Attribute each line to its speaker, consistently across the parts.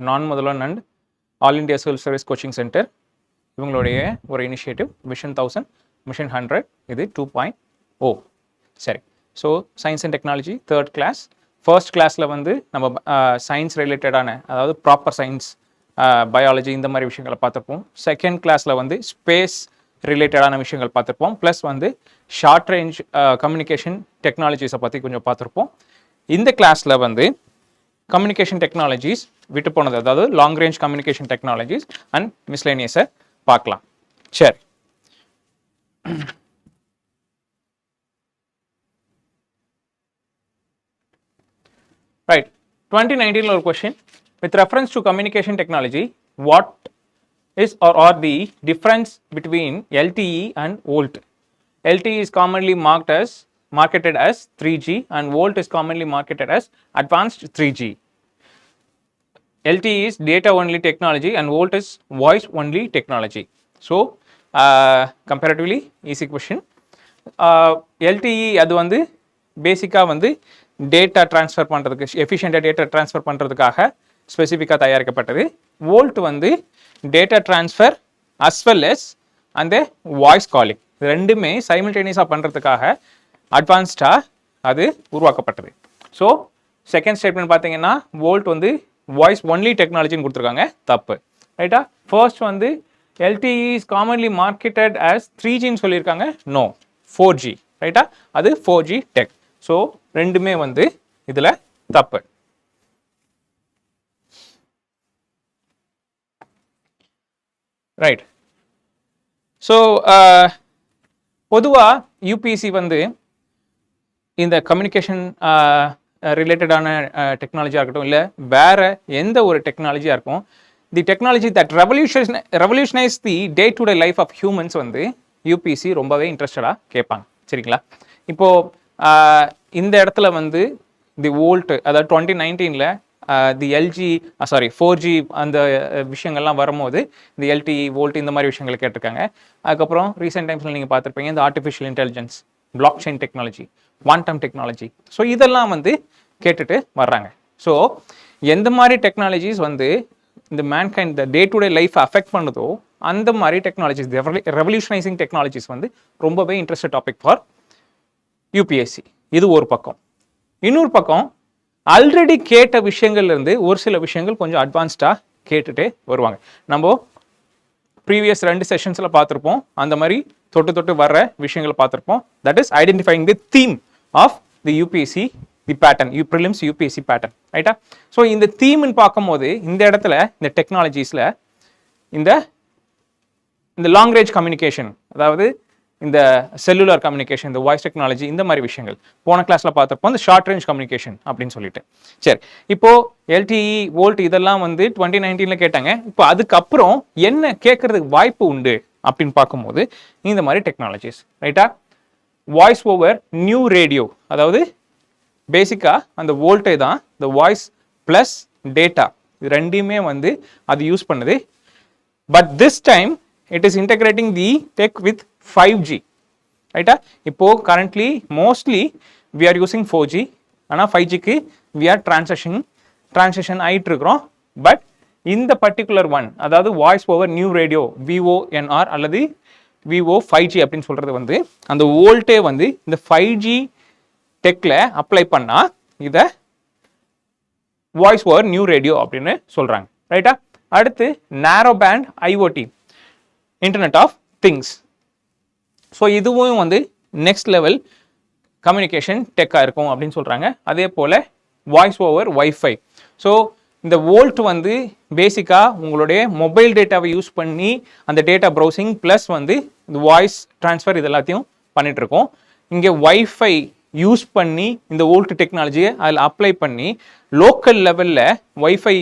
Speaker 1: நான் Mudhalvan and all India civil service coaching centre இவங்களுடைய ஒரு இனிஷியேட்டிவ் விஷன் 1000 மிஷன் 100 இது 2.0. சரி, so science and technology third class. First கிளாஸில் வந்து நம்ம சயின்ஸ் ரிலேட்டடான, அதாவது ப்ராப்பர் சயின்ஸ், பயாலஜி இந்த மாதிரி விஷயங்களை பார்த்துருப்போம். செகண்ட் கிளாஸில் வந்து ஸ்பேஸ் ரிலேட்டடான விஷயங்கள் பார்த்துருப்போம். ப்ளஸ் வந்து ஷார்ட் ரேஞ்ச் கம்யூனிகேஷன் டெக்னாலஜிஸை பற்றி கொஞ்சம் பார்த்துருப்போம். இந்த கிளாஸில் வந்து கம்யூனிகேஷன் டெக்னாலஜிஸ் விட்டு போனது, அதாவது long range communication technologies and மிஸ்லேனியஸை பார்க்கலாம். சரி, ரைட். 2019 ஒரு question, with reference to communication technology, what is or are the difference between LTE and VoLTE? LTE is commonly marketed as 3G and VoLTE is commonly marketed as advanced 3G. LTE is data only technology and VoLTE is voice only technology. So comparatively easy question. LTE அது வந்து பேசிக்காக வந்து data transfer பண்ணுறதுக்கு, எஃபிஷியண்டாக data transfer பண்ணுறதுக்காக ஸ்பெசிஃபிக்காக தயாரிக்கப்பட்டது. VoLTE வந்து data transfer as well as அந்த வாய்ஸ் காலிங் ரெண்டுமே சைமல்டேனியஸாக பண்ணுறதுக்காக அட்வான்ஸ்டாக அது உருவாக்கப்பட்டது. ஸோ செகண்ட் ஸ்டேட்மெண்ட் பார்த்தீங்கன்னா VoLTE வந்து வாய்ஸ் ஒன்லி டெக்னாலஜின்னு கொடுத்துருக்காங்க, தப்பு. ரைட்டா? ஃபர்ஸ்ட் வந்து LTE is commonly marketed as 3Gன்னு சொல்லியிருக்காங்க, நோ 4G. ரைட்டா? அது 4G டெக். ஸோ ரெண்டுமே வந்து இதில் தப்பு. ரைட். ஸோ பொதுவாக யூபிஎஸ்சி வந்து இந்த கம்யூனிகேஷன் ரிலேட்டடான டெக்னாலஜியாக இருக்கட்டும், இல்லை வேறு எந்த ஒரு டெக்னாலஜியாக இருக்கும், the technology that revolutionise the day to day life of humans வந்து யூபிஎஸ்சி ரொம்பவே இன்ட்ரெஸ்டடாக கேட்பாங்க. சரிங்களா? இப்போது இந்த இடத்துல வந்து தி VoLTE, அதாவது 2019 தி எல்ஜி 4G அந்த விஷயங்கள்லாம் வரும்போது இந்த LTE VoLTE இந்த மாதிரி விஷயங்கள் கேட்டிருக்காங்க. அதுக்கப்புறம் ரீசெண்ட் டைம்ஸில் நீங்கள் பார்த்துருப்பீங்க இந்த artificial intelligence, block chain technology, quantum technology. So இதெல்லாம் வந்து கேட்டுட்டு வர்றாங்க. ஸோ எந்த மாதிரி டெக்னாலஜிஸ் வந்து இந்த மேன்கைண்ட் இந்த day to day life affect பண்ணுதோ அந்த மாதிரி டெக்னாலஜிஸ், ரெவல்யூஷனைசிங் டெக்னாலஜிஸ் வந்து ரொம்பவே இன்ட்ரெஸ்டட் டாபிக் ஃபார் யூபிஎஸ்சி. இது ஒரு பக்கம். இன்னொரு பக்கம் ஆல்ரெடி கேட்ட விஷயங்கள்லேருந்து ஒரு சில விஷயங்கள் கொஞ்சம் அட்வான்ஸ்டாக கேட்டுகிட்டே வருவாங்க. நம்ம ப்ரீவியஸ் 2 செஷன்ஸில் பார்த்துருப்போம், அந்த மாதிரி தொட்டு வர்ற விஷயங்களை பார்த்துருப்போம். That is identifying the theme of the UPSC, the pattern, prelims UPSC pattern. ரைட்டா? ஸோ இந்த தீம்னு பார்க்கும்போது இந்த இடத்துல இந்த டெக்னாலஜிஸில் இந்த லாங் ரேஞ்ச் கம்யூனிகேஷன், அதாவது இந்த செல்லுலார் கம்யூனிகேஷன், இந்த வாய்ஸ் டெக்னாலஜி, இந்த மாதிரி விஷயங்கள் போன கிளாஸில் பார்த்துருப்போம். இந்த ஷார்ட் ரேஞ்ச் கம்யூனிகேஷன் அப்படின்னு சொல்லிட்டு. சரி, இப்போது LTE VoLTE இதெல்லாம் வந்து 2019 கேட்டாங்க. இப்போ அதுக்கப்புறம் என்ன கேட்கறதுக்கு வாய்ப்பு உண்டு அப்படின்னு பார்க்கும்போது இந்த மாதிரி டெக்னாலஜிஸ். ரைட்டா? வாய்ஸ் ஓவர் நியூ ரேடியோ, அதாவது பேசிக்காக அந்த VoLTE தான் இந்த வாய்ஸ் ப்ளஸ் டேட்டா இது ரெண்டையுமே வந்து அது யூஸ் பண்ணுது. But this time it is integrating the tech with 5G. ரைட்டா? இப்போ currently mostly we are using 4G, ஆனால் 5Gக்கு we are transition ஆயிட்டு இருக்கிறோம். பட் இந்த பர்டிகுலர் ஒன், அதாவது voice over new radio VoNR அல்லது VO 5G அப்படின்னு சொல்கிறது வந்து அந்த VoLTE வந்து இந்த 5G டெக்கில் அப்ளை பண்ணால் இதை வாய்ஸ் ஓவர் நியூ ரேடியோ அப்படின்னு சொல்கிறாங்க. ரைட்டா? அடுத்து narrow band IoT, internet of things. So இதுவும் வந்து நெக்ஸ்ட் லெவல் கம்யூனிகேஷன் டெக்காக இருக்கும் அப்படின்னு சொல்கிறாங்க. அதே போல் வாய்ஸ் ஓவர் வைஃபை. ஸோ இந்த VoLTE வந்து பேசிக்காக உங்களுடைய மொபைல் டேட்டாவை யூஸ் பண்ணி அந்த டேட்டா ப்ரௌசிங் ப்ளஸ் வந்து இந்த வாய்ஸ் ட்ரான்ஸ்ஃபர் இது எல்லாத்தையும் பண்ணிகிட்ருக்கோம். இங்கே வைஃபை யூஸ் பண்ணி இந்த VoLTE டெக்னாலஜியை அதில் அப்ளை பண்ணி லோக்கல் லெவலில் வைஃபை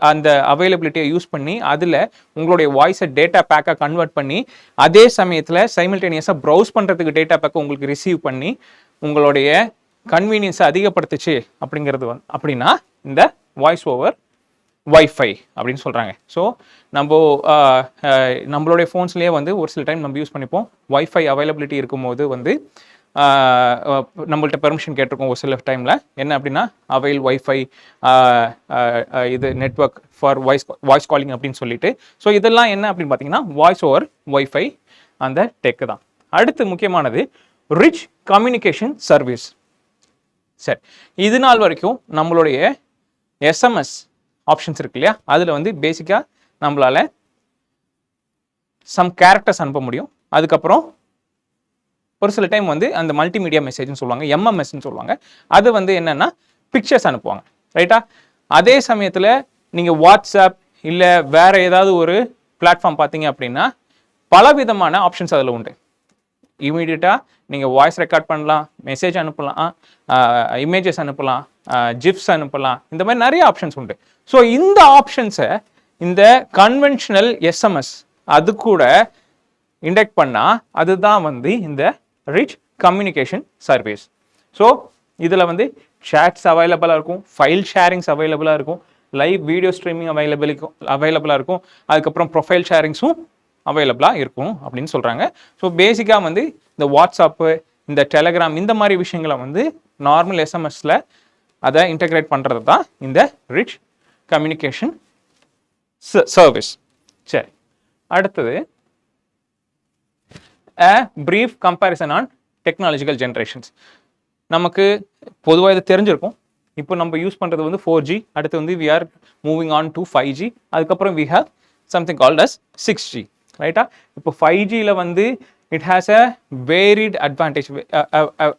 Speaker 1: அந்த அவைலபிலிட்டியை யூஸ் பண்ணி அதில் உங்களுடைய வாய்ஸை டேட்டா பேக்காக கன்வெர்ட் பண்ணி அதே சமயத்தில் சைமல்டேனியஸாக ப்ரௌஸ் பண்ணுறதுக்கு டேட்டா பேக்கை உங்களுக்கு ரிசீவ் பண்ணி உங்களுடைய கன்வீனியன்ஸை அதிகப்படுத்துச்சு அப்படிங்கிறது அப்படின்னா இந்த வாய்ஸ் ஓவர் வைஃபை அப்படின்னு சொல்கிறாங்க. ஸோ நம்மளுடைய ஃபோன்ஸ்லேயே வந்து ஒரு சில டைம் நம்ம யூஸ் பண்ணிப்போம். வைஃபை அவைலபிலிட்டி இருக்கும்போது வந்து நம்மள்ட்ட பெர்மிஷன் கேட்டிருக்கோம் ஒரு சில டைமில் என்ன அப்படின்னா அவைல் ஒய்ஃபை இது நெட்ஒர்க் ஃபார் வாய்ஸ் காலிங் அப்படின்னு சொல்லிட்டு. ஸோ இதெல்லாம் என்ன அப்படின்னு பார்த்தீங்கன்னா வாய்ஸ் ஓவர் ஒய்ஃபை அந்த டெக்கு தான். அடுத்து முக்கியமானது ரிச் கம்யூனிகேஷன் சர்வீஸ். சரி, இது நாள் வரைக்கும் நம்மளுடைய எஸ்எம்எஸ் ஆப்ஷன்ஸ் இருக்கு இல்லையா, அதில் வந்து பேசிக்காக நம்மளால் சம் கேரக்டர்ஸ் அனுப்ப முடியும். அதுக்கப்புறம் ஒரு சில டைம் வந்து அந்த மல்டிமீடியா மெசேஜ்னு சொல்லுவாங்க, எம்எம்எஸ்ன்னு சொல்லுவாங்க. அது வந்து என்னென்னா பிக்சர்ஸ் அனுப்புவாங்க, ரைட்டா? அதே சமயத்தில் நீங்கள் வாட்ஸ்அப் இல்லை வேறு ஏதாவது ஒரு பிளாட்ஃபார்ம் பார்த்தீங்க அப்படின்னா பலவிதமான ஆப்ஷன்ஸ் அதில் உண்டு. இமீடியட்டாக நீங்கள் வாய்ஸ் ரெக்கார்ட் பண்ணலாம், மெசேஜ் அனுப்பலாம், இமேஜஸ் அனுப்பலாம், ஜிப்ஸ் அனுப்பலாம், இந்த மாதிரி நிறைய ஆப்ஷன்ஸ் உண்டு. ஸோ இந்த ஆப்ஷன்ஸை இந்த கன்வென்ஷனல் எஸ்எம்எஸ் அது கூட இண்டெக்ட் பண்ணால் அதுதான் வந்து இந்த ரிச் கம்யூனிகேஷன் சர்வீஸ். ஸோ இதில் வந்து சேட்ஸ் அவைலபிளாக இருக்கும், ஃபைல் ஷேரிங்ஸ் அவைலபிளாக இருக்கும், லைவ் வீடியோ ஸ்ட்ரீமிங் அவைலபிளாக இருக்கும், அதுக்கப்புறம் ப்ரொஃபைல் ஷேரிங்ஸும் அவைலபிளாக இருக்கும் அப்படின்னு சொல்கிறாங்க. ஸோ பேசிக்காக வந்து இந்த வாட்ஸ்அப்பு, இந்த டெலகிராம், இந்த மாதிரி விஷயங்களை வந்து நார்மல் எஸ்எம்எஸில் அதை இன்டகிரேட் பண்ணுறது தான் இந்த ரிச் கம்யூனிகேஷன் சர்வீஸ். சரி, அடுத்தது a brief comparison on technological generations. நமக்கு பொதுவாக இது தெரிஞ்சிருக்கும். இப்போ நம்ம யூஸ் பண்ணுறது வந்து 4G, அடுத்து வந்து we are moving on to 5G, அதுக்கப்புறம் we have something called as 6G, ரைட்டா? இப்போ 5Gயில் வந்து it has a varied advantage,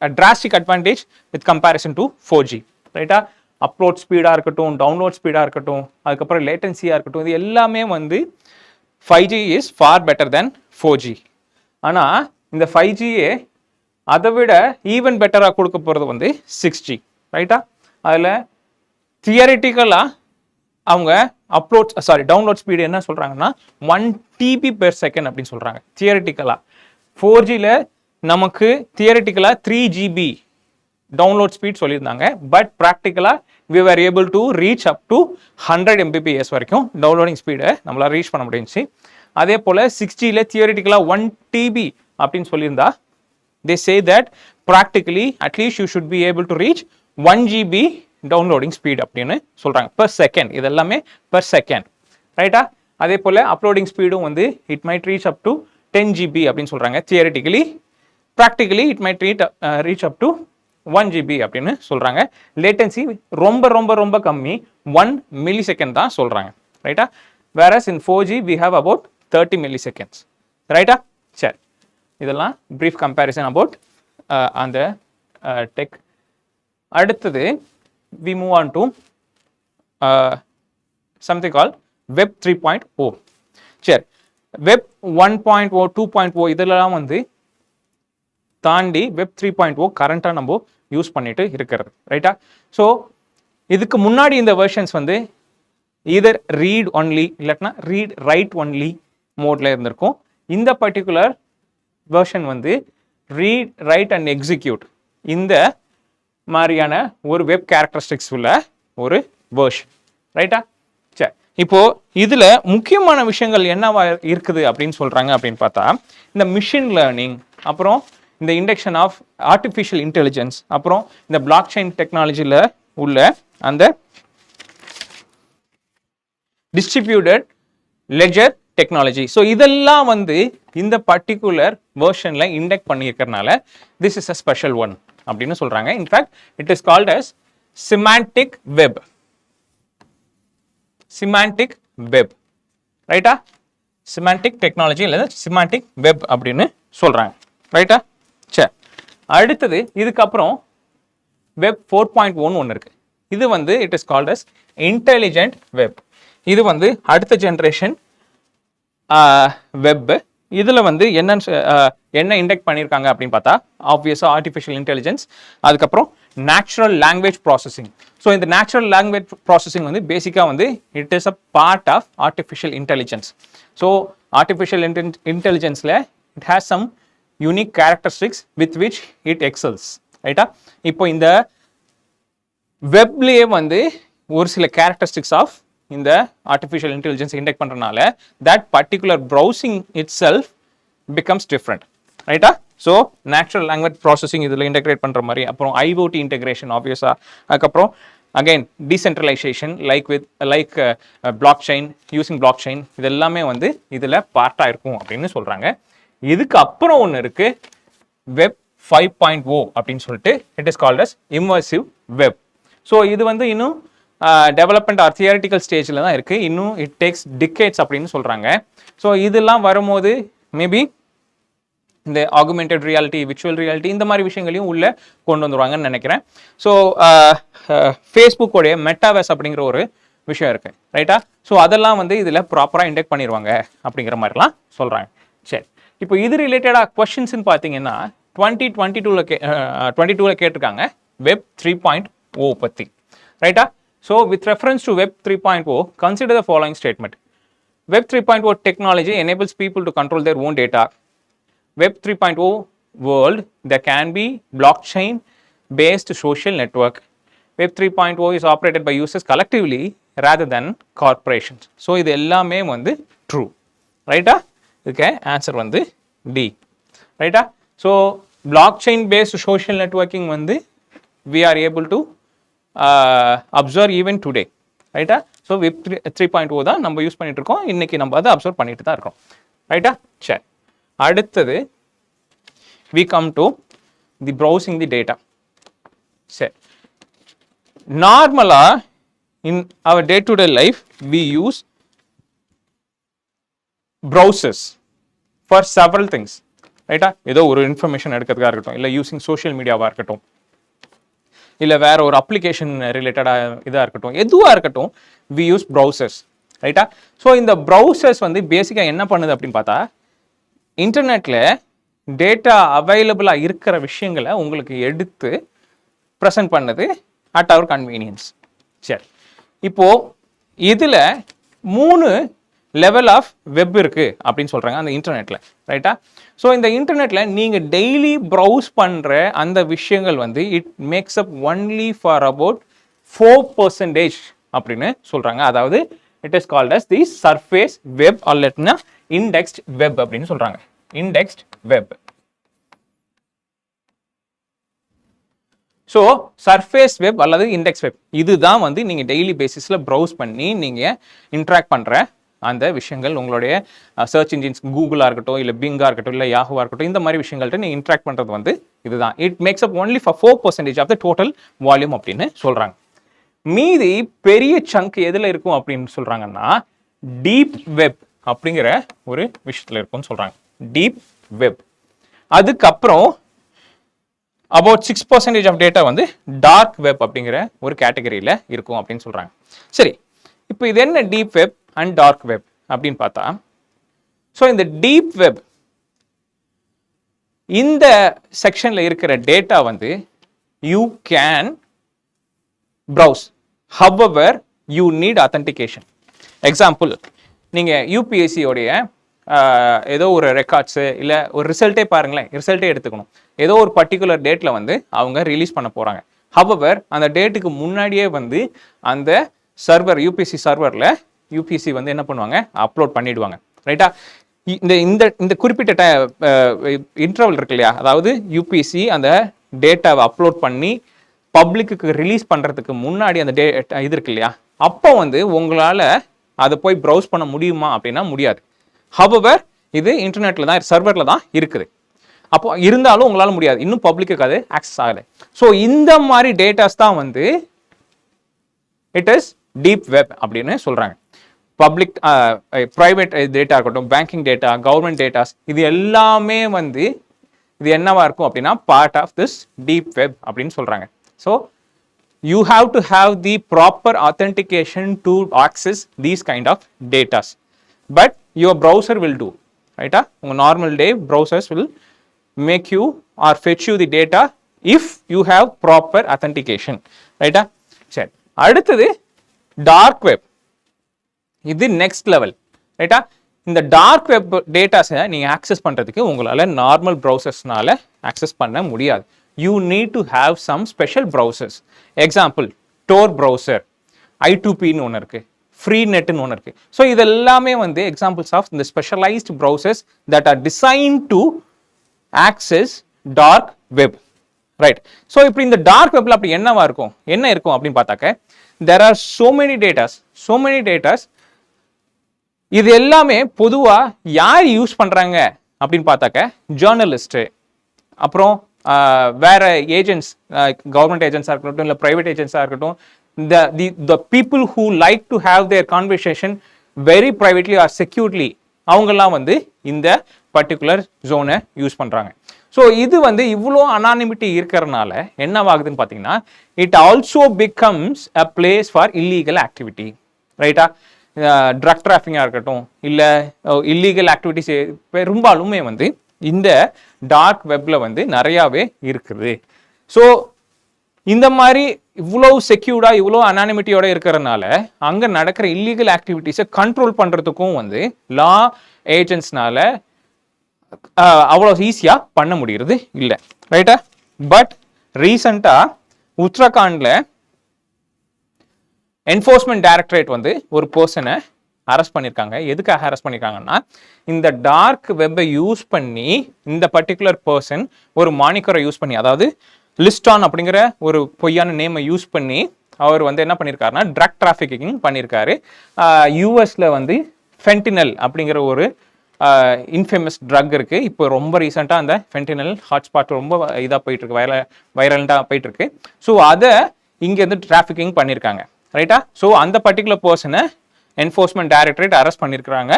Speaker 1: a drastic advantage with comparison to 4G, ரைட்டா? அப்லோட் ஸ்பீடாக இருக்கட்டும், டவுன்லோட் ஸ்பீடாக இருக்கட்டும், அதுக்கப்புறம் லேட்டன்சியாக இருக்கட்டும், இது எல்லாமே வந்து 5G is far better than 4G. ஆனால் இந்த 5Gயே அதை விட ஈவன் பெட்டராக கொடுக்க போகிறது வந்து 6G, ரைட்டா? அதில் தியரிட்டிக்கலாக அவங்க டவுன்லோட் ஸ்பீடு என்ன சொல்கிறாங்கன்னா 1 TB/s அப்படின்னு சொல்கிறாங்க தியரிட்டிக்கலாக. 4Gயில் நமக்கு தியரிட்டிக்கலாக 3 GB டவுன்லோட் ஸ்பீட் சொல்லியிருந்தாங்க. பட் ப்ராக்டிக்கலாக we were able to reach up to 100 Mbps வரைக்கும் டவுன்லோடிங் ஸ்பீடை நம்மளால் ரீச் பண்ண முடிஞ்சிச்சு. அதே போல் 6Gயில் தியரிட்டிக்கலாக 1 TB அப்படின்னு சொல்லியிருந்தா they say that practically at least you should be able to reach 1 GB downloading speed அப்படின்னு சொல்கிறாங்க per second. இது எல்லாமே per second, ரைட்டா? அதே போல் அப்லோடிங் ஸ்பீடும் வந்து it might reach up to 10 GB அப்படின்னு சொல்கிறாங்க theoretically. Practically it might reach up to 1 GB அப்படின்னு சொல்கிறாங்க. லேட்டன்சி ரொம்ப ரொம்ப ரொம்ப கம்மி, 1 millisecond தான் சொல்கிறாங்க, ரைட்டா? whereas in 4G we have about 30 milliseconds, ரைட்டா? சரி, இதெல்லாம் brief comparison about அந்த டெக். அடுத்தது we move on to something called web 3.0. சரி, web 1.0 2.0 இதெல்லாம் வந்து தாண்டி வெப் 3.0 கரண்ட்டாக நம்ம யூஸ் பண்ணிட்டு இருக்கிறது, ரைட்டா? ஸோ இதுக்கு முன்னாடி இந்த வெர்ஷன்ஸ் வந்து either ரீட் ஒன்லி இல்லாட்டினா ரீட் ரைட் ஒன்லி மோடில் இருந்திருக்கும். இந்த பர்டிகுலர் வெர்ஷன் வந்து ரீட் ரைட் அண்ட் எக்ஸிக்யூட் இந்த மாதிரியான ஒரு வெப் கேரக்டரிஸ்டிக்ஸ் உள்ள ஒரு வெர்ஷன், ரைட்டா? சரி, இப்போது இதில் முக்கியமான விஷயங்கள் என்னவா இருக்குது அப்படின்னு சொல்கிறாங்க அப்படின்னு பார்த்தா இந்த மிஷின் லேர்னிங், அப்புறம் இந்த இண்டக்ஷன் ஆஃப் ஆர்டிஃபிஷியல் இன்டெலிஜென்ஸ், அப்புறம் இந்த பிளாக் செயின் டெக்னாலஜியில் உள்ள அந்த டிஸ்ட்ரிபியூட்டட் லெட்ஜர் டெக்னாலஜி. ஸோ இதெல்லாம் வந்து இந்த பர்டிகுலர் வெர்ஷனில் இண்டெக்ட் பண்ணியிருக்கிறதுனால this is a special one அப்படின்னு சொல்கிறாங்க. In fact it is called as semantic web. Semantic web, ரைட்டா? சிமாண்டிக் டெக்னாலஜி இல்லை சிமாண்டிக் வெப் அப்படின்னு சொல்கிறாங்க, ரைட்டா? சரி, அடுத்தது இதுக்கப்புறம் வெப் 4.1 ஒன்று இருக்குது. இது வந்து it is called as intelligent web. இது வந்து அடுத்த ஜென்ரேஷன் வெப். இதில் வந்து என்ன இண்டெக்ட் பண்ணியிருக்காங்க அப்படின்னு பார்த்தா ஆப்வியஸாக ஆர்டிஃபிஷியல் இன்டெலிஜென்ஸ், அதுக்கப்புறம் நேச்சுரல் லாங்குவேஜ் ப்ராசஸிங். ஸோ இந்த நேச்சுரல் லாங்குவேஜ் ப்ராசஸிங் வந்து பேசிக்காக வந்து it is a part of artificial intelligence. So artificial இன்டெலிஜென்ஸில் it has some unique characteristics with which it excels, ரைட்டா? இப்போ இந்த வெப்லேயே வந்து ஒரு சில கேரக்டரிஸ்டிக்ஸ் ஆஃப் இந்த ஆர்டிஃபிஷியல் இன்டெலிஜென்ஸ் இண்டெக்ட் பண்ணுறதுனால that particular browsing itself becomes different, ரைட்டா? ஸோ நேச்சுரல் லாங்குவேஜ் ப்ராசஸிங் இதில் இன்டெகிரேட் பண்ணுற மாதிரி, அப்புறம் ஐஓடி இன்டெகிரேஷன் ஆப்வியஸாக, அதுக்கப்புறம் again decentralisation like block chain, using block chain, இது எல்லாமே வந்து இதில் பார்ட்டாக இருக்கும் அப்படின்னு சொல்கிறாங்க. இதுக்கு அப்புறம் ஒன்று இருக்குது, வெப் 5.0 அப்படின்னு சொல்லிட்டு, it is called as immersive web. So இது வந்து இன்னும் டெவலப்மெண்ட் ஆர் தியரிட்டிக்கல் ஸ்டேஜில் தான் இருக்குது, இன்னும் இட் டேக்ஸ் டிகேட்ஸ் அப்படின்னு சொல்கிறாங்க. ஸோ இதெல்லாம் வரும்போது மேபி இந்த ஆகுமெண்டட் ரியாலிட்டி, விர்ச்சுவல் ரியாலிட்டி, இந்த மாதிரி விஷயங்களையும் உள்ளே கொண்டு வந்துருவாங்கன்னு நினைக்கிறேன். ஸோ ஃபேஸ்புக்கோடைய மெட்டாவர்ஸ் அப்படிங்கிற ஒரு விஷயம் இருக்குது, ரைட்டா? ஸோ அதெல்லாம் வந்து இதில் ப்ராப்பராக இண்டெக்ட் பண்ணிடுவாங்க அப்படிங்கிற மாதிரிலாம் சொல்கிறாங்க. சரி, இப்போ இது ரிலேட்டடாக கொஸ்டின்ஸ்ன்னு பார்த்தீங்கன்னா 2022 கேட்டிருக்காங்க வெப் 3.0 பற்றி, ரைட்டா? So with reference to web 3.0 consider the following statement. Web 3.0 technology enables people to control their own data. Web 3.0 world, there can be blockchain based social network. Web 3.0 is operated by users collectively rather than corporations. So இது எல்லாமே வந்து true, ரைட்டா? இதுக்கு answer வந்து D, ரைட்டா? So blockchain based social networking வந்து we are able to observe even today, ரைட்டா? So web 3.0 தான் நம்ம யூஸ் பண்ணிட்டு இருக்கோம், இன்னைக்கு நம்ம அதை அப்சர்வ் பண்ணிட்டு தான் இருக்கோம், ரைட்டா? சரி, அடுத்தது we come to the browsing the data. சரி, நார்மலா in our day to day life we use browsers for several things, ரைட்டா? ஏதோ ஒரு இன்ஃபர்மேஷன் எடுக்கிறதுக்காக இருக்கட்டும், இல்லை யூசிங் சோஷியல் மீடியாவாக இருக்கட்டும், இல்லை வேற ஒரு அப்ளிகேஷன் ரிலேட்டடாக இதாக இருக்கட்டும், எதுவாக இருக்கட்டும், வி யூஸ் ப்ரௌசர்ஸ், ரைட்டா? ஸோ இந்த ப்ரௌசர்ஸ் வந்து பேசிக்காக என்ன பண்ணுது அப்படின்னு பார்த்தா, இன்டர்நெட்டில் டேட்டா அவைலபிளாக இருக்கிற விஷயங்களை உங்களுக்கு எடுத்து ப்ரெசென்ட் பண்ணுது அட் அவர் கன்வீனியன்ஸ். சரி, இப்போது இதில் 3 லெவல் ஆஃப் வெப் இருக்குது அப்படின்னு சொல்கிறாங்க அந்த இன்டர்நெட்டில், ரைட்டா? ஸோ இந்த இன்டர்நெட்டில் நீங்கள் டெய்லி ப்ரௌஸ் பண்ணுற அந்த விஷயங்கள் வந்து it makes up only for about 4% அப்படின்னு சொல்கிறாங்க. அதாவது it is called as the surface web அல்லட்னா இண்டெக்ஸ்ட் வெப் அப்படின்னு சொல்கிறாங்க. Indexed web. So surface web அல்லது இண்டெக்ஸ் வெப் இதுதான் வந்து நீங்கள் டெய்லி பேசிஸில் ப்ரௌஸ் பண்ணி நீங்கள் இன்ட்ராக்ட் பண்ணுற அந்த விஷயங்கள். உங்களுடைய சர்ச் இன்ஜின்ஸ் கூகுளாக இருக்கட்டும், இல்லை பிங்காக இருக்கட்டும், இல்லை யாஹுவாக இருக்கட்டும், இந்த மாதிரி விஷயங்கள்ட்ட நீங்கள் இன்ட்ராக்ட் பண்ணுறது வந்து இதுதான். It makes up only for 4% of the total volume அப்படின்னு சொல்கிறாங்க. மீதி பெரிய சங்க் எதில் இருக்கும் அப்படின்னு சொல்கிறாங்கன்னா டீப் வெப் அப்படிங்கிற ஒரு விஷயத்தில் இருக்கும்னு சொல்கிறாங்க. Deep web. அதுக்கப்புறம் அபவுட் 6% ஆஃப் டேட்டா வந்து டார்க் வெப் அப்படிங்கிற ஒரு கேட்டகரியில் இருக்கும் அப்படின்னு சொல்கிறாங்க. சரி, இப்போ இது என்ன deep web and dark web அப்படின்னு பார்த்தா, ஸோ இந்த டீப் வெப் இந்த செக்ஷனில் இருக்கிற டேட்டா வந்து you can browse, however you need authentication. Example, நீங்கள் யூபிஎஸ்சியோடைய ஏதோ ஒரு ரெக்கார்ட்ஸு இல்லை ஒரு ரிசல்ட்டே பாருங்களேன், ரிசல்ட்டே எடுத்துக்கணும். ஏதோ ஒரு பர்டிகுலர் டேட்டில் வந்து அவங்க ரிலீஸ் பண்ண போகிறாங்க. ஹவெவர் அந்த டேட்டுக்கு முன்னாடியே வந்து அந்த சர்வர் யூபிஎஸ்சி சர்வரில் யூபிஎஸ்சி வந்து என்ன பண்ணுவாங்க, அப்லோட் பண்ணிடுவாங்க, ரைட்டா? இந்த இந்த இந்த குறிப்பிட்ட இன்டர்வல் இருக்கு இல்லையா, அதாவது யூபிஎஸ்சி அந்த டேட்டாவை அப்லோட் பண்ணி பப்ளிக்கு ரிலீஸ் பண்ணுறதுக்கு முன்னாடி அந்த இது இருக்கு இல்லையா, அப்போ வந்து உங்களால் அதை போய் ப்ரௌஸ் பண்ண முடியுமா அப்படின்னா முடியாது. ஹவெவர் இது இன்டர்நெட்டில் தான், சர்வரில் தான் இருக்குது. அப்போ இருந்தாலும் உங்களால் முடியாது, இன்னும் பப்ளிக்கு அது ஆக்சஸ் ஆகலை. ஸோ இந்த மாதிரி டேட்டாஸ் தான் வந்து இட் இஸ் டீப் வெப் அப்படின்னு சொல்கிறாங்க. பப்ளிக் ப்ரைவேட் டேட்டா இருக்கட்டும், பேங்கிங் டேட்டா, கவர்மெண்ட் டேட்டாஸ், இது எல்லாமே வந்து இது என்னவா இருக்கும் அப்படின்னா part of this deep web அப்படின்னு சொல்கிறாங்க. So you have to have the proper authentication to access these kind of datas, but your browser will do, right? Your normal day browsers will make you or fetch you the data if you have proper authentication, right? சரி, அடுத்தது dark web. இது next level, ரைட்டா? இந்த dark web டேட்டாஸை நீங்கள் access பண்ணுறதுக்கு உங்களால் normal ப்ரௌசர்ஸ்னால access பண்ண முடியாது. You need to have some special browsers. Example, Tor browser, I2P ன்னு ஒன்று இருக்குது, ஃப்ரீநெட்னு ஒன்று இருக்குது. ஸோ இது எல்லாமே வந்து எக்ஸாம்பிள்ஸ் ஆஃப் இந்த specialised browsers that are designed to access dark web. Right. So இப்போ இந்த டார்க் வெப்ல அப்படி என்னவா இருக்கும், என்ன இருக்கும் அப்படின்னு பார்த்தாக்க, there are so many datas. இது எல்லாமே பொதுவா யார் யூஸ் பண்றாங்க அப்படின்னு பார்த்தாக்க, ஜேர்னலிஸ்ட், அப்புறம் வேற ஏஜென்ட்ஸ், கவர்மெண்ட் ஏஜென்ட்ஸா இருக்கட்டும் இல்லை பிரைவேட் ஏஜென்ட்ஸா இருக்கட்டும், the people who like to have their conversation very privately or securely, அவங்கெல்லாம் வந்து இந்த பர்டிகுலர் ஜோனை யூஸ் பண்றாங்க. ஸோ இது வந்து இவ்வளோ அனானிமிட்டி இருக்கிறதுனால என்னவாகுதுன்னு பார்த்தீங்கன்னா, it also becomes a place for illegal activity. ரைட்டா? ட்ரக் டிராஃபிங்காக இருக்கட்டும் இல்லை இல்லீகல் ஆக்டிவிட்டிஸ் பெரும்பாலுமே வந்து இந்த டார்க் வெப்ல வந்து நிறையாவே இருக்குது. ஸோ இந்த மாதிரி இவ்வளோ செக்யூர்டா இவ்வளோ அனானிமிட்டியோட இருக்கிறதுனால அங்கே நடக்கிற இல்லீகல் ஆக்டிவிட்டிஸை கண்ட்ரோல் பண்ணுறதுக்கும் வந்து லா ஏஜென்ட்ஸ்னால அவ்வளோ ஈஸியாக பண்ண முடியறது இல்லை. ரைட்டா? பட் ரீசண்டாக உத்தரகாண்டில் என்ஃபோர்ஸ்மெண்ட் டைரக்டரேட் வந்து ஒரு பர்சனை அரெஸ்ட் பண்ணியிருக்காங்க. எதுக்காக அரெஸ்ட் பண்ணியிருக்காங்கன்னா, இந்த டார்க் வெப்பை யூஸ் பண்ணி இந்த பர்டிகுலர் பர்சன் ஒரு மானிக்கரை யூஸ் பண்ணி, அதாவது லிஸ்டான் அப்படிங்கிற ஒரு பொய்யான நேமை யூஸ் பண்ணி அவர் வந்து என்ன பண்ணியிருக்காருன்னா ட்ரக் டிராஃபிக்கிங் பண்ணியிருக்காரு. யூஎஸ்ல வந்து ஃபென்டினல் அப்படிங்கிற ஒரு இன்ஃபேமஸ் ட்ரக் இருக்கு. இப்போ ரொம்ப ரீசெண்டாக அந்த ஃபென்டினல் ஹாட்ஸ்பாட் ரொம்ப இதாக போயிட்டு இருக்கு, வைரல்டாக போயிட்டு இருக்கு. ஸோ அதை இங்கேருந்து டிராஃபிக்கிங் பண்ணியிருக்காங்க. ரைட்டா? ஸோ அந்த பர்டிகுலர் பர்சனை என்ஃபோர்ஸ்மெண்ட் டைரக்டரேட் அரெஸ்ட் பண்ணியிருக்கிறாங்க.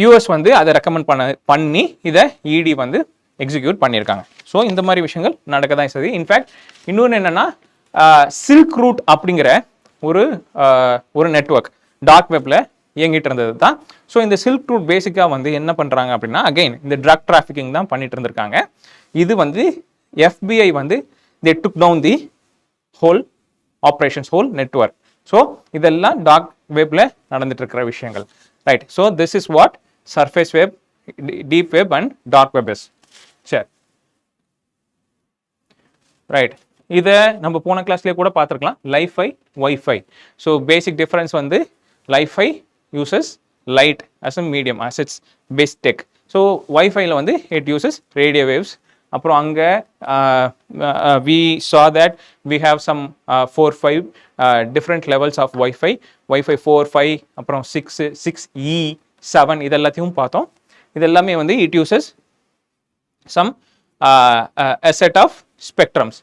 Speaker 1: யூஎஸ் வந்து அதை ரெக்கமெண்ட் பண்ணி இதை இடி வந்து எக்ஸிக்யூட் பண்ணியிருக்காங்க. ஸோ இந்த மாதிரி விஷயங்கள் நடக்க தான் சரி. இன்ஃபேக்ட் இன்னொன்று என்னன்னா, சில்க் ரூட் அப்படிங்கிற ஒரு நெட்வொர்க் டார்க் வெப்ல இயங்கிட்டு இருந்தது தான். ஸோ இந்த சில்க் ரூட் பேசிக்காக வந்து என்ன பண்ணுறாங்க அப்படின்னா, அகெயின் இந்த ட்ரக் டிராஃபிக்கிங் தான் பண்ணிட்டு இருந்திருக்காங்க. இது வந்து FBI வந்து they took down the whole operations, whole network. So இதெல்லாம் டார்க் வெப்ல நடந்துட்டு இருக்கிற விஷயங்கள். Right. So this is what surface web, deep web and dark web is. சரி. ரைட். இதை நம்ம போன கிளாஸ்லேயே கூட பார்த்துருக்கலாம், லைஃபை ஒய்ஃபை. ஸோ பேசிக் டிஃபரன்ஸ் வந்து LiFi uses light as a medium, as its base tech. So ஒய்ஃபைல வந்து இட் யூசஸ் ரேடியோ வேவ்ஸ். அப்புறம் அங்கே we saw that we have some 4-5 different levels of Wi-Fi, Wi-Fi 4-5, அப்புறம் 6E 7, இது எல்லாத்தையும் பார்த்தோம். இது எல்லாமே வந்து it uses some a set of spectrums,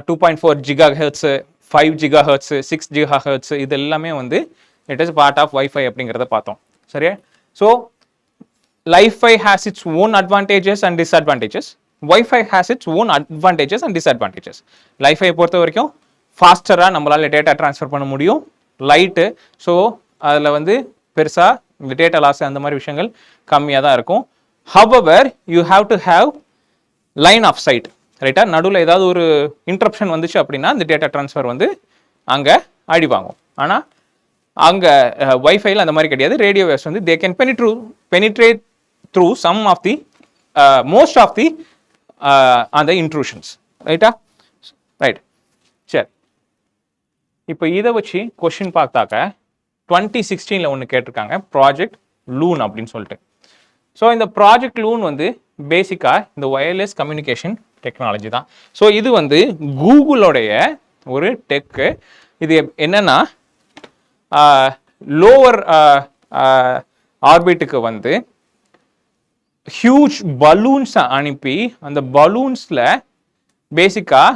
Speaker 1: 2.4 gigahertz, 5 gigahertz, 6 gigahertz, இது எல்லாமே வந்து it is part of Wi-Fi அப்படிங்கிறத பார்த்தோம். சரியா? So Wi-Fi has its own advantages and disadvantages. Wi-Fi has its own advantages and disadvantages. Wi-Fi பொறுத்த வரைக்கும் ஃபாஸ்டராக நம்மளால் data transfer பண்ண முடியும், லைட்டு. ஸோ அதில் வந்து பெருசாக இந்த டேட்டா லாஸ் அந்த மாதிரி விஷயங்கள் கம்மியாக தான் இருக்கும். However, you have to have line of sight. ரைட்டா? நடுவில் ஏதாவது ஒரு இன்டரப்ஷன் வந்துச்சு அப்படின்னா இந்த டேட்டா ட்ரான்ஸ்ஃபர் வந்து அங்கே அடி வாங்கும். ஆனால் அங்கே வைஃபைல அந்த மாதிரி கிடையாது. ரேடியோ வேவ்ஸ் வந்து they can penetrate through some of the most of the அந்த இன்ட்ரூஷன்ஸ். ரைட்டா? ரைட். சரி. இப்போ இதை வச்சு கொஸ்டின் பார்த்தாக்க 2016 ஒன்று கேட்டிருக்காங்க, ப்ராஜெக்ட் லூன் அப்படின்னு சொல்லிட்டு. ஸோ இந்த ப்ராஜெக்ட் லூன் வந்து பேசிக்காக இந்த ஒயர்லெஸ் கம்யூனிகேஷன் டெக்னாலஜி தான். ஸோ இது வந்து கூகுளோடைய ஒரு டெக்கு. இது என்னன்னா, லோவர் ஆர்பிட்டுக்கு வந்து ஹியூஜ் பலூன்ஸை அனுப்பி அந்த பலூன்ஸில் பேசிக்காக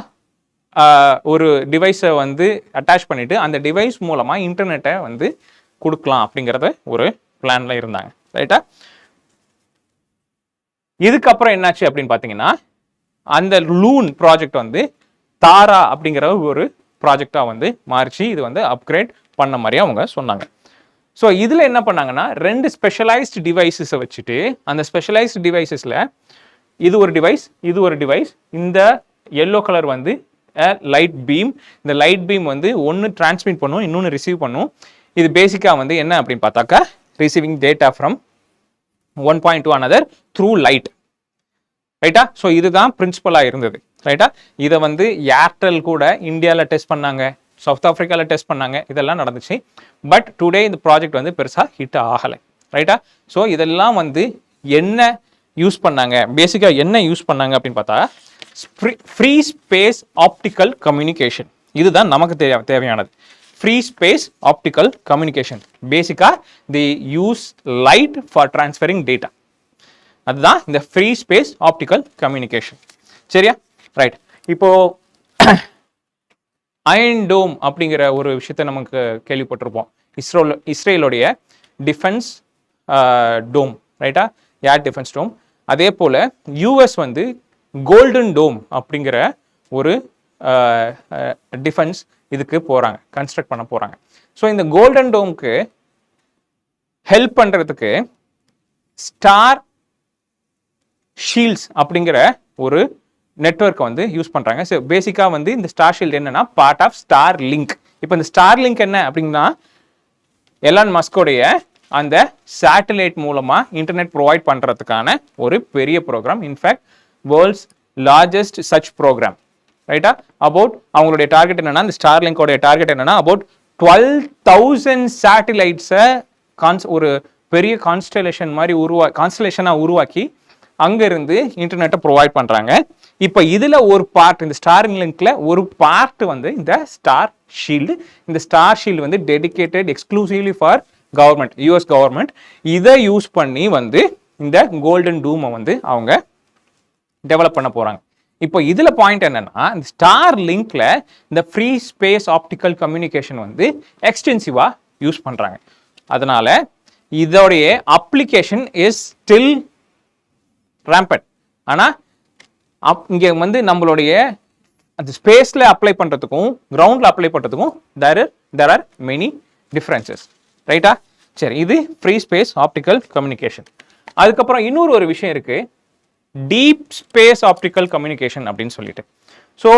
Speaker 1: ஒரு டிவைஸை வந்து அட்டாச் பண்ணிவிட்டு அந்த டிவைஸ் மூலமாக இன்டர்நெட்டை வந்து கொடுக்கலாம் அப்படிங்கிறத ஒரு பிளானில் இருந்தாங்க. ரைட்டா? இதுக்கப்புறம் என்னாச்சு அப்படின்னு பார்த்தீங்கன்னா, அந்த லூன் ப்ராஜெக்ட் வந்து தாரா அப்படிங்கிற ஒரு ப்ராஜெக்டாக வந்து மாறிச்சு. இது வந்து அப்கிரேட் பண்ண மாதிரியே அவங்க சொன்னாங்க. ஸோ இதில் என்ன பண்ணாங்கன்னா, 2 ஸ்பெஷலைஸ்டு டிவைஸஸை வச்சுட்டு அந்த ஸ்பெஷலைஸ்டு டிவைஸஸில் இது ஒரு டிவைஸ், இது ஒரு டிவைஸ். இந்த எல்லோ கலர் வந்து லைட் பீம். இந்த லைட் பீம் வந்து ஒன்று டிரான்ஸ்மிட் பண்ணும், இன்னொன்று ரிசீவ் பண்ணும். இது பேசிக்காக வந்து என்ன அப்படின்னு பார்த்தாக்கா, receiving data from one point to another through light. ரைட்டா? ஸோ இதுதான் பிரின்சிபலாக இருந்தது. ரைட்டா? இதை வந்து ஏர்டெல் கூட இந்தியாவில் டெஸ்ட் பண்ணாங்க, சவுத் ஆஃப்ரிக்காவில் டெஸ்ட் பண்ணாங்க, இதெல்லாம் நடந்துச்சு. பட் டுடே இந்த ப்ராஜெக்ட் வந்து பெருசாக ஹிட் ஆகலை. ரைட்டா? ஸோ இதெல்லாம் வந்து என்ன யூஸ் பண்ணாங்க, பேசிக்காக என்ன யூஸ் பண்ணாங்க அப்படின்னு பார்த்தா ஃப்ரீ ஸ்பேஸ் ஆப்டிக்கல் கம்யூனிகேஷன். இதுதான் நமக்கு தேவையானது. Free space optical communication. பேசிக்காக the use light for transferring data. அதுதான் இந்த ஃப்ரீ ஸ்பேஸ் ஆப்டிக்கல் கம்யூனிகேஷன். சரியா? ரைட். இப்போ அயன் டோம் அப்படிங்கிற ஒரு விஷயத்தை நமக்கு கேள்விப்பட்டிருப்போம். இஸ்ரேலுடைய டிஃபென்ஸ் டோம், ரைட்டா? Air defence dome. அதே போல் யூஎஸ் வந்து கோல்டன் டோம் அப்படிங்கிற ஒரு டிஃபென்ஸ் இதுக்கு போகிறாங்க, கன்ஸ்ட்ரக்ட் பண்ண போகிறாங்க. ஸோ இந்த கோல்டன் டோம்க்கு ஹெல்ப் பண்ணுறதுக்கு ஸ்டார் ஷீல்ட்ஸ் அப்படிங்கிற ஒரு நெட்வொர்க்கை வந்து யூஸ் பண்ணுறாங்க. ஸோ பேசிக்காக வந்து இந்த ஸ்டார் ஷீல்டு என்னன்னா பார்ட் ஆஃப் ஸ்டார் லிங்க். இப்போ இந்த ஸ்டார் லிங்க் என்ன அப்படின்னா எலான் மஸ்கோடைய அந்த சேட்டலைட் மூலமாக இன்டர்நெட் ப்ரொவைட் பண்ணுறதுக்கான ஒரு பெரிய program. In fact world's largest such program, ரைட்டா? அபவுட் அவங்களுடைய டார்கெட் என்னன்னா, இந்த ஸ்டார் லிங்கோடைய டார்கெட் என்னன்னா அபவுட் 12,000 சேட்டிலைட்ஸை ஒரு பெரிய கான்ஸ்டலேஷன் மாதிரி கான்ஸ்டலேஷனாக உருவாக்கி அங்கேருந்து இன்டர்நெட்டை ப்ரொவைட் பண்ணுறாங்க. இப்போ இதில் ஒரு பார்ட், இந்த ஸ்டார் லிங்க்ல ஒரு பார்ட் வந்து இந்த ஸ்டார் ஷீல்டு. இந்த ஸ்டார் ஷீல்டு வந்து dedicated exclusively for government, US government. இதை யூஸ் பண்ணி வந்து இந்த கோல்டன் டூமை வந்து அவங்க டெவலப் பண்ண போகிறாங்க. இப்போ இதில் பாயிண்ட் என்னன்னா, இந்த ஸ்டார் லிங்க்ல இந்த ஃப்ரீ ஸ்பேஸ் ஆப்டிக்கல் கம்யூனிகேஷன் வந்து எக்ஸ்டென்சிவாக யூஸ் பண்ணுறாங்க. அதனால இதோடைய அப்ளிகேஷன் இஸ் ஸ்டில் ரேம்பட். ஆனால் இங்கே வந்து நம்மளுடைய அந்த ஸ்பேஸில் அப்ளை பண்ணுறதுக்கும் கிரவுண்டில் அப்ளை பண்ணுறதுக்கும் there are many differences, ரைட்டா? சரி, இது ஃப்ரீ ஸ்பேஸ் ஆப்டிக்கல் கம்யூனிகேஷன். அதுக்கப்புறம் இன்னொரு ஒரு விஷயம் இருக்குது, டீப் ஸ்பேஸ் ஆப்டிக்கல் கம்யூனிகேஷன் அப்படின்னு சொல்லிட்டு. ஸோ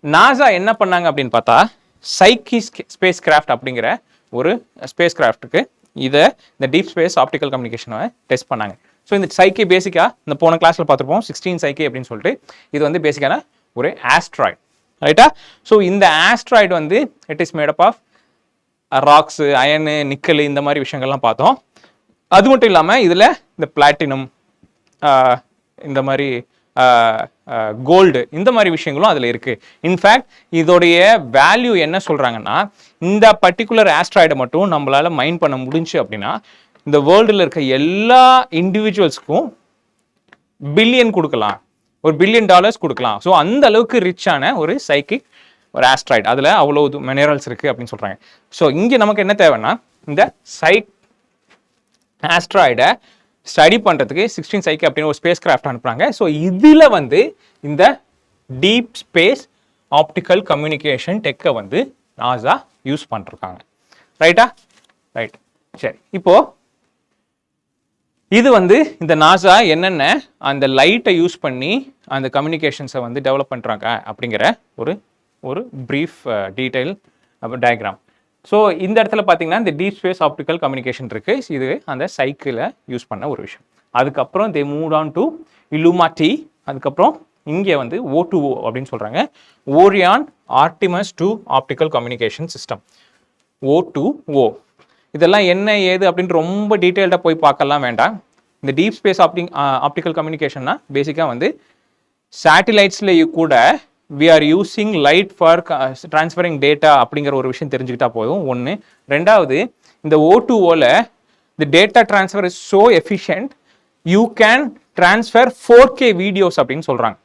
Speaker 1: நாசா என்ன பண்ணாங்க அப்படின்னு பார்த்தா, சைக்கி ஸ்பேஸ் கிராஃப்ட் அப்படிங்கிற ஒரு ஸ்பேஸ் கிராஃப்ட்டுக்கு இந்த டீப் ஸ்பேஸ் ஆப்டிக்கல் கம்யூனிகேஷனை டெஸ்ட் பண்ணாங்க. ஸோ இந்த சைக்கி பேசிக்காக இந்த போன கிளாஸில் பார்த்துருப்போம் 16 சைக்கி அப்படின்னு சொல்லிட்டு. இது வந்து பேசிக்கான ஒரு ஆஸ்ட்ராய்டு, ரைட்டா? ஸோ இந்த ஆஸ்ட்ராய்டு வந்து it is made up of rocks, iron, nickel, இந்த மாதிரி விஷயங்கள்லாம் பார்த்தோம். அது மட்டும் இல்லாமல் இதில் இந்த பிளாட்டினம், இந்த மாதிரி கோல்டு, இந்த மாதிரி விஷயங்களும் அதில் இருக்குது. இன்ஃபேக்ட் இதோடைய வேல்யூ என்ன சொல்கிறாங்கன்னா, இந்த பர்டிகுலர் ஆஸ்ட்ராய்டை மட்டும் நம்மளால் மைன் பண்ண முடிஞ்சு அப்படின்னா இந்த வேர்ல்டில் இருக்க எல்லா இண்டிவிஜுவல்ஸ்க்கும் பில்லியன் கொடுக்கலாம், $1 பில்லியன் கொடுக்கலாம். ஸோ அந்த அளவுக்கு ரிச்சான ஒரு சைக்கிக் ஒரு ஆஸ்ட்ராய்டு, அதில் அவ்வளோ மினரல்ஸ் இருக்குது அப்படின்னு சொல்கிறாங்க. ஸோ இங்கே நமக்கு என்ன தேவைன்னா, இந்த ஆஸ்ட்ராய்டை ஸ்டடி பண்ணுறதுக்கு 16 சைக்கி அப்படின்னு ஒரு ஸ்பேஸ் கிராஃப்ட் அனுப்புகிறாங்க. ஸோ இதில் வந்து இந்த டீப் ஸ்பேஸ் ஆப்டிக்கல் கம்யூனிகேஷன் டெக்கை வந்து நாசா யூஸ் பண்ணிருக்காங்க, ரைட்டா? ரைட். சரி, இப்போ இது வந்து இந்த நாசா என்னென்ன அந்த லைட்டை யூஸ் பண்ணி அந்த கம்யூனிகேஷன்ஸை வந்து டெவலப் பண்ணுறாங்க அப்படிங்கிற ஒரு ப்ரீஃப் டீட்டெயில் டயக்ராம். ஸோ இந்த இடத்துல பார்த்தீங்கன்னா இந்த டீப் ஸ்பேஸ் ஆப்டிக்கல் கம்யூனிகேஷன் இருக்குது. இது அந்த சைக்கிளை யூஸ் பண்ண ஒரு விஷயம். அதுக்கப்புறம் they move on to ILLUMA-T. அதுக்கப்புறம் இங்கே வந்து O2O அப்படின்னு சொல்கிறாங்க, Orion Artemis 2 optical communication system, O2O. இதெல்லாம் என்ன ஏது அப்படின்னு ரொம்ப டீட்டெயில்டாக போய் பார்க்கலாம் வேண்டாம். இந்த டீப் ஸ்பேஸ் ஆப்டிக்கல் கம்யூனிகேஷன்னா பேசிக்காக வந்து சேட்டிலைட்ஸ்லேயே கூட we are using light for transferring data அப்படிங்கிற ஒரு விஷயம் தெரிஞ்சுக்கிட்டா போதும். ஒன்று. ரெண்டாவது, இந்த O2Oல the data transfer is so efficient you can transfer 4K videos அப்படின்னு சொல்கிறாங்க,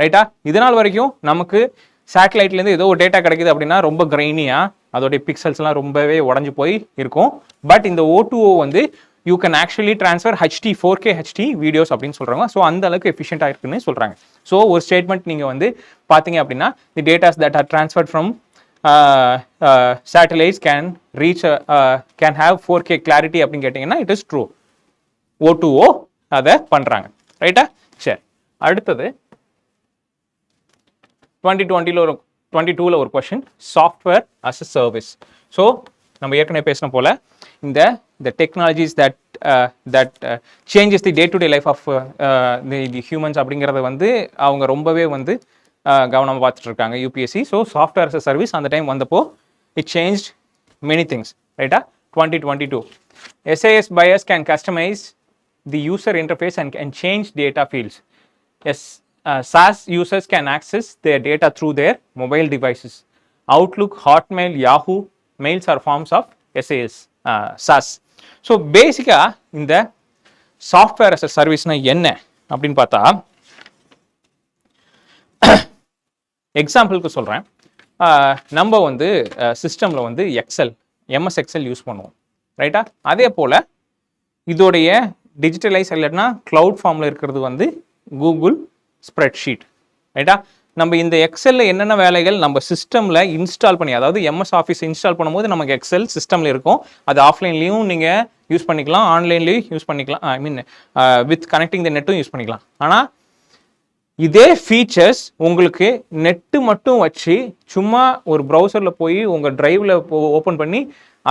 Speaker 1: ரைட்டா? இதனால் வரைக்கும் நமக்கு சேட்டலைட்லேருந்து ஏதோ ஒரு டேட்டா கிடைக்குது அப்படின்னா ரொம்ப கிரைனியாக அதோடைய பிக்சல்ஸ்லாம் ரொம்பவே உடஞ்சி போய் இருக்கும். பட் இந்த O2O வந்து you can actually transfer 4K HD videos அப்படின்னு சொல்கிறாங்க. ஸோ அந்த அளவுக்கு எஃபிஷியண்டாக இருக்குன்னு சொல்கிறாங்க. ஸோ ஒரு ஸ்டேட்மெண்ட் நீங்கள் வந்து பார்த்தீங்க அப்படின்னா, the datas that are transferred from satellites can have 4K clarity அப்படின்னு கேட்டிங்கன்னா இட் இஸ் ட்ரூ. O2O அதை பண்ணுறாங்க, ரைட்டா? சரி, அடுத்தது 2022 ஒரு question, software as a service. So நம்ம ஏற்கனவே பேசின போல இந்த technologies that changes the day to day life of the humans அப்படிங்கிறத வந்து அவங்க ரொம்பவே வந்து கவனமாக பார்த்துட்டு இருக்காங்க UPSC. So software as a service அந்த டைம் வந்தப்போ இட் சேஞ்ச் மெனி திங்ஸ், ரைட்டா? 2022 SAS buyers can customize the user interface and can change data fields. Yes, SaaS users can access their data through their mobile devices. Outlook, Hotmail, Yahoo mails are forms of SAS, SaaS. So பேசிக்கா இந்த software as a சர்வீஸ்னா என்ன அப்படின்னு பார்த்தா, எக்ஸாம்பிளுக்கு சொல்கிறேன். நம்ம வந்து சிஸ்டமில் வந்து MS எக்ஸல் யூஸ் பண்ணுவோம், ரைட்டா? அதே போல் இதோடைய டிஜிட்டலைஸ் இல்லைன்னா க்ளவுட் ஃபார்மில் இருக்கிறது வந்து கூகுள் ஸ்ப்ரெட்ஷீட், ரைட்டா? நம்ம இந்த எக்ஸலில் என்னென்ன வேலைகள் நம்ம சிஸ்டமில் இன்ஸ்டால் பண்ணி, அதாவது MS ஆஃபீஸ் இன்ஸ்டால் பண்ணும்போது நமக்கு எக்ஸல் சிஸ்டமில் இருக்கும். அது ஆஃப்லைன்லேயும் நீங்கள் யூஸ் பண்ணிக்கலாம், ஆன்லைன்லேயும் யூஸ் பண்ணிக்கலாம், I mean with connecting the நெட்டும் யூஸ் பண்ணிக்கலாம். ஆனால் இதே ஃபீச்சர்ஸ் உங்களுக்கு நெட்டு மட்டும் வச்சு சும்மா ஒரு ப்ரௌசரில் போய் உங்கள் ட்ரைவில் ஓப்பன் பண்ணி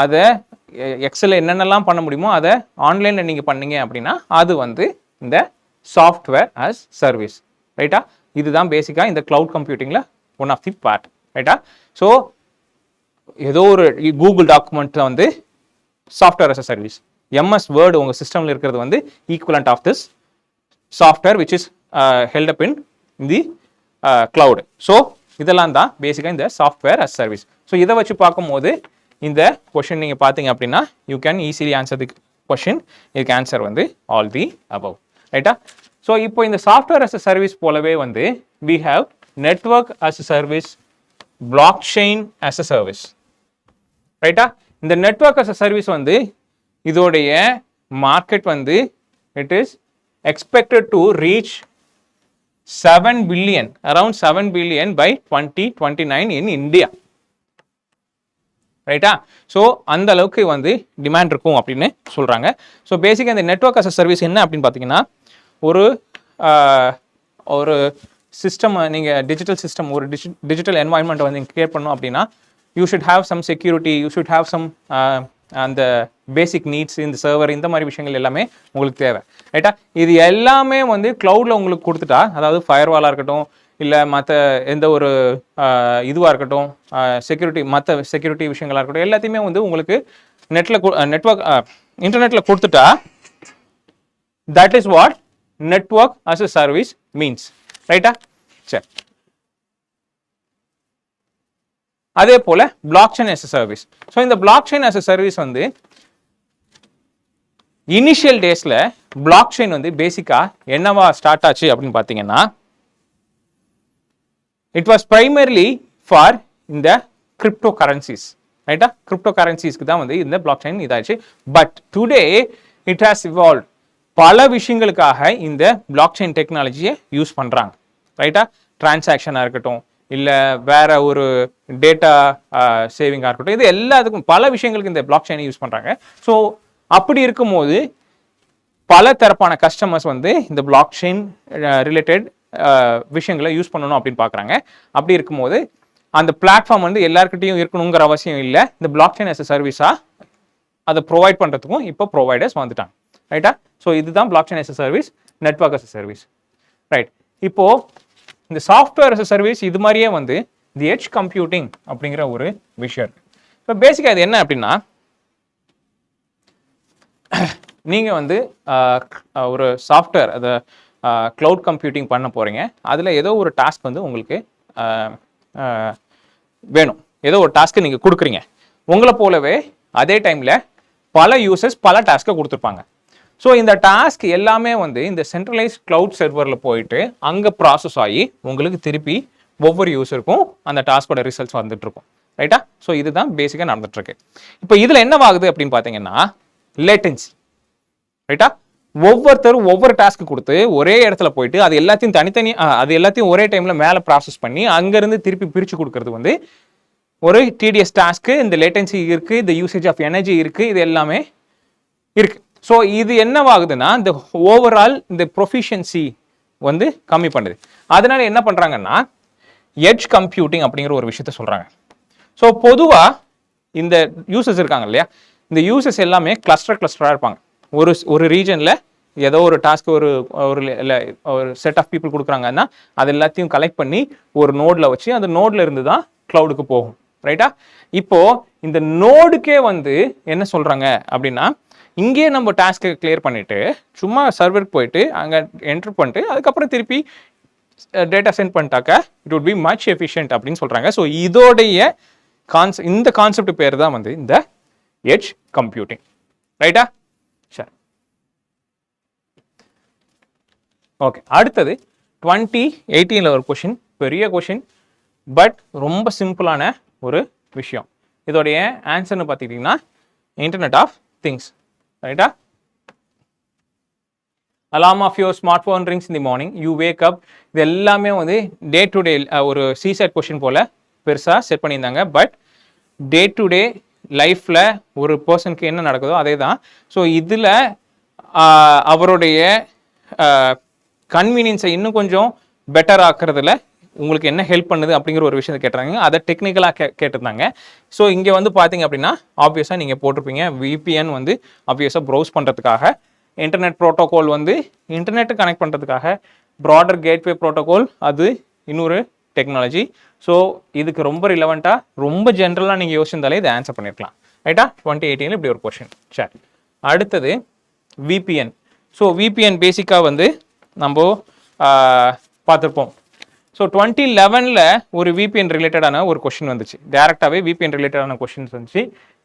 Speaker 1: அதை எக்ஸலில் என்னென்னலாம் பண்ண முடியுமோ அதை ஆன்லைனில் நீங்கள் பண்ணீங்க அப்படின்னா அது வந்து இந்த சாஃப்ட்வேர் as சர்வீஸ், ரைட்டா? இதுதான் பேசிக்காக இந்த க்ளவுட் கம்ப்யூட்டிங்கில் ஒன் ஆஃப் தி பார்ட், ரைட்டா? ஸோ ஏதோ ஒரு கூகுள் டாக்குமெண்ட்டில் வந்து software as a service, MS word உங்கள் சிஸ்டமில் இருக்கிறது வந்து equivalent of this software which is held up in the cloud. So இதெல்லாம் தான் பேசிக்காக இந்த சாஃப்ட்வேர் as சர்வீஸ். ஸோ இதை வச்சு பார்க்கும்போது இந்த கொஷின் நீங்கள் பார்த்தீங்க அப்படின்னா you can easily answer the question. இதுக்கு ஆன்சர் வந்து ஆல் தி அபவ், ரைட்டா? ஸோ இப்போ இந்த சாஃப்ட்வேர் as a சர்வீஸ் போலவே வந்து we have network as a service, blockchain as a service, ரைட்டா? இந்த நெட்வொர்க் as a சர்வீஸ் வந்து இதோடைய மார்க்கெட் வந்து it is expected to reach 7 billion, around 7 billion by 2029 in India, ரைட்டா? ஸோ அந்த அளவுக்கு வந்து டிமாண்ட் இருக்கும் அப்படின்னு சொல்கிறாங்க. ஸோ பேசிக்காக இந்த நெட்வொர்க் as a சர்வீஸ் என்ன அப்படின்னு பார்த்தீங்கன்னா, ஒரு சிஸ்டம் நீங்கள் டிஜிட்டல் சிஸ்டம், ஒரு டிஜிட்டல் என்வாயன்மெண்ட்டை வந்து கிரியேட் பண்ணணும் அப்படின்னா you should have some security, you should have some அந்த பேசிக் நீட்ஸ், இந்த சர்வர், இந்த மாதிரி விஷயங்கள் எல்லாமே உங்களுக்கு தேவை, ரைட்டா? இது எல்லாமே வந்து க்ளவுடில் உங்களுக்கு கொடுத்துட்டா, அதாவது ஃபயர்வாலாக இருக்கட்டும் இல்லை மற்ற எந்த ஒரு இதுவாக இருக்கட்டும், செக்யூரிட்டி, மற்ற செக்யூரிட்டி விஷயங்களாக இருக்கட்டும், எல்லாத்தையுமே வந்து உங்களுக்கு நெட்வொர்க் இன்டர்நெட்டில் கொடுத்துட்டா that is what network as a service means, ரைட்டா? சரி, அதே போல blockchain as a service. So இந்த பிளாக்செயின் as a சர்வீஸ் வந்து இனிஷியல் டேஸில் பிளாக்செயின் வந்து பேசிக்கா என்னவா ஸ்டார்ட் ஆச்சு அப்படின்னு பார்த்தீங்கன்னா, இட் வாஸ் பிரைமர்லி ஃபார் இந்த கிரிப்டோ கரன்சிஸ், ரைட்டா? கிரிப்டோ கரன்சிஸ்க்கு தான் வந்து இந்த பிளாக்செயின் இதாச்சு. But today it has evolve. பல விஷயங்களுக்காக இந்த பிளாக்செயின் டெக்னாலஜியை யூஸ் பண்ணுறாங்க, ரைட்டா? டிரான்சாக்ஷனாக இருக்கட்டும், இல்லை வேற ஒரு டேட்டா சேவிங்காக இருக்கட்டும், இது எல்லாத்துக்கும் பல விஷயங்களுக்கு இந்த பிளாக்செயினை யூஸ் பண்ணுறாங்க. ஸோ அப்படி இருக்கும்போது பல தரப்பான கஸ்டமர்ஸ் வந்து இந்த பிளாக்செயின் ரிலேட்டட் விஷயங்களை யூஸ் பண்ணணும் அப்படின்னு பார்க்குறாங்க. அப்படி இருக்கும்போது அந்த பிளாட்ஃபார்ம் வந்து எல்லாருக்கிட்டையும் இருக்கணுங்கிற அவசியம் இல்லை. இந்த பிளாக்செயின் as a சர்வீஸாக அதை ப்ரொவைட் பண்ணுறதுக்கும் இப்போ ப்ரொவைடர்ஸ் வந்துட்டாங்க, ரைட்டா? ஸோ இதுதான் blockchain as a service, network as a service, right? இப்போ இந்த சாஃப்ட்வேர் as a சர்வீஸ் இது மாதிரியே வந்து தி எட்ஜ் கம்ப்யூட்டிங் அப்படிங்கிற ஒரு விஷயம் இருக்கு. இப்போ பேசிக்காக இது என்ன அப்படின்னா, நீங்கள் வந்து ஒரு சாஃப்ட்வேர், அதை க்ளவுட் கம்ப்யூட்டிங் பண்ண போகிறீங்க. அதில் ஏதோ ஒரு டாஸ்க் வந்து உங்களுக்கு வேணும், ஏதோ ஒரு டாஸ்க்கை நீங்கள் கொடுக்குறீங்க. உங்களை போலவே அதே டைமில் பல யூசர்ஸ் பல டாஸ்க்கை கொடுத்துருப்பாங்க. ஸோ இந்த டாஸ்க் எல்லாமே வந்து இந்த சென்ட்ரலைஸ் க்ளவுட் சர்வரில் போயிட்டு அங்கே ப்ராசஸ் ஆகி உங்களுக்கு திருப்பி ஒவ்வொரு யூஸருக்கும் அந்த டாஸ்கோட ரிசல்ட்ஸ் வந்துட்டு இருக்கும், ரைட்டா? ஸோ இதுதான் பேசிக்காக நடந்துட்டுருக்கு. இப்போ இதில் என்னவாகுது அப்படின்னு பார்த்தீங்கன்னா லேட்டன்சி, ரைட்டா? ஒவ்வொருத்தரும் ஒவ்வொரு டாஸ்க்கு கொடுத்து ஒரே இடத்துல போயிட்டு அது எல்லாத்தையும் அது எல்லாத்தையும் ஒரே டைமில் மேலே ப்ராசஸ் பண்ணி அங்கேருந்து திருப்பி பிரித்து கொடுக்கறது வந்து ஒரு டிடிஎஸ் டாஸ்க்கு. இந்த லேட்டன்சி இருக்குது, இந்த யூசேஜ் ஆஃப் எனர்ஜி இருக்குது, இது எல்லாமே இருக்குது. ஸோ இது என்னவாகுதுன்னா இந்த ஓவரால் இந்த ப்ரொஃபிஷியன்சி வந்து கம்மி பண்ணுது. அதனால என்ன பண்ணுறாங்கன்னா எட்ஜ் கம்ப்யூட்டிங் அப்படிங்கிற ஒரு விஷயத்த சொல்கிறாங்க. ஸோ பொதுவாக இந்த யூசர்ஸ் இருக்காங்க இல்லையா, இந்த யூசர்ஸ் எல்லாமே கிளஸ்டராக இருப்பாங்க. ஒரு ரீஜனில் ஏதோ ஒரு டாஸ்க் ஒரு செட் ஆஃப் பீப்புள் கொடுக்குறாங்கன்னா அது எல்லாத்தையும் கலெக்ட் பண்ணி ஒரு நோடில் வச்சு அந்த நோடில் இருந்து தான் க்ளவுடுக்கு போகும், ரைட்டா? இப்போ இந்த நோடுக்கே வந்து என்ன சொல்கிறாங்க அப்படின்னா, இங்கேயே நம்ம டாஸ்க்கை கிளியர் பண்ணிவிட்டு சும்மா சர்வருக்கு போயிட்டு அங்கே என்ட்ரு பண்ணிட்டு அதுக்கப்புறம் திருப்பி டேட்டா சென்ட் பண்ணிட்டாக்கா it would be much efficient அப்படின்னு சொல்கிறாங்க. ஸோ இதோடைய இந்த கான்செப்ட் பேர் தான் வந்து இந்த எட்ஜ் கம்ப்யூட்டிங். ரைட்டா? சரி, ஓகே. அடுத்தது 2018 ஒரு கொஷின், பெரிய கொஷின், பட் ரொம்ப சிம்பிளான ஒரு விஷயம். இதோடைய ஆன்சர்னு பார்த்துக்கிட்டிங்கன்னா இன்டர்நெட் ஆஃப் திங்ஸ். ரைட்டா? Alarm of your smartphone rings in the morning, you wake up. இது எல்லாமே வந்து டே டு டே ஒரு சிசெட் கொஷின் போல் பெருசாக செட் பண்ணியிருந்தாங்க. பட் டே டு டே லைஃப்பில் ஒரு பர்சனுக்கு என்ன நடக்குதோ அதே தான். ஸோ இதில் அவருடைய கன்வீனியன்ஸை இன்னும் கொஞ்சம் பெட்டர் ஆக்குறதுல உங்களுக்கு என்ன ஹெல்ப் பண்ணுது அப்படிங்கிற ஒரு விஷயத்தை கேட்டுறாங்க. அதை டெக்னிக்கலாக கேட்டிருந்தாங்க. ஸோ இங்கே வந்து பார்த்தீங்க அப்படின்னா ஆப்வியஸாக நீங்கள் போட்டிருப்பீங்க VPN வந்து ஆப்வியஸாக ப்ரௌஸ் பண்ணுறதுக்காக, இன்டர்நெட் ப்ரோட்டோகால் வந்து இன்டர்நெட்டு கனெக்ட் பண்ணுறதுக்காக, ப்ராடர் கேட்வே ப்ரோட்டோகால் அது இன்னொரு டெக்னாலஜி. ஸோ இதுக்கு ரொம்ப ரிலவெண்ட்டாக ரொம்ப ஜென்ரலாக நீங்கள் யோசிச்சிருந்தாலே இதை ஆன்சர் பண்ணியிருக்கலாம். ரைட்டா? 2018 இப்படி ஒரு கொஷின். சரி, அடுத்தது VPN. ஸோ VPN பேசிக்காக வந்து நம்ம பார்த்துருப்போம். ஸோ 2011 ஒரு VPN ரிலேட்டடான ஒரு கொஷின் வந்துச்சு. டேரெக்டாகவே VPN ரிலேட்டடான கொஷின்ஸ் வந்துச்சு.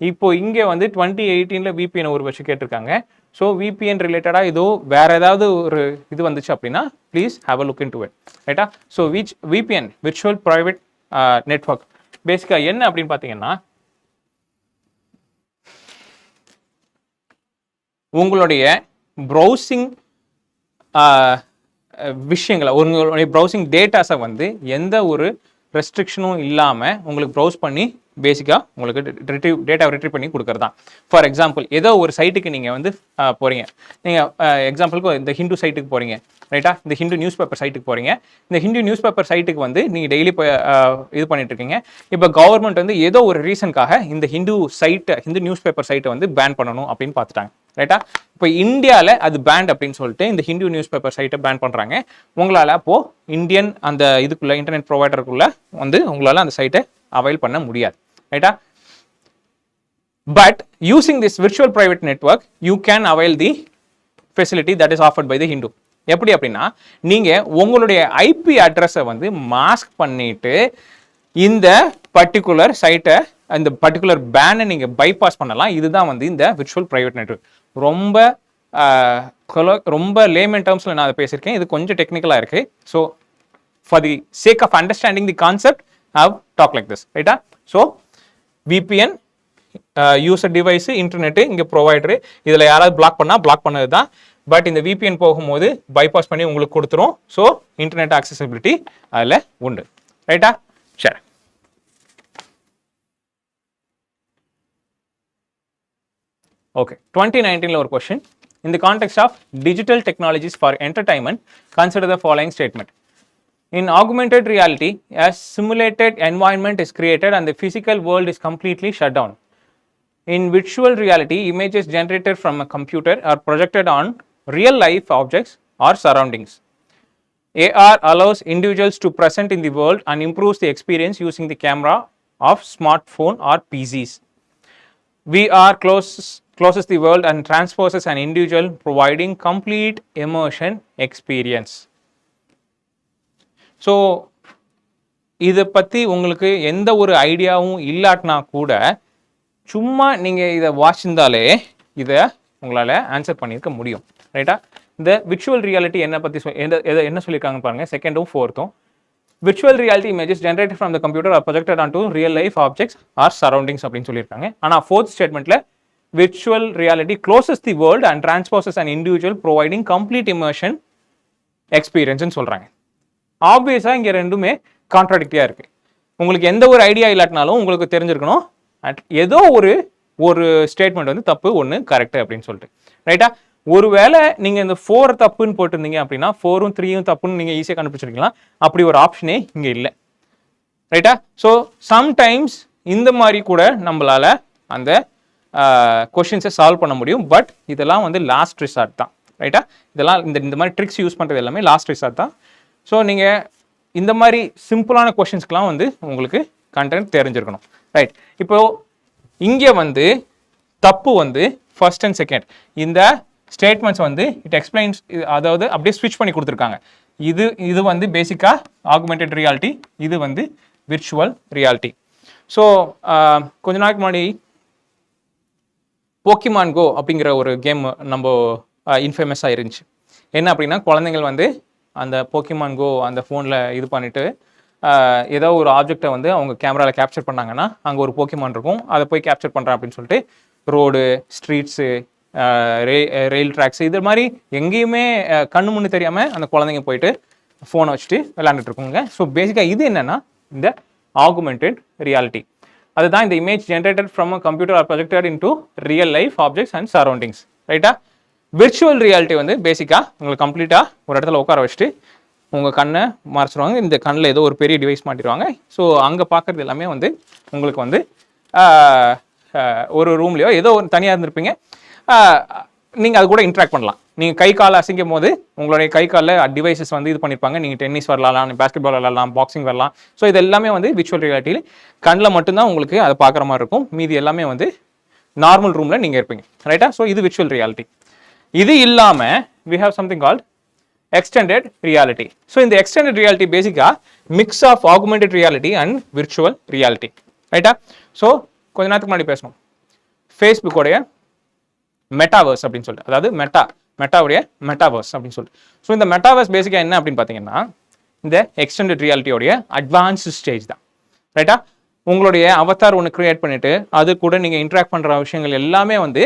Speaker 1: இப்போ இங்கே வந்து 2018 VPN ஒரு வச்சு கேட்டிருக்காங்க. ஸோ VPN ரிலேட்டடாக இதோ வேறு ஏதாவது ஒரு இது வந்துச்சு அப்படின்னா please have a look into it. ரைட்டா? So VPN virtual private network பேசிக்காக என்ன அப்படின்னு பார்த்தீங்கன்னா, உங்களுடைய ப்ரௌசிங் விஷயங்களை, உங்களுடைய ப்ரௌசிங் டேட்டாஸை வந்து எந்த ஒரு ரெஸ்ட்ரிக்ஷனும் இல்லாமல் உங்களுக்கு ப்ரௌஸ் பண்ணி பேசிக்காக உங்களுக்கு டேட்டாவை ரிட்ரீவ் பண்ணி கொடுக்குறது தான். ஃபார் எக்ஸாம்பிள், ஏதோ ஒரு சைட்டுக்கு நீங்கள் வந்து போகிறீங்க. நீங்கள் எக்ஸாம்பிளுக்கு இந்த ஹிந்து சைட்டுக்கு போகிறீங்க. ரைட்டா? இந்த ஹிந்து நியூஸ் பேப்பர் சைட்டுக்கு போகிறீங்க. இந்த ஹிந்து நியூஸ் பேப்பர் சைட்டுக்கு வந்து நீங்கள் டெய்லி போய் இது பண்ணிட்டு இருக்கீங்க. இப்போ கவர்மெண்ட் வந்து ஏதோ ஒரு ரீசனுக்காக இந்த ஹிந்து நியூஸ் பேப்பர் சைட்டை வந்து பேன் பண்ணணும் அப்படின்னு பார்த்துட்டாங்க. ரைட்டா? இப்போ இந்தியாவில் அது பேண்ட் அப்படின்னு சொல்லிட்டு இந்த ஹிந்து நியூஸ் பேப்பர் சைட்டை பேன் பண்ணுறாங்க. உங்களால் அப்போது இந்தியன் அந்த இதுக்குள்ளே இன்டர்நெட் ப்ரொவைடருக்குள்ளே வந்து உங்களால் அந்த சைட்டை அவைல் பண்ண முடியாது. ரைட்டா? But using this virtual private network you can avail the facility that is offered by the Hindu. எப்படி அப்படின்னா, நீங்கள் உங்களுடைய ஐபி அட்ரஸை வந்து மாஸ்க் பண்ணிட்டு இந்த பர்டிகுலர் சைட்டை, இந்த பர்டிகுலர் பேனை நீங்கள் பைபாஸ் பண்ணலாம். இதுதான் வந்து இந்த விர்ச்சுவல் பிரைவேட் நெட்வொர்க். ரொம்ப லேமன் டேர்ம்ஸில் நான் அதை பேசியிருக்கேன். இது கொஞ்சம் டெக்னிக்கலாக இருக்குது. So for the sake of understanding the concept how talk like this. ரைட்டா? So VPN user device, internet, இங்கே ப்ரொவைடரு, இதில் யாராவது பிளாக் பண்ணால் பிளாக் பண்ணது தான். பட் இந்த VPN போகும்போது பைபாஸ் பண்ணி உங்களுக்கு கொடுத்துரும். ஸோ இன்டர்நெட் ஆக்சசிபிலிட்டி அதில் உண்டு. ரைட்டா? சரி, ஓகே. 2019 ஒரு question. In the context of digital technologies for entertainment, consider the following statement. In augmented reality, a simulated environment is created and the physical world is completely shut down. In virtual reality, images generated from a computer are projected on real-life objects or surroundings. AR allows individuals to present in the world and improves the experience using the camera of smartphone or PCs. VR closes the world and transposes an individual, providing complete immersion experience. So இதை பற்றி உங்களுக்கு எந்த ஒரு ஐடியாவும் இல்லாட்டினா கூட சும்மா நீங்கள் இதை வாசிந்தாலே இதை உங்களால் ஆன்சர் பண்ணியிருக்க முடியும். ரைட்டா? இந்த விர்ச்சுவல் ரியாலிட்டி என்ன பற்றி என்ன சொல்லியிருக்காங்க பாருங்கள். செகண்டும் ஃபோர்த்தும், virtual reality images generated from the computer are projected onto real life objects or surroundings அப்படின்னு சொல்லியிருக்காங்க. ஆனால் ஃபோர்த் ஸ்டேட்மெண்ட்டில் virtual reality closes the world and transposes an individual, providing complete immersion experience ன்னு சொல்கிறாங்க. ஆப்வியஸாக இங்கே ரெண்டுமே கான்ட்ராடிக்டியாக இருக்குது. உங்களுக்கு எந்த ஒரு ஐடியா இல்லாட்டினாலும் உங்களுக்கு தெரிஞ்சிருக்கணும் ஏதோ ஒரு ஸ்டேட்மெண்ட் வந்து தப்பு, ஒன்று கரெக்டு அப்படின்னு சொல்லிட்டு. ரைட்டா? ஒருவேளை நீங்கள் இந்த 4 தப்புன்னு போட்டிருந்தீங்க அப்படின்னா 4ம் 3யும் தப்புன்னு நீங்கள் ஈஸியாக கண்டுபிடிச்சிருக்கலாம். அப்படி ஒரு ஆப்ஷனே இங்கே இல்லை. ரைட்டா? ஸோ சம்டைம்ஸ் இந்த மாதிரி கூட நம்மளால் அந்த கொஷின்ஸை சால்வ் பண்ண முடியும். பட் இதெல்லாம் வந்து லாஸ்ட் ரிசார்ட் தான். ரைட்டா? இதெல்லாம் இந்த மாதிரி ட்ரிக்ஸ் யூஸ் பண்ணுறது எல்லாமே லாஸ்ட் ரிசார்ட் தான். ஸோ நீங்கள் இந்த மாதிரி சிம்பிளான கொஷின்ஸ்க்கெலாம் வந்து உங்களுக்கு கண்டென்ட் தெரிஞ்சிருக்கணும். ரைட்? இப்போது இங்கே வந்து தப்பு வந்து ஃபர்ஸ்ட் அண்ட் செகண்ட் இந்த ஸ்டேட்மெண்ட்ஸ் வந்து இட் எக்ஸ்பிளைன்ஸ், அதாவது அப்படியே ஸ்விட்ச் பண்ணி கொடுத்துருக்காங்க. இது வந்து பேசிக்காக ஆகுமெண்டட் ரியாலிட்டி, இது வந்து விர்ச்சுவல் ரியாலிட்டி. ஸோ கொஞ்ச நாளைக்கு முன்னாடி போக்கிமான் கோ அப்படிங்கிற ஒரு கேம் நம்ம இன்ஃபேமஸாக இருந்துச்சு. என்ன அப்படின்னா, குழந்தைங்கள் வந்து அந்த போக்கிமான் கோ அந்த ஃபோனில் இது பண்ணிவிட்டு ஏதோ ஒரு ஆப்ஜெக்டை வந்து அவங்க கேமராவில் கேப்சர் பண்ணாங்கன்னா அங்கே ஒரு போக்கிமான் இருக்கும், அதை போய் கேப்சர் பண்ணுறேன் அப்படின்னு சொல்லிட்டு ரோடு, ஸ்ட்ரீட்ஸு, ரெயில் ட்ராக்ஸ் இது மாதிரி எங்கேயுமே கண்ணு முன்னு தெரியாமல் அந்த குழந்தைங்க போயிட்டு ஃபோனை வச்சுட்டு விளையாண்டுட்டு இருக்கோங்க. ஸோ பேசிக்காக இது என்னென்னா இந்த ஆகுமெண்டட் ரியாலிட்டி. அதுதான் இந்த image generated from a computer are projected into real life objects and surroundings. ரைட்டா? விர்ச்சுவல் ரியாலிட்டி வந்து பேசிக்காக உங்களுக்கு கம்ப்ளீட்டாக ஒரு இடத்துல உட்கார வச்சுட்டு உங்கள் கண்ணை மறைச்சிடுவாங்க, இந்த கண்ணில் ஏதோ ஒரு பெரிய டிவைஸ் மாட்டிடுவாங்க. ஸோ அங்கே பார்க்குறது எல்லாமே வந்து உங்களுக்கு வந்து ஒரு ரூம்லையோ ஏதோ ஒரு தனியாக இருந்திருப்பீங்க, நீங்கள் அது கூட இன்ட்ராக்ட் பண்ணலாம். நீங்கள் கை காலை அசைக்கும் போது உங்களுடைய கை காலில் டிவைசஸ் வந்து இது பண்ணியிருப்பாங்க. நீங்கள் டென்னிஸ் வரலாம், பாஸ்கெட் பால் விளாடலாம், பாக்ஸிங் வரலாம். ஸோ இது எல்லாமே வந்து விர்ச்சுவல் ரியாலிட்டியில் கண்ணில் மட்டும்தான் உங்களுக்கு அதை பார்க்குற மாதிரி இருக்கும். மீதி எல்லாமே வந்து நார்மல் ரூமில் நீங்கள் இருப்பீங்க. ரைட்டா? ஸோ இது விர்ச்சுவல் ரியாலிட்டி. இது இல்லாமல் we have something called extended reality. So இந்த extended reality பேசிக்காக mix of augmented reality and virtual reality. ரைட்டா? ஸோ கொஞ்ச நேரத்துக்கு முன்னாடி பேசணும் ஃபேஸ்புக்கோடைய மெட்டாவர்ஸ் அப்படின்னு சொல்லிட்டு, அதாவது மெட்டாவுடைய மெட்டாவர்ஸ் அப்படின்னு சொல்லிட்டு. ஸோ இந்த மெட்டாவர்ஸ் பேசிக்காக என்ன அப்படின்னு பார்த்தீங்கன்னா இந்த எக்ஸ்டெண்டட் ரியாலிட்டியோடைய அட்வான்ஸ்டு ஸ்டேஜ் தான். ரைட்டா? உங்களுடைய அவதார் ஒன்று கிரியேட் பண்ணிட்டு அது கூட நீங்கள் இன்ட்ராக்ட் பண்ணுற விஷயங்கள் எல்லாமே வந்து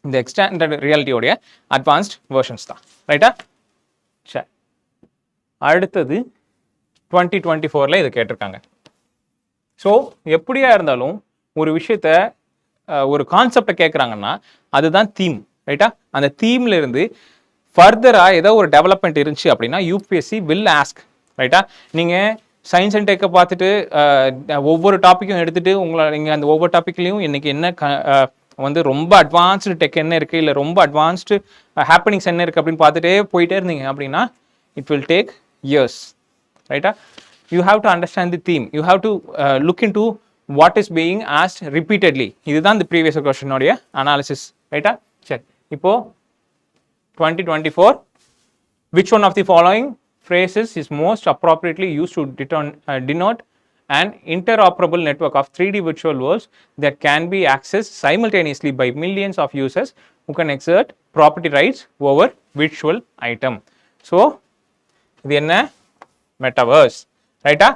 Speaker 1: இந்த எக்ஸ்டெண்டட் ரியாலிட்டியோடைய அட்வான்ஸ்ட் வெர்ஷன்ஸ் தான். ரைட்டா? சரி, அடுத்தது 2024 இதை கேட்டிருக்காங்க. ஸோ எப்படியா இருந்தாலும் ஒரு விஷயத்த ஒரு கான்செப்டை கேட்குறாங்கன்னா அதுதான் தீம். ரைட்டா? அந்த தீம்ல இருந்து ஃபர்தராக ஏதோ ஒரு டெவலப்மெண்ட் இருந்துச்சு அப்படின்னா யூபிஎஸ்சி வில் ஆஸ்க். ரைட்டா? நீங்கள் சயின்ஸ் அண்ட் டெக்கை பார்த்துட்டு ஒவ்வொரு டாப்பிக்கும் எடுத்துகிட்டு நீங்கள் அந்த ஒவ்வொரு டாப்பிக்லையும் இன்றைக்கி என்ன வந்து ரொம்ப அட்வான்ஸ்டு டெக் என்ன இருக்குது, இல்லை ரொம்ப அட்வான்ஸ்டு ஹேப்பனிங்ஸ் என்ன இருக்குது அப்படின்னு பார்த்துட்டே போயிட்டே இருந்தீங்க அப்படின்னா இட் வில் டேக் இயர்ஸ். ரைட்டா? You have to understand the theme, you have to look in to what is being asked repeatedly. இதுதான் இந்த ப்ரீவியஸ் கொஸ்டினோடைய அனாலிசிஸ். ரைட்டா? சரி, இப்போ 2024 which one of the following phrases is most appropriately used to denote an interoperable network of 3D virtual worlds that can be accessed simultaneously by millions of users who can exert property rights over virtual item. So இது என்ன? Metaverse. ரைட்டா?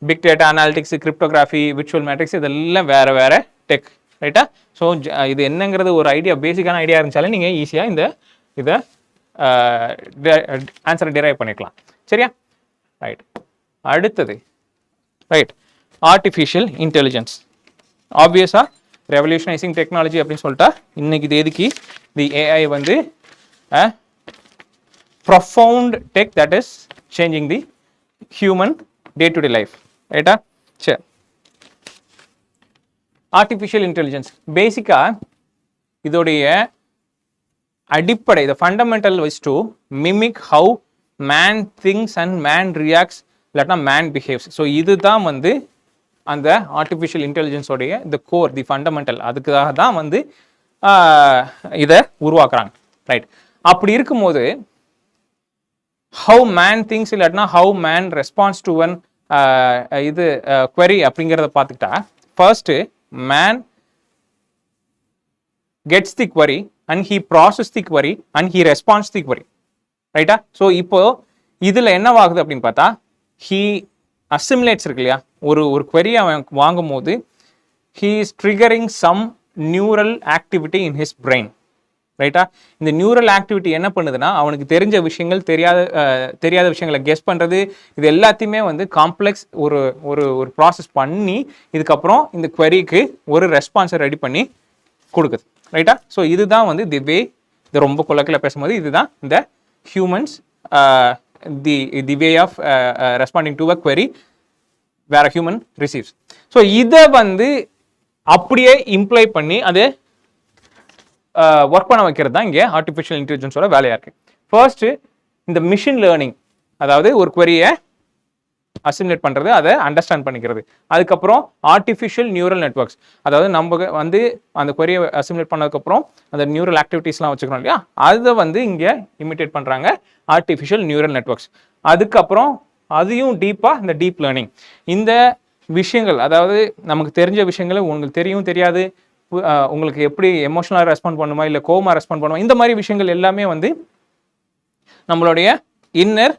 Speaker 1: Big data analytics, cryptography, virtual matrix இதெல்லாம் வேறு வேறு tech. ரைட்டா? So இது என்னங்கிறது ஒரு ஐடியா, பேசிக்கான ஐடியா இருந்துச்சாலே நீங்கள் ஈஸியாக இதை ஆன்சரை டிரைவ் பண்ணிக்கலாம். சரியா? ரைட், அடுத்தது ரைட் ஆர்டிஃபிஷியல் இன்டெலிஜென்ஸ். ஆப்வியஸாக ரெவல்யூஷனைசிங் டெக்னாலஜி அப்படின்னு சொல்லிட்டா இன்னைக்கு தேதிக்கு தி ஏஐ வந்து profound tech that is changing the human day to day life. ரைட்டா? சரி, ஆர்டிஃபிஷியல் இன்டெலிஜென்ஸ் பேசிக்காக இதோடைய அடிப்படை, the fundamental is to mimic how man thinks and man reacts, இல்லாட்டா man behaves. ஸோ இதுதான் வந்து அந்த artificial இன்டெலிஜென்ஸோடைய the core, the fundamental. அதுக்காக தான் வந்து இதை உருவாக்குறாங்க. ரைட்? அப்படி இருக்கும்போது how man thinks இல்லாட்டினா how man responds to an query அப்படிங்கிறத பார்த்துக்கிட்டா first man gets the query and he processes the query and he responds the query. ரைட்டா? ஸோ இப்போ இதில் என்னவாகுது அப்படின்னு பார்த்தா he assimilates இருக்கு இல்லையா, ஒரு query அவன் வாங்கும் போது he is triggering some neural activity in his brain. ரைட்டா? இந்த நியூரல் ஆக்டிவிட்டி என்ன பண்ணுதுன்னா அவனுக்கு தெரிஞ்ச விஷயங்கள் தெரியாத விஷயங்களை கெஸ் பண்ணுறது, இது எல்லாத்தையுமே வந்து காம்ப்ளெக்ஸ் ஒரு ஒரு ஒரு ப்ராசஸ் பண்ணி இதுக்கப்புறம் இந்த queryக்கு ஒரு ரெஸ்பான்ஸை ரெடி பண்ணி கொடுக்குது. ரைட்டா? ஸோ இதுதான் வந்து தி வே, இது ரொம்ப கொலக்கில் பேசும்போது இதுதான் இந்த humans the way of responding to a query வேற ஹியூமன் ரிசீவ்ஸ். ஸோ இதை வந்து அப்படியே இம்ப்ளை பண்ணி அது ஒர்க் பண்ண வைக்கிறது தான் இங்கே ஆர்டிஃபிஷியல் இன்டெலிஜென்ஸோட வேலையாக இருக்குது. ஃபர்ஸ்ட்டு இந்த மிஷின் லேர்னிங், அதாவது ஒரு query-யை அசிமுலேட் பண்ணுறது, அதை அண்டர்ஸ்டாண்ட் பண்ணிக்கிறது. அதுக்கப்புறம் ஆர்டிஃபிஷியல் நியூரல் நெட்ஒர்க்ஸ், அதாவது நம்ம வந்து அந்த கொரியை அசிமுலேட் பண்ணதுக்கப்புறம் அந்த நியூரல் ஆக்டிவிட்டீஸ்லாம் வச்சுக்கணும் இல்லையா, அதை வந்து இங்கே இமிட்டேட் பண்ணுறாங்க ஆர்டிஃபிஷியல் நியூரல் நெட்ஒர்க்ஸ். அதுக்கப்புறம் அதையும் டீப்பாக இந்த டீப் லேர்னிங், இந்த விஷயங்கள், அதாவது நமக்கு தெரிஞ்ச விஷயங்களை உங்களுக்கு தெரியாது, உங்களுக்கு எப்படி எமோஷனலாக ரெஸ்பாண்ட் பண்ணுமா இல்லை கோவமாக ரெஸ்பாண்ட் பண்ணுமா, இந்த மாதிரி விஷயங்கள் எல்லாமே வந்து நம்மளுடைய இன்னர்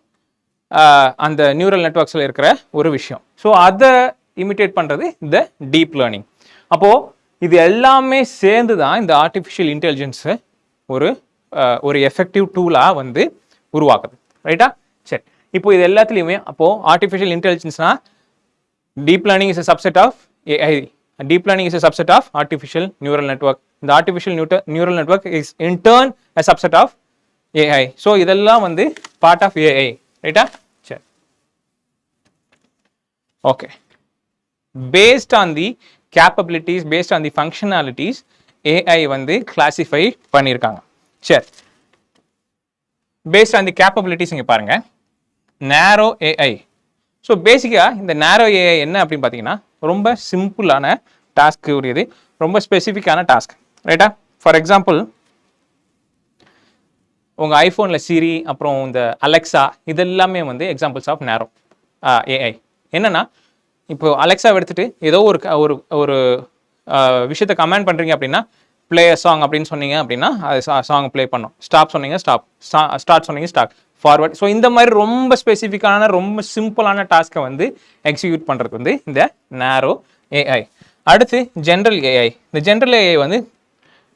Speaker 1: அந்த நியூரல் நெட்ஒர்க்ஸில் இருக்கிற ஒரு விஷயம். ஸோ அதை இமிட்டேட் பண்ணுறது இந்த டீப் லேர்னிங். அப்போது இது எல்லாமே சேர்ந்து தான் இந்த ஆர்டிஃபிஷியல் இன்டெலிஜென்ஸை ஒரு எஃபெக்டிவ் டூலாக வந்து உருவாக்குது. ரைட்டா? சரி, இப்போ இது எல்லாத்துலேயுமே அப்போது ஆர்டிஃபிஷியல் இன்டெலிஜென்ஸ்னா deep learning is a subset of AI. Deep learning is a subset of artificial neural network. The artificial neural network is in turn a subset of AI. So இதெல்லாம் வந்து part of AI. ரைட்டா? சரி, okay. Based on the capabilities, based on the functionalities, AI வந்து classify பண்ணியிருக்காங்க. சரி, based on the capabilities இங்கே பாருங்க, narrow AI. So பேசிக்காக இந்த நேரோ ஏஐ என்ன அப்படின்னு பார்த்தீங்கன்னா ரொம்ப சிம்பிளான டாஸ்க்கு உரியது, ரொம்ப ஸ்பெசிஃபிக்கான டாஸ்க். ரைட்டா? ஃபார் எக்ஸாம்பிள், உங்கள் ஐஃபோனில் சிரி, அப்புறம் இந்த அலெக்ஸா, இதெல்லாமே வந்து எக்ஸாம்பிள்ஸ் ஆஃப் நேரோ ஏஐ. என்னென்னா, இப்போ அலெக்ஸாவை எடுத்துகிட்டு ஏதோ ஒரு ஒரு விஷயத்தை கமெண்ட் பண்ணுறீங்க அப்படின்னா, ப்ளே சாங் அப்படின்னு சொன்னீங்க அப்படின்னா அது சாங் ப்ளே பண்ணும். ஸ்டாப் சொன்னீங்க ஸ்டாப், ஸ்டார்ட் சொன்னீங்க ஸ்டார்ட், ஃபார்வர்ட். ஸோ இந்த மாதிரி ரொம்ப ஸ்பெசிஃபிக்கான ரொம்ப சிம்பிளான டாஸ்க்கை வந்து எக்ஸிக்யூட் பண்ணுறது வந்து இந்த நேரோ ஏஐ. அடுத்து ஜென்ரல் ஏஐ. இந்த ஜென்ரல் ஏஐ வந்து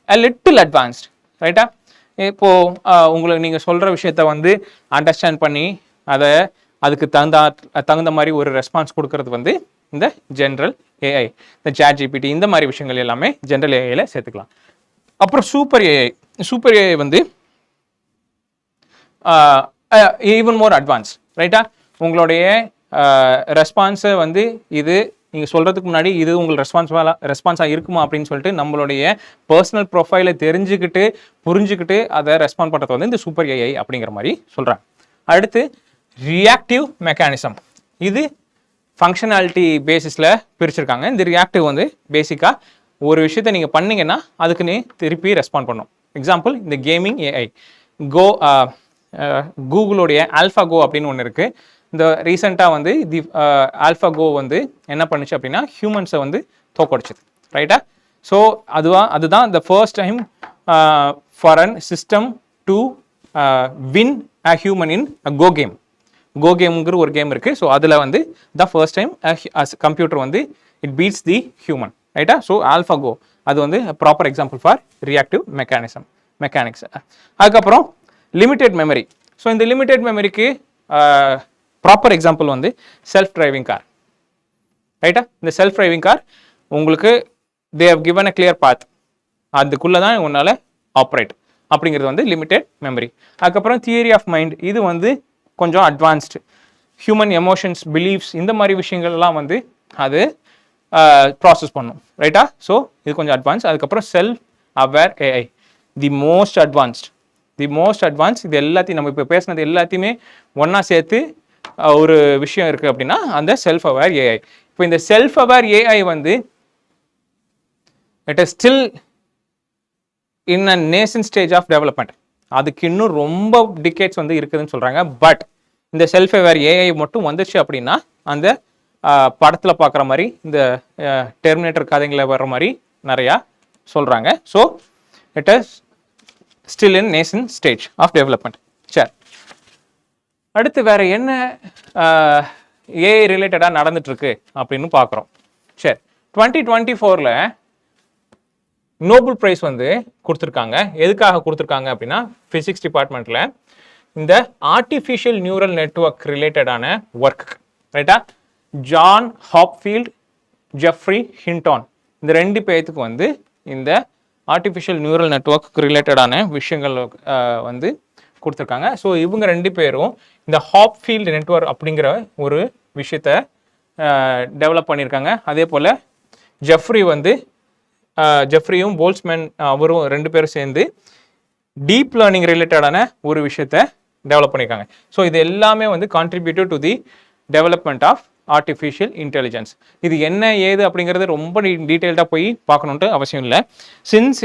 Speaker 1: a little advanced. ரைட்டா? இப்போது உங்களுக்கு நீங்கள் சொல்கிற விஷயத்த வந்து அண்டர்ஸ்டாண்ட் பண்ணி அதுக்கு தகுந்த மாதிரி ஒரு ரெஸ்பான்ஸ் கொடுக்கறது வந்து இந்த ஜென்ரல் ஏஐ. இந்த ChatGPT இந்த மாதிரி விஷயங்கள் எல்லாமே ஜென்ரல் ஏஐயில் சேர்த்துக்கலாம். அப்புறம் சூப்பர் ஏஐ. சூப்பர் ஏஐ வந்து ஈவன் மோர் அட்வான்ஸ். ரைட்டா? உங்களுடைய ரெஸ்பான்ஸை வந்து இது நீங்கள் சொல்கிறதுக்கு முன்னாடி இது உங்களுக்கு ரெஸ்பான்ஸாக இருக்குமா அப்படின்னு சொல்லிட்டு நம்மளுடைய பர்சனல் ப்ரொஃபைலை தெரிஞ்சுக்கிட்டு புரிஞ்சுக்கிட்டு அதை ரெஸ்பாண்ட் பண்ணுறது வந்து இந்த சூப்பர் ஏஐ அப்படிங்கிற மாதிரி சொல்கிறாங்க. அடுத்து ரியாக்டிவ் மெக்கானிசம். இது ஃபங்க்ஷனாலிட்டி பேசிஸில் பிரிச்சிருக்காங்க. இந்த ரியாக்டிவ் வந்து பேசிக்காக ஒரு விஷயத்தை நீங்கள் பண்ணீங்கன்னா அதுக்குன்னு திருப்பி ரெஸ்பாண்ட் பண்ணும். எக்ஸாம்பிள், இந்த கேமிங் ஏஐ கூகுளோடைய ஆல்ஃபாகோ அப்படின்னு ஒன்று இருக்குது. இந்த ரீசெண்டாக வந்து ஆல்ஃபாகோ வந்து என்ன பண்ணுச்சு அப்படின்னா ஹியூமன்ஸை வந்து தோக்கடிச்சுது. ரைட்டா? ஸோ அதுதான் the first time for an system to win a human in Go game. Go கேம்ங்கிற ஒரு கேம் இருக்குது. ஸோ அதில் வந்து த ஃபர்ஸ்ட் டைம் கம்ப்யூட்டர் வந்து இட் பீட்ஸ் தி ஹியூமன். ரைட்டா? ஸோ ஆல்ஃபாகோ அது வந்து proper example for reactive mechanics. அதுக்கப்புறம் லிமிடெட் மெமரி. ஸோ இந்த லிமிடெட் மெமரிக்கு ப்ராப்பர் எக்ஸாம்பிள் வந்து செல்ஃப் டிரைவிங் கார். ரைட்டா? இந்த செல்ஃப் டிரைவிங் கார் உங்களுக்கு they have given a clear path, அதுக்குள்ளே தான் உன்னால் ஆப்ரேட் அப்படிங்கிறது வந்து லிமிடெட் மெமரி. அதுக்கப்புறம் தியரி ஆஃப் மைண்ட். இது வந்து கொஞ்சம் அட்வான்ஸ்டு. ஹியூமன் எமோஷன்ஸ், பிலீஃப்ஸ், இந்த மாதிரி விஷயங்கள்லாம் வந்து அது ப்ராசஸ் பண்ணும். ரைட்டா? ஸோ இது கொஞ்சம் அட்வான்ஸ். அதுக்கப்புறம் self aware AI, the most advanced. இது எல்லாத்தையும் நம்ம இப்போ பேசினது எல்லாத்தையுமே ஒன்றா சேர்த்து ஒரு விஷயம் இருக்குது அப்படின்னா அந்த செல்ஃப் அவேர் ஏஐ. இப்போ இந்த செல்ஃப் அவேர் ஏஐ வந்து it is still in a nascent stage of development. அதுக்கு இன்னும் ரொம்ப டிகேட்ஸ் வந்து இருக்குதுன்னு சொல்கிறாங்க. பட் இந்த செல்ஃப் அவேர் ஏஐ மட்டும் வந்துச்சு அப்படின்னா அந்த படத்தில் பார்க்குற மாதிரி, இந்த டெர்மினேட்டர் கதைகளை வர்ற மாதிரி நிறையா சொல்கிறாங்க. So it is still in nascent stage of development. சரி, அடுத்து வேற என்ன ஏஐ ரிலேட்டடாக நடந்துட்டுருக்கு அப்படின்னு பார்க்குறோம். சரி, 2024 நோபல் ப்ரைஸ் வந்து கொடுத்துருக்காங்க. எதுக்காக கொடுத்துருக்காங்க அப்படின்னா ஃபிசிக்ஸ் டிபார்ட்மெண்ட்டில் இந்த ஆர்டிஃபிஷியல் நியூரல் நெட்வொர்க் ரிலேட்டடான ஒர்க். ரைட்டா? ஜான் ஹாப்ஃபீல்ட், ஜெஃப்ரி ஹின்டான், இந்த 2 பேர்த்துக்கு வந்து இந்த ஆர்டிஃபிஷியல் நியூரல் நெட்வொர்க் ரிலேட்டடான விஷயங்கள் வந்து கொடுத்துருக்காங்க. ஸோ இவங்க 2 பேரும் இந்த ஹாப்ஃபீல்ட் நெட்வொர்க் அப்படிங்கிற ஒரு விஷயத்த டெவலப் பண்ணியிருக்காங்க. அதே போல் ஜெஃப்ரியும் போல்ட்ஸ்மேன் அவரும் 2 பேரும் சேர்ந்து டீப் லேர்னிங் ரிலேட்டடான ஒரு விஷயத்த டெவலப் பண்ணியிருக்காங்க. ஸோ இது எல்லாமே வந்து contributed to the development of artificial intelligence. இது என்ன ஏது அப்படிங்கிறது ரொம்ப டீட்டெயில்டாக போய் பார்க்கணுன்ட்டு அவசியம் இல்லை. Since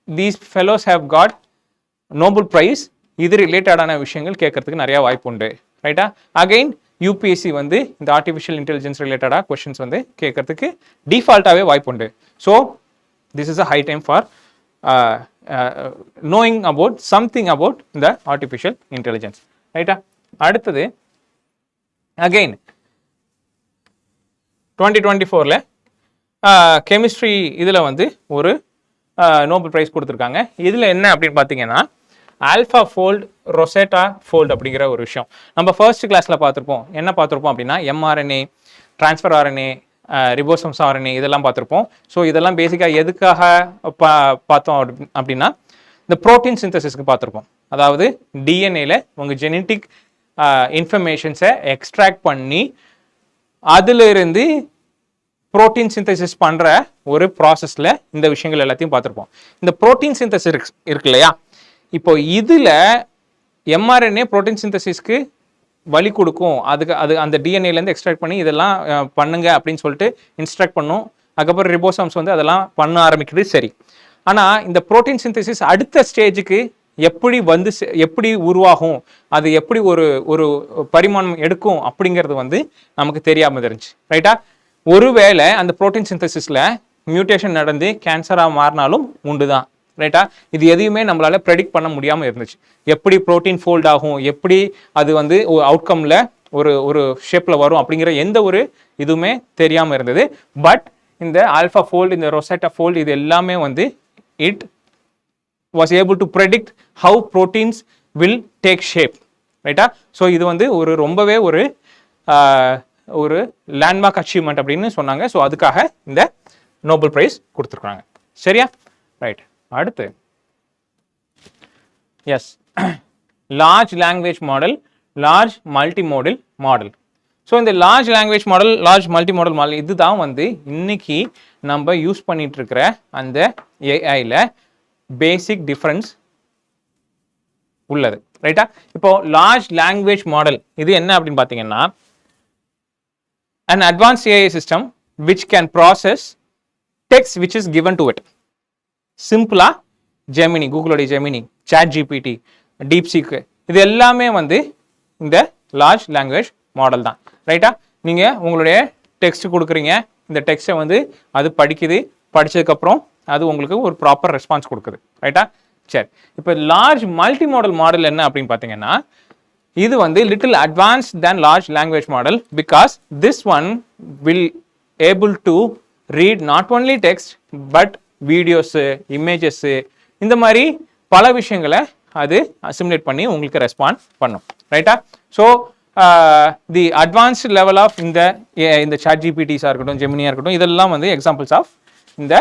Speaker 1: these fellows have God Nobel prize, இது ரிலேட்டடான விஷயங்கள் கேட்கறதுக்கு நிறையா வாய்ப்பு உண்டு. ரைட்டா? அகைன் யூபிஎஸ்சி வந்து இந்த ஆர்டிஃபிஷியல் இன்டெலிஜென்ஸ் ரிலேட்டடாக கொஷின்ஸ் வந்து கேட்கறதுக்கு டிஃபால்ட்டாகவே வாய்ப்பு உண்டு. So this is a high time for knowing about something about the artificial intelligence. ரைட்டா? அடுத்தது அகைன் 2024ல கெமிஸ்ட்ரி இதில் வந்து ஒரு நோபல் ப்ரைஸ் கொடுத்துருக்காங்க. இதில் என்ன அப்படின்னு பார்த்தீங்கன்னா ஆல்ஃபா ஃபோல்ட் ரொசேட்டா ஃபோல்ட் அப்படிங்கிற ஒரு விஷயம் நம்ம ஃபர்ஸ்ட் கிளாஸில் பார்த்துருப்போம். என்ன பார்த்துருப்போம் அப்படின்னா mRNA, transfer RNA, ribosomes RNA இதெல்லாம் பார்த்துருப்போம். ஸோ இதெல்லாம் பேசிக்காக எதுக்காக பார்த்தோம் அப்படின்னா இந்த ப்ரோட்டீன் சிந்தசிஸ்க்கு பார்த்துருப்போம். அதாவது டிஎன்ஏல உங்கள் ஜெனட்டிக் இன்ஃபர்மேஷன்ஸை எக்ஸ்ட்ராக்ட் பண்ணி அதிலிருந்து ப்ரோட்டீன் சிந்தசிஸ் பண்ணுற ஒரு ப்ராசஸில் இந்த விஷயங்கள் எல்லாத்தையும் பார்த்துருப்போம். இந்த ப்ரோட்டீன் சிந்தசிஸ் இருக்கு இல்லையா, இப்போ இதில் எம்ஆர்என்ஏ ப்ரோட்டீன் சிந்தசிஸ்க்கு வழி கொடுக்கும். அது அந்த டிஎன்ஏலேருந்து எக்ஸ்ட்ராக்ட் பண்ணி இதெல்லாம் பண்ணுங்க அப்படின்னு சொல்லிட்டு இன்ஸ்ட்ரக்ட் பண்ணும். அதுக்கப்புறம் ரிபோசோம்ஸ் வந்து அதெல்லாம் பண்ண ஆரம்பிக்கிறது சரி. ஆனால் இந்த ப்ரோட்டீன் சிந்தசிஸ் அடுத்த ஸ்டேஜுக்கு எப்படி உருவாகும், அது எப்படி ஒரு பரிமாணம் எடுக்கும் அப்படிங்கிறது வந்து நமக்கு தெரியாமல் இருந்துச்சு. ரைட்டா? ஒருவேளை அந்த ப்ரோட்டீன் சிந்தசிஸில் மியூட்டேஷன் நடந்து கேன்சராக மாறினாலும் உண்டு தான். ரைட்டா? இது எதையுமே நம்மளால ப்ரெடிக்ட் பண்ண முடியாமல் இருந்துச்சு. எப்படி ப்ரோட்டீன் ஃபோல்ட் ஆகும், எப்படி அது வந்து அவுட்கம்ல ஒரு ஷேப்பில் வரும் அப்படிங்கிற எந்த ஒரு இதுவுமே தெரியாமல் இருந்தது. பட் இந்த ஆல்ஃபா ஃபோல்டு, இந்த ரொசேட்டா ஃபோல்டு, இது எல்லாமே வந்து it was able to predict how proteins will take shape. ரைட்டா? ஸோ இது வந்து ரொம்பவே ஒரு லேண்ட்மார்க் அச்சீவ்மெண்ட் அப்படின்னு சொன்னாங்க. ஸோ அதுக்காக இந்த நோபல் பிரைஸ் கொடுத்துருக்காங்க. சரியா? ரைட். அடுத்து as large language model, large multimodal model. So இந்த large language model, large multimodal model இதுதான் வந்து இன்னைக்கு நம்ம யூஸ் பண்ணிட்டு இருக்கிற அந்த ஏஐல பேசிக் டிஃபரன்ஸ் உள்ளது. ரைட்டா? இப்போ லார்ஜ் லாங்குவேஜ் மாடல் இது என்ன அப்படின்னு பார்த்தீங்கன்னா an advanced AI system which can process text which is given to it. சிம்பிளா ஜெமினி, கூகுளோடைய ஜெமினி, சாட் ஜிபிடி, டீப்சீக் இது எல்லாமே வந்து இந்த லார்ஜ் லாங்குவேஜ் மாடல் தான். ரைட்டா? நீங்கள் உங்களுடைய டெக்ஸ்ட் கொடுக்குறீங்க, இந்த டெக்ஸ்ட்டை வந்து அது படித்ததுக்கப்புறம் அது உங்களுக்கு ஒரு ப்ராப்பர் ரெஸ்பான்ஸ் கொடுக்குது. ரைட்டா? சரி. இப்போ லார்ஜ் மல்டி மாடல் மாடல் என்ன அப்படின்னு பார்த்தீங்கன்னா இது வந்து little advance than large language model because this one will able to read not only text but videos, images, இந்த மாதிரி பல விஷயங்களை அது அசிமுலேட் பண்ணி உங்களுக்கு ரெஸ்பாண்ட் பண்ணும். ரைட்டா? So the advanced level of இந்த சாட் ஜிபிடிஸாக இருக்கட்டும், ஜெமினியாக இருக்கட்டும், இதெல்லாம் வந்து எக்ஸாம்பிள்ஸ் ஆஃப் இந்த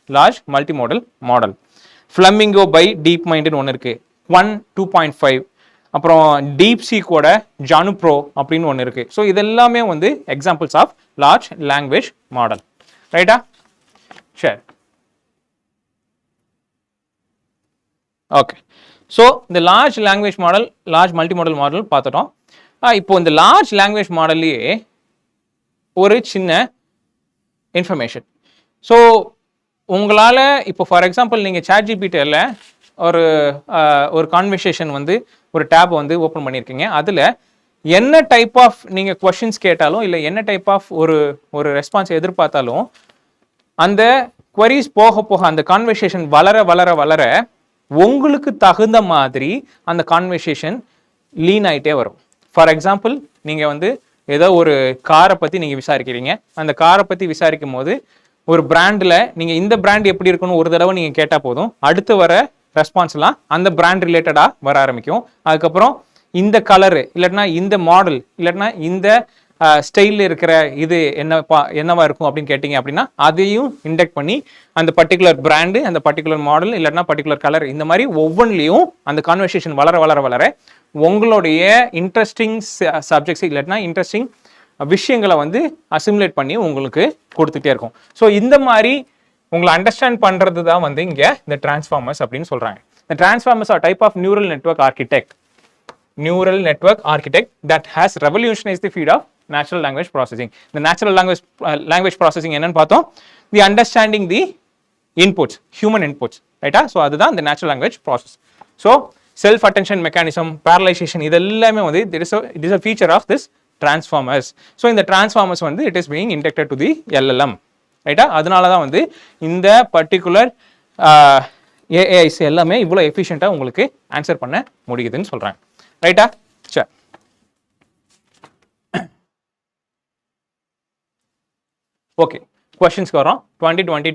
Speaker 1: large multimodal model. Flamingo by டீப் மைண்டுன்னு ஒன்று இருக்குது, 1 2.5. அப்புறம் டீப்சீக்கோட ஜானு ப்ரோ அப்படின்னு ஒன்று இருக்குது. ஸோ இதெல்லாமே வந்து examples of large language model. ரைட்டா? சரி. ஓகே. ஸோ இந்த large language model, large multimodal model பார்த்துட்டோம். இப்போ இந்த லார்ஜ் லாங்குவேஜ் மாடல்லையே ஒரு சின்ன இன்ஃபர்மேஷன். ஸோ உங்களால் இப்போ ஃபார் எக்ஸாம்பிள் நீங்கள் சாட் ஜிபிடியில் ஒரு கான்வர்சேஷன் வந்து ஒரு டேப் வந்து ஓப்பன் பண்ணியிருக்கீங்க. அதில் என்ன டைப் ஆஃப் நீங்கள் கொஷின்ஸ் கேட்டாலும் இல்லை என்ன டைப் ஆஃப் ஒரு ரெஸ்பான்ஸ் எதிர்பார்த்தாலும் அந்த குவரிஸ் போக போக அந்த கான்வர்சேஷன் வளர வளர வளர உங்களுக்கு தகுந்த மாதிரி அந்த கான்வர்சேஷன் லீன் ஆகிட்டே வரும். ஃபார் எக்ஸாம்பிள் நீங்கள் வந்து ஏதோ ஒரு காரை பற்றி நீங்கள் விசாரிக்கிறீங்க. அந்த காரை பற்றி விசாரிக்கும் போது ஒரு பிராண்டில் நீங்கள் இந்த பிராண்ட் எப்படி இருக்குன்னு ஒரு தடவை நீங்கள் கேட்டால் போதும், அடுத்து வர ரெஸ்பான்ஸ்லாம் அந்த பிராண்ட் ரிலேட்டடாக வர ஆரம்பிக்கும். அதுக்கப்புறம் இந்த கலரு இல்லாட்டினா இந்த மாடல் இல்லாட்டினா இந்த ஸ்டைலில் இருக்கிற இது என்னவா இருக்கும் அப்படின்னு கேட்டிங்க அப்படின்னா அதையும் இண்டெக்ட் பண்ணி அந்த பர்டிகுலர் பிராண்டு, அந்த பர்டிகுலர் மாடல் இல்லாட்டினா பர்டிகுலர் கலர், இந்த மாதிரி ஒவ்வொன்றிலையும் அந்த கான்வர்சேஷன் வளர வளர வளர உங்களுடைய இன்ட்ரெஸ்டிங் சப்ஜெக்ட்ஸ் இல்லாட்டினா இன்ட்ரெஸ்டிங் விஷயங்களை வந்து அசிமுலேட் பண்ணி உங்களுக்கு கொடுத்துட்டே இருக்கும். ஸோ இந்த மாதிரி உங்களை அண்டர்ஸ்டாண்ட் பண்ணுறது தான் வந்து இங்கே இந்த டிரான்ஸ்ஃபார்மர்ஸ் அப்படின்னு சொல்கிறாங்க. இந்த transformers are type of neural network architect that has revolutionized the field of natural language processing. The natural language processing என்னன்னு பார்த்தோம், the understanding the inputs, human inputs, ரைட்டா? ஸோ அதுதான் the natural language process. So self attention mechanism, parallelisation, இது எல்லாமே வந்து it is a feature of this transformers. So இந்த transformers வந்து it is being inducted to the LLM, ரைட்டா? அதனால தான் வந்து இந்த பர்டிகுலர் ஏஐஸ் எல்லாமே இவ்வளோ எஃபிஷியண்ட்டாக உங்களுக்கு ஆன்சர் பண்ண முடியுதுன்னு சொல்கிறாங்க, ரைட்டா? சரி, ஓகே, கொஸ்டின்ஸ்க்கு வரோம். 2020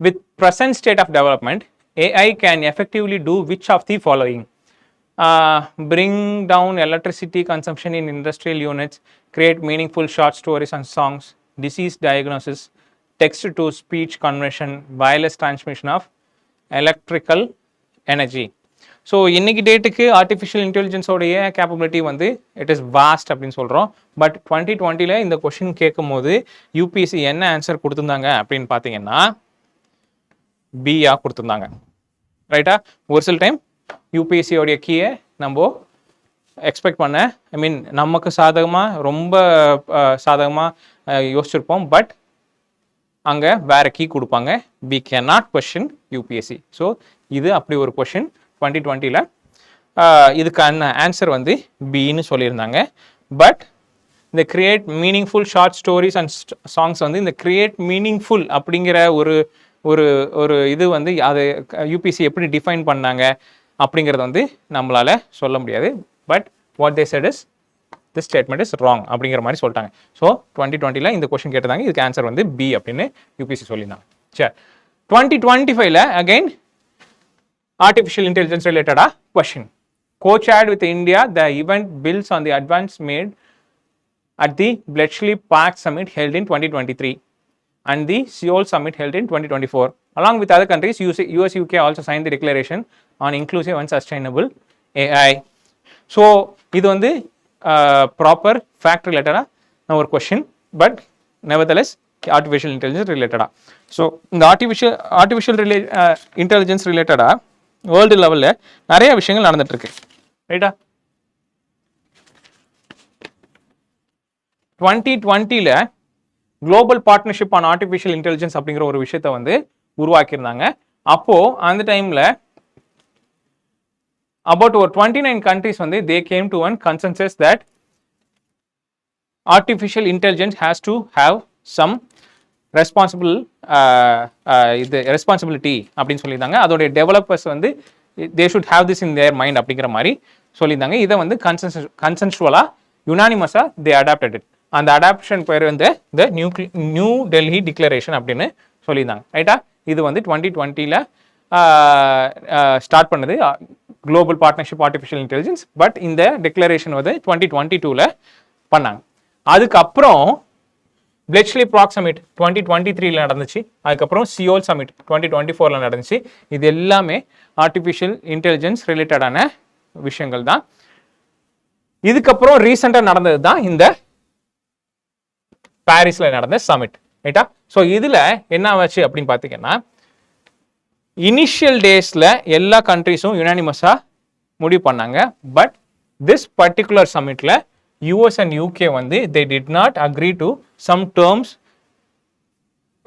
Speaker 1: with present state of development, AI can effectively do which of the following? Bring down electricity consumption in industrial units, create meaningful short stories and songs, disease diagnosis, text to speech conversion, wireless transmission of electrical energy. So இன்னைக்கு டேட்டுக்கு artificial இன்டெலிஜென்ஸோடைய capability வந்து it is vast அப்படின்னு சொல்கிறோம். But 2020 இந்த question கேட்கும் போது UPSC என்ன answer கொடுத்துருந்தாங்க அப்படின்னு பார்த்தீங்கன்னா பிஆ கொடுத்துருந்தாங்க, ரைட்டா? ஒரு சில டைம் யூபிஎஸ்சியோடைய கீயை நம்ம எக்ஸ்பெக்ட் பண்ண, ஐ மீன் நமக்கு சாதகமாக ரொம்ப சாதகமாக யோசிச்சிருப்போம், பட் அங்கே வேற கீ கொடுப்பாங்க. We can not question UPSC. So இது அப்படி ஒரு கொஷின் 2020 இதுக்கான ஆன்சர் வந்து பின்னு சொல்லியிருந்தாங்க. பட் இந்த create meaningful short stories and songs வந்து இந்த கிரியேட் மீனிங்ஃபுல் அப்படிங்கிற ஒரு ஒரு ஒரு இது வந்து அது யூபிஎஸ்சி எப்படி டிஃபைன் பண்ணாங்க அப்படிங்கிறத வந்து நம்மளால் சொல்ல முடியாது. But what they said is this statement is wrong அப்படிங்கிற மாதிரி சொல்லிட்டாங்க. ஸோ 2020 இந்த கொஸ்டின் கேட்டதாங்க, இதுக்கு ஆன்சர் வந்து பி அப்படின்னு யூபிஎஸ்சி சொல்லியிருந்தாங்க. சரி, 2025 again artificial intelligence related question. Co-chaired with India, the event builds on the advance made at the Bletchley Park Summit held in 2023 and the Seoul Summit held in 2024. Along with other countries, US UK also signed the declaration on inclusive and sustainable AI. So இது வந்து proper fact ரிலேட்டடாக நான் ஒரு question, but nevertheless artificial intelligence ரிலேட்டடாக. So இந்த artificial intelligence ரிலேட்டடாக world லெவலில் நிறைய விஷயங்கள் நடந்துட்டு இருக்கு, ரைட்டா? 2020 global partnership on artificial intelligence அப்படிங்கிற ஒரு விஷயத்த வந்து உருவாக்கியிருந்தாங்க. அப்போ அந்த டைம்ல about over 29 countries வந்து they came to one consensus that artificial intelligence has to have some responsibility அப்படின்னு சொல்லியிருந்தாங்க. அதோடைய டெவலப்பர்ஸ் வந்து they should have this in their mind அப்படிங்கிற மாதிரி சொல்லியிருந்தாங்க. இதை வந்து கன்சென்சுவலாக யுனானிமஸாக தே அடாப்டட் இட். அந்த அடாப்ஷன் பேர் வந்து த நியூ டெல்லி டிக்ளரேஷன் அப்படின்னு சொல்லியிருந்தாங்க, ரைட்டா? இது வந்து 2020 ஸ்டார்ட் பண்ணது global partnership artificial intelligence. But இந்த டிக்ளரேஷன் வந்து 2022 பண்ணாங்க. அதுக்கப்புறம் பிளெச்லி ப்ராக் சமிட் 2023 நடந்துச்சு. அதுக்கப்புறம் சியோல் சமிட் 2024 நடந்துச்சு. இது எல்லாமே ஆர்டிஃபிஷியல் இன்டெலிஜென்ஸ் ரிலேட்டடான விஷயங்கள் தான். இதுக்கப்புறம் ரீசெண்டாக நடந்தது தான் இந்த பாரிஸ்ல நடந்த சமிட், ரைட்டா? ஸோ இதுல என்ன ஆச்சு அப்படின்னு பார்த்தீங்கன்னா, இனிஷியல் டேஸ்ல எல்லா கண்ட்ரிஸும் யுனானிமஸா முடிவு பண்ணாங்க. பட் திஸ் பர்டிகுலர் சமிட்ல US and UK வந்து they did not agree to some terms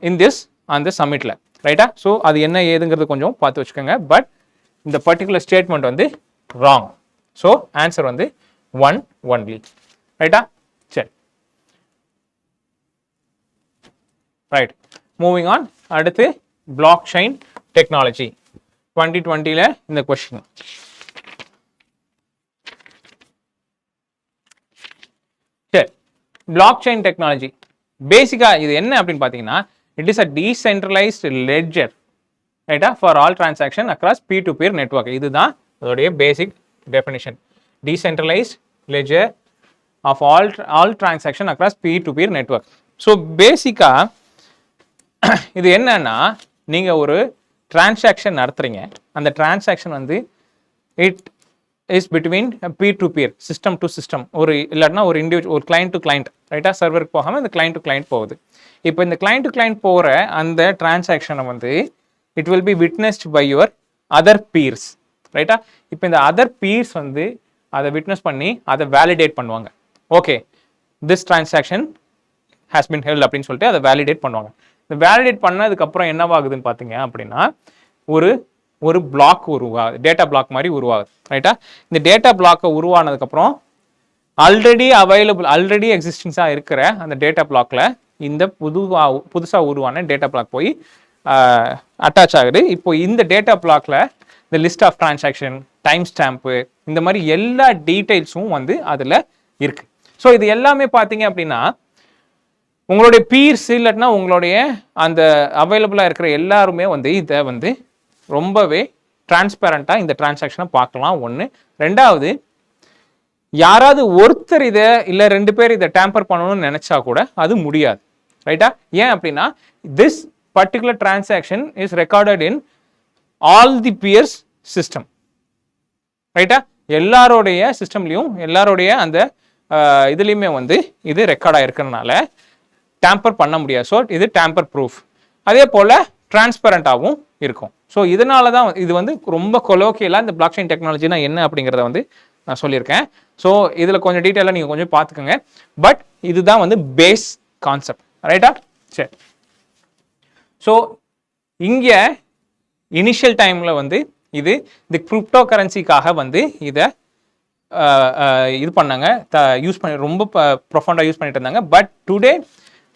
Speaker 1: in this அந்த சமிட்ல, ரைட்டா? ஸோ அது என்ன ஏதுங்கிறது கொஞ்சம் பார்த்து வச்சுக்கோங்க. பட் இந்த பர்டிகுலர் ஸ்டேட்மெண்ட் வந்து ராங். ஸோ ஆன்சர் வந்து 1 only, ரைட்டா? சரி, ரைட், மூவிங் ஆன். அடுத்து பிளாக் செயின் டெக்னாலஜி 2020 இந்த கொஸ்டின். சரி, பிளாக் செயின் டெக்னாலஜி பேசிக்கா இது என்ன அப்படின்னு பார்த்தீங்கன்னா, it is a decentralised ledger, ரைட்டா, for all transaction across P2P network. இதுதான் அதோடைய basic definition. Decentralised ledger of all transaction across P2P network. So பேசிக்கா இது என்னன்னா, நீங்க ஒரு டிரான்சாக்ஷன் நடத்துறீங்க. அந்த டிரான்சாக்ஷன் வந்து it is between P2P, system to system, ஒரு இல்லாட்டினா ஒரு ஒரு கிளைண்ட் டு கிளைண்ட், ரைட்டா? சர்வருக்கு போகாமல் இந்த கிளைண்ட் டு கிளைண்ட் போகுது. இப்போ இந்த கிளைண்ட் டு கிளைண்ட் போகிற அந்த டிரான்சாக்ஷனை வந்து it will be witnessed by your other peers, ரைட்டா? இப்போ இந்த அதர் பீர்ஸ் வந்து அதை விட்னஸ் பண்ணி அதை வேலிடேட் பண்ணுவாங்க. Okay, this transaction has been held அப்படின்னு சொல்லிட்டு அதை வேலிடேட் பண்ணுவாங்க. இந்த வேலிடேட் பண்ணதுக்கப்புறம் என்னவாகுதுன்னு பார்த்தீங்க அப்படின்னா ஒரு ஒரு பிளாக் உருவாகுது, டேட்டா பிளாக் மாதிரி உருவாகுது. ரைட்டா? இந்த டேட்டா பிளாக்கை உருவானதுக்கப்புறம் ஆல்ரெடி எக்ஸிஸ்டிங்ஸாக இருக்கிற அந்த டேட்டா பிளாக்ல இந்த புதுசாக உருவான டேட்டா பிளாக் போய் அட்டாச் ஆகுது. இப்போ இந்த டேட்டா பிளாக்ல இந்த list of transaction, time stamp, இந்த மாதிரி எல்லா டீட்டெயில்ஸும் வந்து அதில் இருக்கு. ஸோ இது எல்லாமே பார்த்தீங்க அப்படின்னா உங்களுடைய பீர்ஸ் இல்லாட்டினா உங்களுடைய அந்த அவைலபிளாக இருக்கிற எல்லாருமே வந்து இதை வந்து ரொம்பவே டிரான்ஸ்பேரண்டாக இந்த டிரான்சாக்ஷனை பார்க்கலாம். ஒன்று. ரெண்டாவது, யாராவது ஒருத்தர் இதை இல்லை 2 பேர் இதை டேம்பர் பண்ணணும்னு நினைச்சா கூட அது முடியாது. ரைட்டா? ஏன் அப்படின்னா this particular transaction is recorded in all the peers system. ரைட்டா? எல்லாரோடைய சிஸ்டம்லையும் எல்லாரோடைய அந்த இதுலேயுமே வந்து இது ரெக்கார்ட் ஆகிருக்கிறதுனால டேம்பர் பண்ண முடியாது. ஸோ இது டேம்பர் ப்ரூஃப். அதே போல் டிரான்ஸ்பரண்டாகவும் இருக்கும். ஸோ இதனால தான் இது வந்து ரொம்ப கொலோக்கியலாக இந்த பிளாக் செயின் டெக்னாலஜினா என்ன அப்படிங்கிறத வந்து நான் சொல்லியிருக்கேன். ஸோ இதில் கொஞ்சம் டீட்டெயிலாக நீங்கள் கொஞ்சம் பார்த்துக்கோங்க. பட் இதுதான் வந்து பேஸ் கான்செப்ட். ரைட்டா? சரி. ஸோ இங்கே இனிஷியல் டைமில் வந்து இது இந்த கிரிப்டோ கரன்சிக்காக வந்து இதை இது பண்ணாங்க, யூஸ் பண்ணி ரொம்ப ப்ரொஃபண்டாக யூஸ் பண்ணிட்டு இருந்தாங்க. பட் டுடே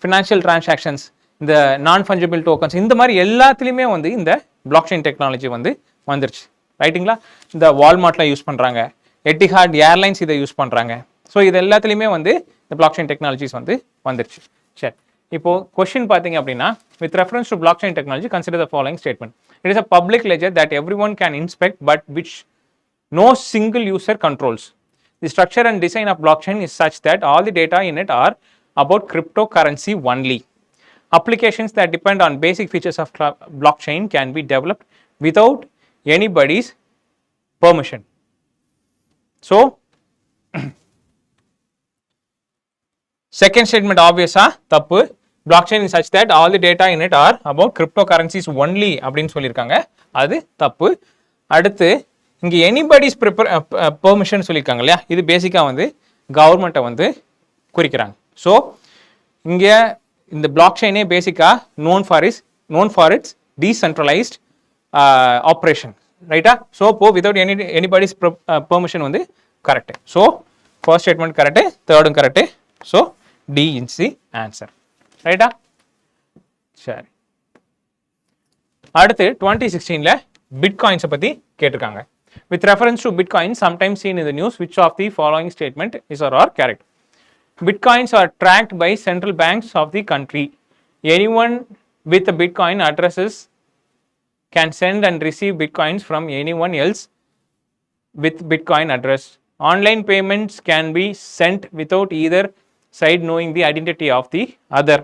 Speaker 1: ஃபினான்ஷியல் டிரான்சாக்ஷன்ஸ், இந்த நான் ஃபஞ்சபிள் டோக்கன்ஸ், இந்த மாதிரி எல்லாத்துலேயுமே வந்து இந்த பிளாக் செயின் டெக்னாலஜி வந்து வந்துருச்சு. ரைட்டுங்களா? இந்த வால்மார்ட்டில் யூஸ் பண்ணுறாங்க, எட்டிஹாட் ஏர்லைன்ஸ் இதை யூஸ் பண்ணுறாங்க. ஸோ இது எல்லாத்துலேயுமே வந்து இந்த பிளாக் செயின் டெக்னாலஜிஸ் வந்து வந்துருச்சு. சரி, இப்போ கொஸ்டின் பார்த்தீங்க அப்படின்னா, with reference to block chain technology consider the following statement. It is a public ledger that every one can inspect but which no single user controls. The structure and design of blockchain is such that all the data in it are about cryptocurrency only. Applications that depend on basic features of blockchain can be developed without anybody's permission. So, second statement obvious தப்பு. Blockchain is such that all the data in it are about cryptocurrencies only அப்படின்னு சொல்லியிருக்காங்க. அது தப்பு. அடுத்து இங்கே anybody's permission சொல்லியிருக்காங்க இல்லையா, இது பேசிக்காக வந்து கவர்மெண்ட்டை வந்து குறிக்கிறாங்க. ஸோ இங்கே இந்த பிளாக் செயினே பேசிக்காக known for its decentralised operation. ரைட்டா? ஸோ இப்போ வித்தவுட் எனிபடிஸ் பெர்மிஷன் வந்து correct. So first statement correct, தேர்டும் correct. So D is the answer. ரைட்டா? சரி, அடுத்து 2016 பிட்காயின்ஸை பற்றி கேட்டிருக்காங்க. With reference to Bitcoin, sometimes seen in the news, which of the following statement is or are correct? Bitcoins are tracked by central banks of the country. Anyone with a Bitcoin addresses can send and receive Bitcoins from anyone else with Bitcoin address. Online payments can be sent without either side knowing the identity of the other.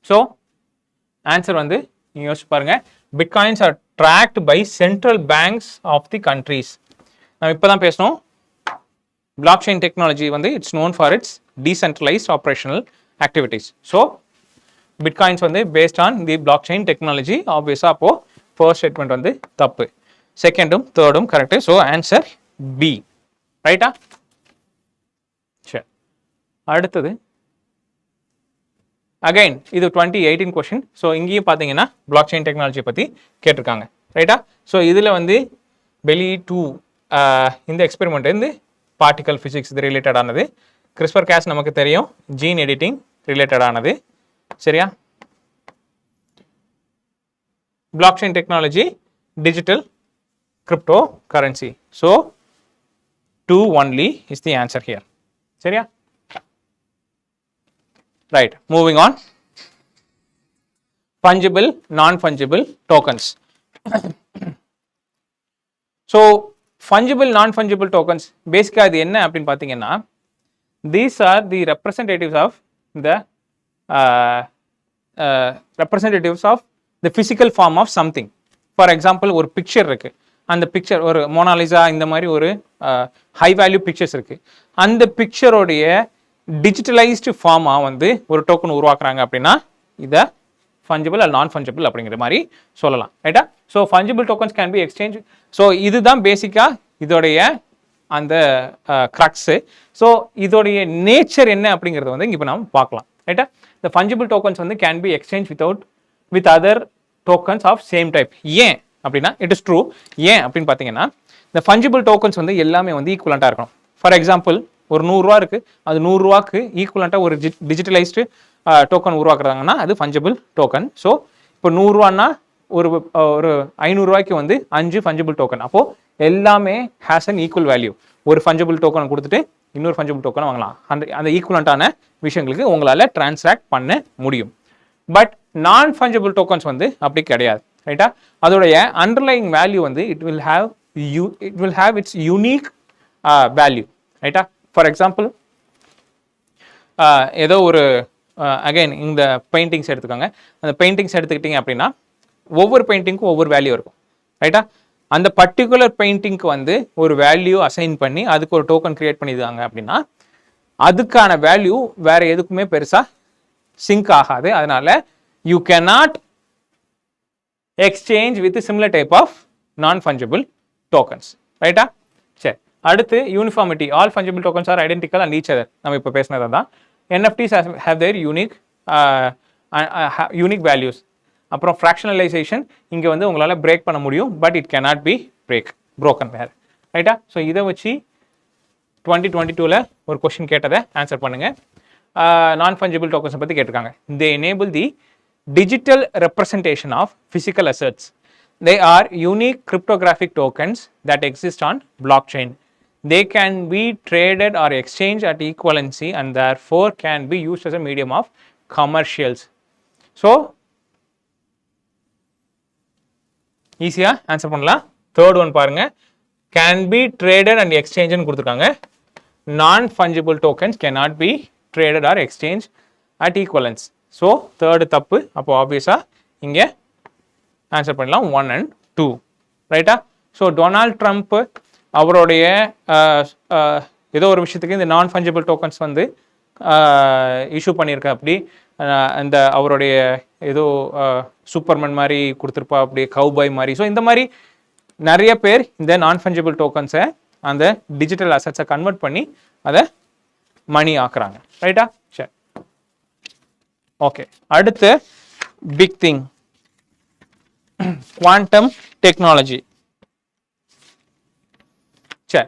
Speaker 1: So, answer வந்து நீங்க யோசிச்சு பாருங்க. Bitcoins are tracked by central banks of the countries. நம்ம இப்போ தான் பேசணும். Block chain technology வந்து it's known for its decentralised operational activities. So bitcoins வந்து based on the block chain technology. ஆப்வியஸாக அப்போ ஃபர்ஸ்ட் ஸ்டேட்மெண்ட் வந்து தப்பு, செகண்டும் தேர்டும் கரெக்டு. So answer B. ரைட்டா? சரி, அடுத்தது அகைன் இது 2018 கொஸ்டின். ஸோ இங்கேயும் பார்த்தீங்கன்னா பிளாக் செயின் டெக்னாலஜி பற்றி கேட்டிருக்காங்க. ரைட்டா? ஸோ இதில் வந்து பெலி 2 இந்த எக்ஸ்பெரிமெண்ட் வந்து பார்ட்டிகல் ஃபிசிக்ஸ் இது ரிலேட்டடானது. கிறிஸ்பர் கேஸ் நமக்கு தெரியும், ஜீன் எடிட்டிங் ரிலேட்டடானது. சரியா? Block chain technology, digital crypto currency. So 2 only is the answer here. சரியா? Right, moving on. Fungible, non-fungible tokens. So, fungible, non-fungible tokens, basically இது என்ன அப்படின்னு பார்த்தீங்கன்னா, these are the representatives of the representatives of the physical form of something. For example, ஒரு picture இருக்கு, அந்த picture ஒரு Mona Lisa இந்த மாதிரி ஒரு high value pictures இருக்கு. அந்த பிக்சரோடைய டிஜிட்டலைஸ்டு ஃபார்மாக வந்து ஒரு டோக்கன் உருவாக்குறாங்க அப்படின்னா இதை ஃபஞ்சிபிள் அல்ல நான் ஃபஞ்சிபிள் அப்படிங்கிற மாதிரி சொல்லலாம். ரைட்டா? So fungible tokens can be exchange. So இதுதான் பேசிக்காக இதோடைய அந்த க்ரக்ஸு. ஸோ இதோடைய நேச்சர் என்ன அப்படிங்கிறத வந்து இப்போ நம்ம பார்க்கலாம். ரைட்டா? இந்த ஃபஞ்சிபிள் டோக்கன்ஸ் வந்து can be exchange with other tokens of same type. ஏன் அப்படின்னா இட் இஸ் ட்ரூ. ஏன் அப்படின்னு பார்த்தீங்கன்னா இந்த ஃபஞ்சிபிள் டோக்கன்ஸ் வந்து எல்லாமே வந்து ஈக்குவலண்ட்டாக இருக்கணும். ஃபார் எக்ஸாம்பிள் ஒரு 100 ரூபா இருக்குது, அது 100 ரூபாய்க்கு ஈக்குவலண்ட்டாக ஒரு டிஜிட்டலைஸ்டு டோக்கன் உருவாக்குறாங்கன்னா அது ஃபஞ்சிபிள் டோக்கன். ஸோ இப்போ 100 ரூபான்னா ஒரு 500 ரூபாய்க்கு வந்து 5 ஃபஞ்சிபிள் டோக்கன். அப்போது எல்லாமே ஹேஸ் அன் ஈக்குவல் வேல்யூ. ஒரு ஃபஞ்சிபிள் டோக்கன் கொடுத்துட்டு இன்னொரு ஃபஞ்சிபிள் டோக்கன் வாங்கலாம். அந்த ஈக்குவலண்ட்டான விஷயங்களுக்கு உங்களால் டிரான்சாக்ட் பண்ண முடியும். பட் நான் ஃபஞ்சிபிள் டோக்கன்ஸ் வந்து அப்படி கிடையாது. ரைட்டா? அதோடைய அண்டர்லைங் வேல்யூ வந்து it will have it's unique value. ரைட்டா? ஃபார் எக்ஸாம்பிள் ஏதோ ஒரு அகைன் இந்த பெயிண்டிங்ஸ் எடுத்துக்கோங்க. அந்த பெயிண்டிங்ஸ் எடுத்துக்கிட்டிங்க அப்படின்னா ஒவ்வொரு பெயிண்டிங்க்கும் ஒவ்வொரு வேல்யூ இருக்கும். ரைட்டா? அந்த பர்டிகுலர் பெயிண்டிங்க்கு வந்து ஒரு வேல்யூ அசைன் பண்ணி அதுக்கு ஒரு டோக்கன் கிரியேட் பண்ணியிருக்காங்க அப்படின்னா அதுக்கான வேல்யூ வேற எதுக்குமே பெருசாக சிங்க் ஆகாது. அதனால you cannot exchange with similar type of non fungible tokens. ரைட்டா? சரி, அடுத்து uniformity. All fungible tokens are identical and each other. நம்ம இப்போ பேசினது தான். NFTs have their unique values. அப்புறம் ஃப்ராக்ஷனலைசேஷன் இங்கே வந்து உங்களால் பிரேக் பண்ண முடியும், but it cannot be broken வேறு. ரைட்டா? ஸோ இதை வச்சு 2022 ஒரு கொஸ்டின் கேட்டதை ஆன்சர் பண்ணுங்கள். நான் ஃபஞ்சிபிள் டோக்கன்ஸை பற்றி கேட்டிருக்காங்க. They enable the digital representation of physical assets. They are unique cryptographic tokens that exist on block chain. They can be traded or exchanged at equivalency and therefore can be used as a medium of commercials. So ஈஸியா answer பண்ணலாம். Third one பாருங்க, can be traded and எக்ஸ்சேஞ்சுன்னு கொடுத்துருக்காங்க. நான் fungible tokens cannot be traded R exchange at equivalence. So third தப்பு. அப்போ ஆப்வியஸாக இங்கே answer பண்ணலாம் 1 and 2. ரைட்டா? ஸோ டொனால்ட் ட்ரம்ப் அவருடைய ஏதோ ஒரு விஷயத்துக்கு இந்த நான் ஃபஞ்சிபிள் டோக்கன்ஸ் வந்து இஷ்யூ பண்ணியிருக்கா. அப்படி அந்த அவருடைய ஏதோ சூப்பர்மேன் மாதிரி கொடுத்துருப்பா, அப்படியே கவுபாய் மாதிரி. ஸோ இந்த மாதிரி நிறைய பேர் இந்த நான் ஃபஞ்சிபிள் டோக்கன்ஸை அந்த டிஜிட்டல் அசட்ஸை கன்வெர்ட் பண்ணி அதை மணி ஆக்குறாங்க. ரைட்டா? சரி, ஓகே. அடுத்து பிக் திங், குவாண்டம் டெக்னாலஜி. சரி,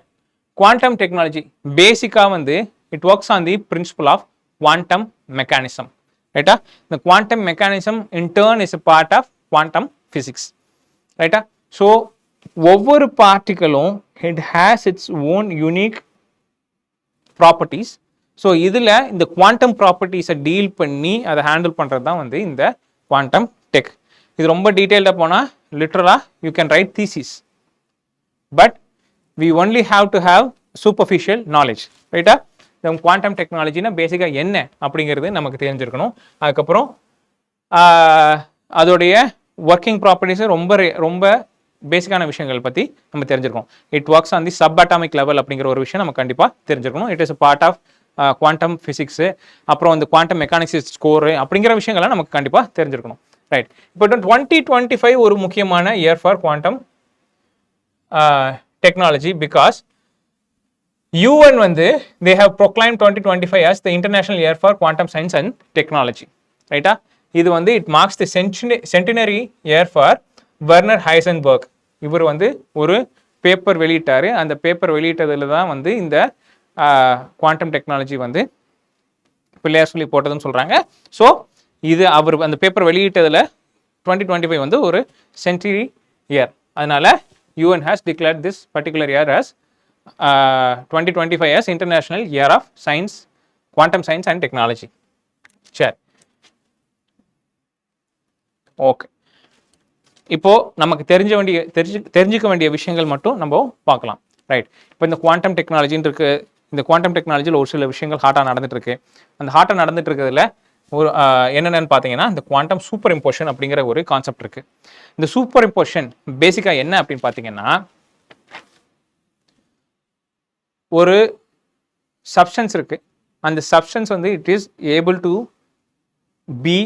Speaker 1: குவாண்டம் டெக்னாலஜி பேசிக்காக வந்து it works on the principle of quantum mechanism. ரைட்டா? இந்த quantum mechanism in turn is a part of quantum physics. ரைட்டா? ஸோ ஒவ்வொரு பார்ட்டிகளும் it has its own unique properties. So இதில் இந்த குவாண்டம் ப்ராப்பர்ட்டிஸை டீல் பண்ணி அதை ஹேண்டில் பண்ணுறது தான் வந்து இந்த குவாண்டம் டெக். இது ரொம்ப டீட்டெயில்டாக போனால் லிட்டரலாக you can write thesis, but we only have to have superficial knowledge. ரைட்டா? இந்த குவாண்டம் டெக்னாலஜினா பேசிக்காக என்ன அப்படிங்கிறது நமக்கு தெரிஞ்சிருக்கணும். அதுக்கப்புறம் அதோடைய ஒர்க்கிங் ப்ராப்பர்ட்டிஸை ரொம்ப பேசிக்கான விஷயங்கள் பற்றி நம்ம தெரிஞ்சிருக்கோம். It works on the sub atomic level அப்படிங்கிற ஒரு விஷயம் நம்ம கண்டிப்பாக தெரிஞ்சிருக்கணும். It is part of quantum physics. அப்புறம் இந்த குவாண்டம் மெக்கானிக்ஸ் ஸ்கோரு அப்படிங்கிற விஷயங்கள்லாம் நமக்கு கண்டிப்பாக தெரிஞ்சிருக்கணும். ரைட்? இப்போ 2025 ஒரு முக்கியமான year for quantum technology because UN வந்து they have proclaimed 2025 as the international year for quantum science and technology. ரைட்டா? இது வந்து it marks the centenary year for Werner Heisenberg. இவர் வந்து ஒரு பேப்பர் வெளியிட்டாரு. அந்த பேப்பர் வெளியிட்டதுல தான் வந்து இந்த குவாண்டம் டெக்னாலஜி வந்து பிள்ளையார் சொல்லி போட்டதுன்னு சொல்றாங்க. ஸோ இது அவர் அந்த பேப்பர் வெளியிட்டதுல 2025 வந்து ஒரு சென்ச்சுரி இயர். அதனால UN has declared this particular year as 2025 as International Year of Science, Quantum Science and Technology. சரி, ஓகே. இப்போ நமக்கு தெரிஞ்சுக்க வேண்டிய விஷயங்கள் மட்டும் நம்ம பார்க்கலாம். ரைட்? இப்போ இந்த குவாண்டம் டெக்னாலஜின்னு இருக்கு. இந்த குவாண்டம் டெக்னாலஜியில் ஒரு சில விஷயங்கள் ஹாட்டாக நடந்துட்டு இருக்கு. அந்த ஹாட்டாக நடந்துட்டு இருக்கிறதுல ஒரு என்னென்னு பார்த்தீங்கன்னா இந்த குவாண்டம் சூப்பர் இம்போஷன் அப்படிங்கிற ஒரு கான்செப்ட் இருக்கு. இந்த சூப்பர் இம்போஷன் பேசிக்காக என்ன அப்படின்னு பார்த்தீங்கன்னா ஒரு சப்ஸ்டன்ஸ் இருக்கு. அந்த சப்ஸ்டன்ஸ் வந்து it is able to be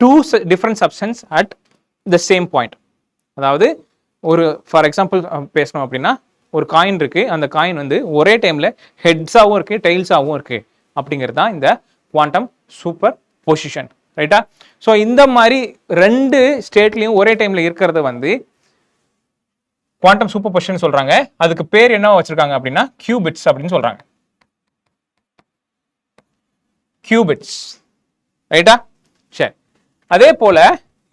Speaker 1: two different substance at the same point. அதாவது ஒரு ஃபார் எக்ஸாம்பிள் பேசணும் அப்படின்னா ஒரு காயின் இருக்கு, அந்த காயின் வந்து ஒரே டைம்ல ஹெட்ஸாகவும் இருக்கு டெய்ல்ஸாகவும் இருக்கு அப்படிங்கிறது தான் இந்த குவாண்டம் சூப்பர் பொசிஷன். ரைட்டா? ஸோ இந்த மாதிரி ரெண்டு ஸ்டேட்லையும் ஒரே டைம்ல இருக்கிறத வந்து குவாண்டம் சூப்பர் பொசிஷன் சொல்றாங்க. அதுக்கு பேர் என்ன வச்சிருக்காங்க அப்படின்னா கியூபிட்ஸ் அப்படின்னு சொல்றாங்க. கியூபிட்ஸ். ரைட்டா? சரி. அதே போல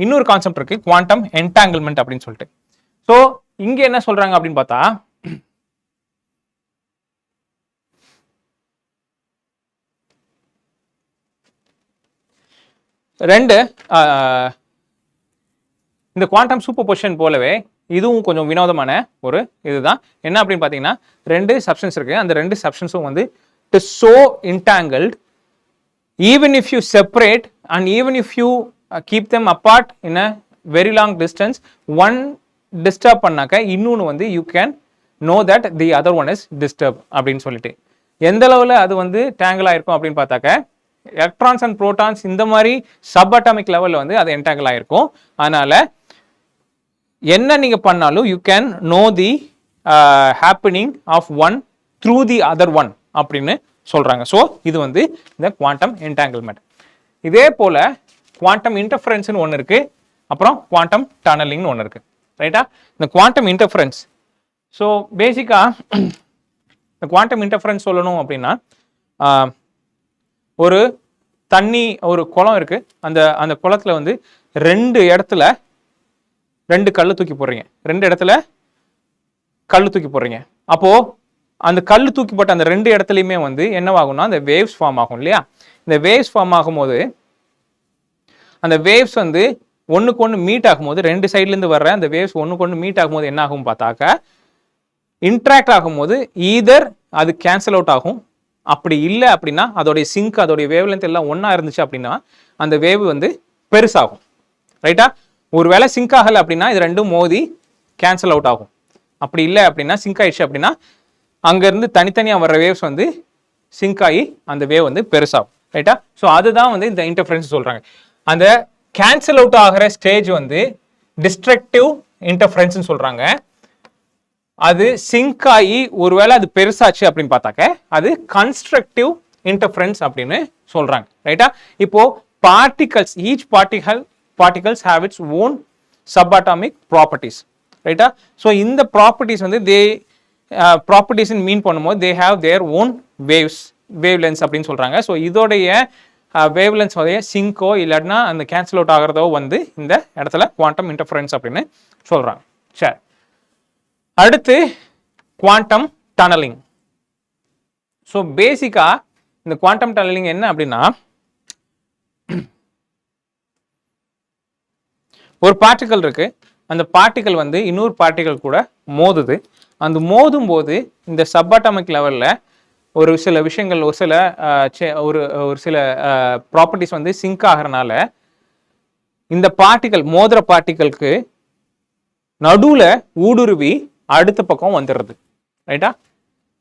Speaker 1: இன்னொரு கான்செப்ட் இருக்கு, குவாண்டம் என்டாங்கிள்மெண்ட் அப்படின்னு சொல்லிட்டு. ஸோ இங்க என்ன சொல்றாங்க அப்படின்னு பார்த்தா, ரெண்டு இந்த குவாண்டம் சூப்பர் பொசிஷன் போலவே இதுவும் கொஞ்சம் வினோதமான ஒரு இதுதான். என்ன அப்படின்னு பார்த்தீங்கன்னா, ரெண்டு சப்ஸ்டன்ஸ் இருக்கு, அந்த ரெண்டு சப்ஸ்டன்ஸும் வந்து it is so என்டாங்கிள்ட் even if you separate and even if you keep them apart in a very long distance, one disturb பண்ணாக்க இன்னொன்று வந்து you can know that the other one is disturbed அப்படின்னு சொல்லிட்டு. எந்த லெவலில் அது வந்து டேங்கிள் ஆயிருக்கும் அப்படின்னு பார்த்தாக்க, எலக்ட்ரான்ஸ் அண்ட் ப்ரோட்டான்ஸ் இந்த மாதிரி சப் அட்டாமிக் லெவலில் வந்து அது என்டாங்கிள் ஆயிருக்கும். அதனால என்ன நீங்க பண்ணாலும் you can know the happening of one through the other one அப்படின்னு சொல்றாங்க. ஸோ இது வந்து இந்த குவாண்டம் என்டாங்கிள்மெண்ட். இதே போல குவாண்டம் இன்டர்ஃபரன்ஸ்னு ஒன்று இருக்கு, அப்புறம் குவாண்டம் டனலிங்னு ஒன்று இருக்கு. ரைட்டா? இந்த குவாண்டம் இன்டர்ஃபரன்ஸ், ஸோ பேசிக்கா இந்த குவாண்டம் இன்டர்ஃபரன்ஸ் சொல்லணும் அப்படின்னா, ஒரு தண்ணி ஒரு குளம் இருக்கு, அந்த அந்த குளத்துல வந்து ரெண்டு இடத்துல ரெண்டு கல் தூக்கி போடுறீங்க, ரெண்டு இடத்துல கல் தூக்கி போடுறீங்க. அப்போ அந்த கல் தூக்கி போட்ட அந்த ரெண்டு இடத்துலையுமே வந்து என்னவாகும்னா அந்த வேவ்ஸ் ஃபார்ம் ஆகும் இல்லையா? இந்த வேவ்ஸ் ஃபார்ம் ஆகும்போது அந்த வேவ்ஸ் வந்து ஒன்றுக்கு ஒன்று மீட் ஆகும்போது, ரெண்டு சைட்லேருந்து வர்ற அந்த வேவ்ஸ் ஒன்றுக்கு ஒன்று மீட் ஆகும்போது என்ன ஆகும் பார்த்தாக்க, இன்ட்ராக்ட் ஆகும்போது ஈதர் அது கேன்சல் அவுட் ஆகும், அப்படி இல்லை அப்படின்னா அதோடைய சிங்க் அதோடைய வேவ் லென்த் எல்லாம் ஒன்றா இருந்துச்சு அப்படின்னா அந்த வேவ் வந்து பெருசாகும். ரைட்டா? ஒருவேளை சிங்க் ஆகலை அப்படின்னா இது ரெண்டும் மோதி கேன்சல் அவுட் ஆகும். அப்படி இல்லை அப்படின்னா சிங்க் ஆயிடுச்சு அப்படின்னா அங்கேருந்து தனித்தனியாக வர்ற வேவ்ஸ் வந்து சிங்க் ஆகி அந்த வேவ் வந்து பெருசாகும். ரைட்டா? ஸோ அதுதான் வந்து இந்த இன்டர்ஃபரன்ஸ் சொல்கிறாங்க. அந்த கேன்சல் அவுட் ஆகிற ஸ்டேஜ் வந்து டிஸ்ட்ரக்டிவ் இன்டர்ஃபரன்ஸ்னு சொல்கிறாங்க. அது சிங்க் ஆகி ஒருவேளை அது பெருசாச்சு அப்படின்னு பார்த்தாக்க அது கன்ஸ்ட்ரக்டிவ் இன்டர்ஃபரன்ஸ் அப்படின்னு சொல்கிறாங்க. ரைட்டா? இப்போ particles, each particles have its own subatomic properties. ரைட்டா? ஸோ இந்த ப்ராப்பர்ட்டிஸ் வந்து ப்ராப்பர்ட்டிஸ் மீன் பண்ணும்போது they have their own wave lens அப்படின்னு சொல்றாங்க. ஸோ இதோடைய வேவ் லென்ஸ் சிங்கோ இல்லாட்டினா அந்த கேன்சல் அவுட் ஆகிறதோ வந்து இந்த இடத்துல குவாண்டம் இன்டர்ஃபரன்ஸ் அப்படின்னு சொல்றாங்க. சரி, அடுத்து குவாண்டம் டனலிங். ஸோ பேசிக்கா இந்த குவாண்டம் டனலிங் என்ன அப்படின்னா, ஒரு பார்ட்டிகல் இருக்கு, அந்த பார்ட்டிகல் வந்து இன்னொரு பார்ட்டிகல் கூட மோதுது. அந்த மோதும் போது இந்த சப்பாட்டமிக் லெவலில் ஒரு சில விஷயங்கள், ஒரு சில ப்ராப்பர்ட்டிஸ் வந்து சிங்க் ஆகிறனால இந்த பார்ட்டிகல் மோதிர பார்ட்டிகலுக்கு நடுவில் ஊடுருவி அடுத்த பக்கம் வந்துடுறது. ரைட்டா?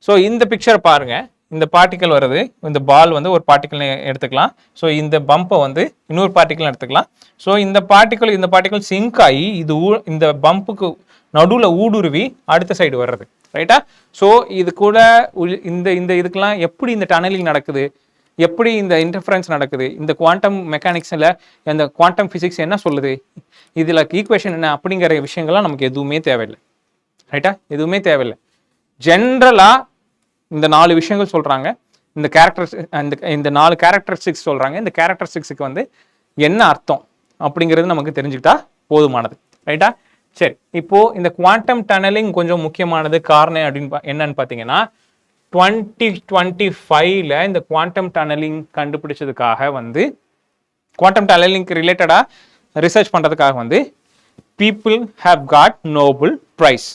Speaker 1: ஸோ இந்த பிக்சர் பாருங்க, இந்த பார்ட்டிகல் வருது, இந்த பால் வந்து ஒரு பார்ட்டிகல் எடுத்துக்கலாம். ஸோ இந்த பம்பை வந்து இன்னொரு பார்ட்டிகல் எடுத்துக்கலாம். ஸோ இந்த பார்ட்டிகல் சிங்க் ஆகி இது இந்த பம்புக்கு நடுவில் ஊடுருவி அடுத்த சைடு வர்றது. ரைட்டா? ஸோ இது கூட இந்த இதுக்கெல்லாம் எப்படி இந்த டனலிங் நடக்குது, எப்படி இந்த இன்டர்ஃபரன்ஸ் நடக்குது, இந்த குவாண்டம் மெக்கானிக்ஸில் இந்த குவாண்டம் ஃபிசிக்ஸ் என்ன சொல்லுது, இதில் ஈக்குவேஷன் என்ன அப்படிங்கிற விஷயங்கள்லாம் நமக்கு எதுவுமே தேவையில்லை. ரைட்டா? எதுவுமே தேவையில்லை. ஜென்ரலாக இந்த 4 விஷயங்கள் சொல்கிறாங்க, இந்த இந்த 4 கேரக்டரிஸ்டிக்ஸ் சொல்கிறாங்க. இந்த கேரக்டரிஸ்டிக்ஸுக்கு வந்து என்ன அர்த்தம் அப்படிங்கிறது நமக்கு தெரிஞ்சுக்கிட்டா போதுமானது. ரைட்டா? சரி, இப்போ இந்த குவாண்டம் டனலிங் கொஞ்சம் முக்கியமானது. காரணம் அப்படின்னு என்னன்னு பார்த்தீங்கன்னா, 2025 இந்த குவாண்டம் டனலிங் கண்டுபிடிச்சதுக்காக வந்து குவாண்டம் டனலிங் ரிலேட்டடாக ரிசர்ச் பண்ணுறதுக்காக வந்து people have God Nobel prize.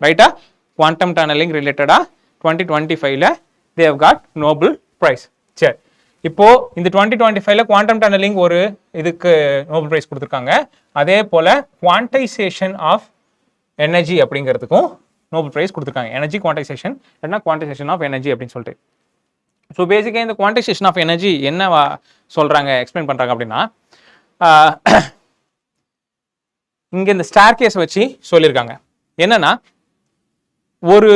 Speaker 1: ரைட்டா? குவாண்டம் டனலிங் ரிலேட்டடாக 2025 they have got Nobel prize. சரி, இப்போ இந்த 2025 குவாண்டம் டனலிங் ஒரு இதுக்கு நோபல் ப்ரைஸ் கொடுத்துருக்காங்க. அதே போல குவான்டைசேஷன் ஆஃப் எனர்ஜி அப்படிங்கிறதுக்கும் நோபல் ப்ரைஸ் கொடுத்துருக்காங்க. எனர்ஜி குவான்டைசேஷன் இல்லைன்னா குவான்டைசேஷன் ஆஃப் எனர்ஜி அப்படின்னு சொல்லிட்டு. ஸோ பேசிக்காக இந்த குவான்டைசேஷன் ஆஃப் எனர்ஜி என்ன சொல்றாங்க, எக்ஸ்பிளைன் பண்றாங்க அப்படின்னா, இங்க இந்த ஸ்டார் கேஸ் வச்சு சொல்லியிருக்காங்க. என்னன்னா, ஒரு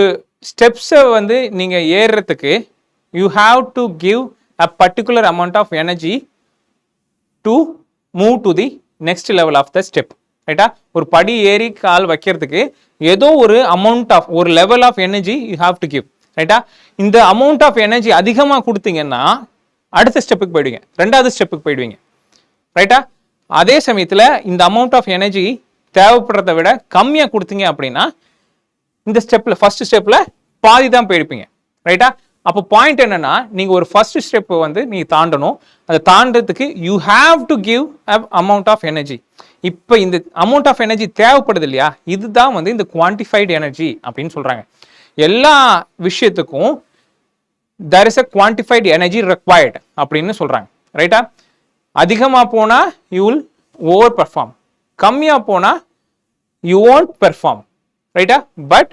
Speaker 1: ஸ்டெப்ஸை வந்து நீங்கள் ஏறுறதுக்கு you have to give a particular amount of energy to move to the next level of the step. ரைட்டா? ஒரு படி ஏறி கால் வைக்கிறதுக்கு ஏதோ ஒரு அமௌண்ட் ஆஃப் ஒரு level of energy you have to give. ரைட்டா? இந்த அமௌண்ட் ஆஃப் எனர்ஜி அதிகமாக கொடுத்தீங்கன்னா அடுத்த ஸ்டெப்புக்கு போயிடுவீங்க, ரெண்டாவது ஸ்டெப்புக்கு போயிடுவீங்க. ரைட்டா? அதே சமயத்தில் இந்த அமௌண்ட் ஆஃப் எனர்ஜி தேவைப்படுறத விட கம்மியாக கொடுத்தீங்க அப்படின்னா இந்த ஸ்டெப்பில் ஃபர்ஸ்ட் ஸ்டெப்பில் பாதி தான் போயிருப்பீங்க. ரைட்டா? அப்போ பாயிண்ட் என்னன்னா, நீங்கள் ஒரு ஃபர்ஸ்ட் ஸ்டெப் வந்து நீங்கள் தாண்டணும். அதை தாண்டதுக்கு you have to give a amount of energy. இப்போ இந்த அமௌண்ட் ஆஃப் எனர்ஜி தேவைப்படுது இல்லையா, இதுதான் வந்து இந்த குவான்டிஃபைடு எனர்ஜி அப்படின்னு சொல்கிறாங்க. எல்லா விஷயத்துக்கும் there is a quantified energy required அப்படின்னு சொல்கிறாங்க. ரைட்டா? அதிகமாக போனால் யூ வில் ஓவர் பெர்ஃபார்ம், கம்மியாக போனால் யூ won't பெர்ஃபார்ம். ரைட்டா? But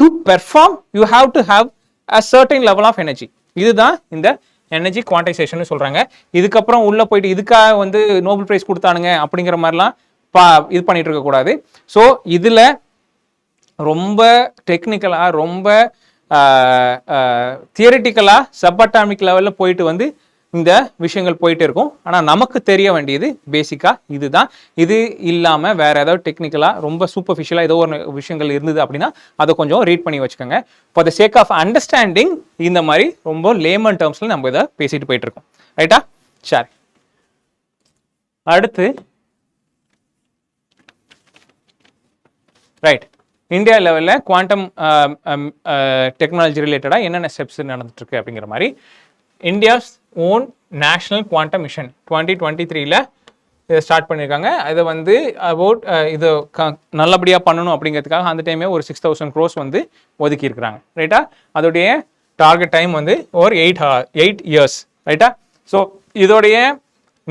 Speaker 1: to perform you have to have a certain level of energy. இதுதான் இந்த எனர்ஜி குவான்டைசேஷன் சொல்கிறாங்க. இதுக்கப்புறம் உள்ளே போயிட்டு இதுக்காக வந்து நோபல் பிரைஸ் கொடுத்தானுங்க அப்படிங்கிற மாதிரிலாம் இது பண்ணிட்டு இருக்கக்கூடாது. ஸோ இதில் ரொம்ப டெக்னிக்கலாக ரொம்ப தியரிட்டிக்கலாக சப்பாட்டாமிக் லெவலில் போயிட்டு வந்து இந்த விஷயங்கள் போயிட்டு இருக்கும். ஆனால் நமக்கு தெரிய வேண்டியது பேசிக்காக இதுதான். இது இல்லாமல் வேற ஏதாவது டெக்னிக்கலாக ரொம்ப சூப்பர்ஃபிஷியலாக ஏதோ ஒரு விஷயங்கள் இருந்தது அப்படின்னா அதை கொஞ்சம் ரீட் பண்ணி வச்சுக்கோங்க. For the sake of understanding இந்த மாதிரி ரொம்ப லேமன் டேர்ம்ஸில் நம்ம இதை பேசிட்டு போயிட்டு இருக்கோம். ரைட்டா? சரி, அடுத்து ரைட், இந்தியா லெவலில் குவாண்டம் டெக்னாலஜி ரிலேட்டடாக என்னென்ன ஸ்டெப்ஸ் நடந்துட்டு இருக்கு அப்படிங்கிற மாதிரி India's own national quantum mission 2023ல் இதை ஸ்டார்ட் பண்ணியிருக்காங்க. இதை வந்து அபவுட் இது நல்லபடியாக பண்ணணும் அப்படிங்கிறதுக்காக அந்த டைமே ஒரு 6,000 crores வந்து ஒதுக்கியிருக்கிறாங்க. ரைட்டா? அதோடைய டார்கெட் டைம் வந்து ஒரு 8 years. ரைட்டா? ஸோ இதோடைய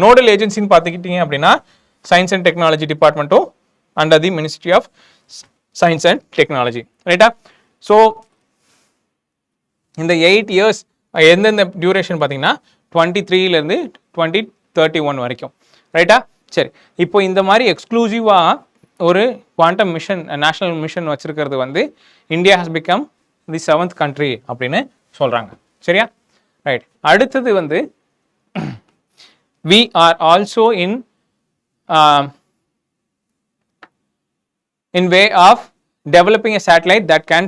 Speaker 1: நோடல் ஏஜென்சின்னு பார்த்துக்கிட்டீங்க அப்படின்னா சயின்ஸ் அண்ட் டெக்னாலஜி டிபார்ட்மெண்ட்டும் under the ministry of science and technology. ரைட்டா? ஸோ இந்த 8 years எந்தெந்த டியூரேஷன் பார்த்தீங்கன்னா 23லேருந்து 2031 வரைக்கும். ரைட்டா? சரி, இப்போ இந்த மாதிரி எக்ஸ்க்ளூசிவாக ஒரு குவாண்டம் மிஷன் நேஷனல் மிஷன் வச்சிருக்கிறது வந்து India has become the 7th country அப்படின்னு சொல்கிறாங்க. சரியா? ரைட், அடுத்தது வந்து we are also in way of developing a satellite that can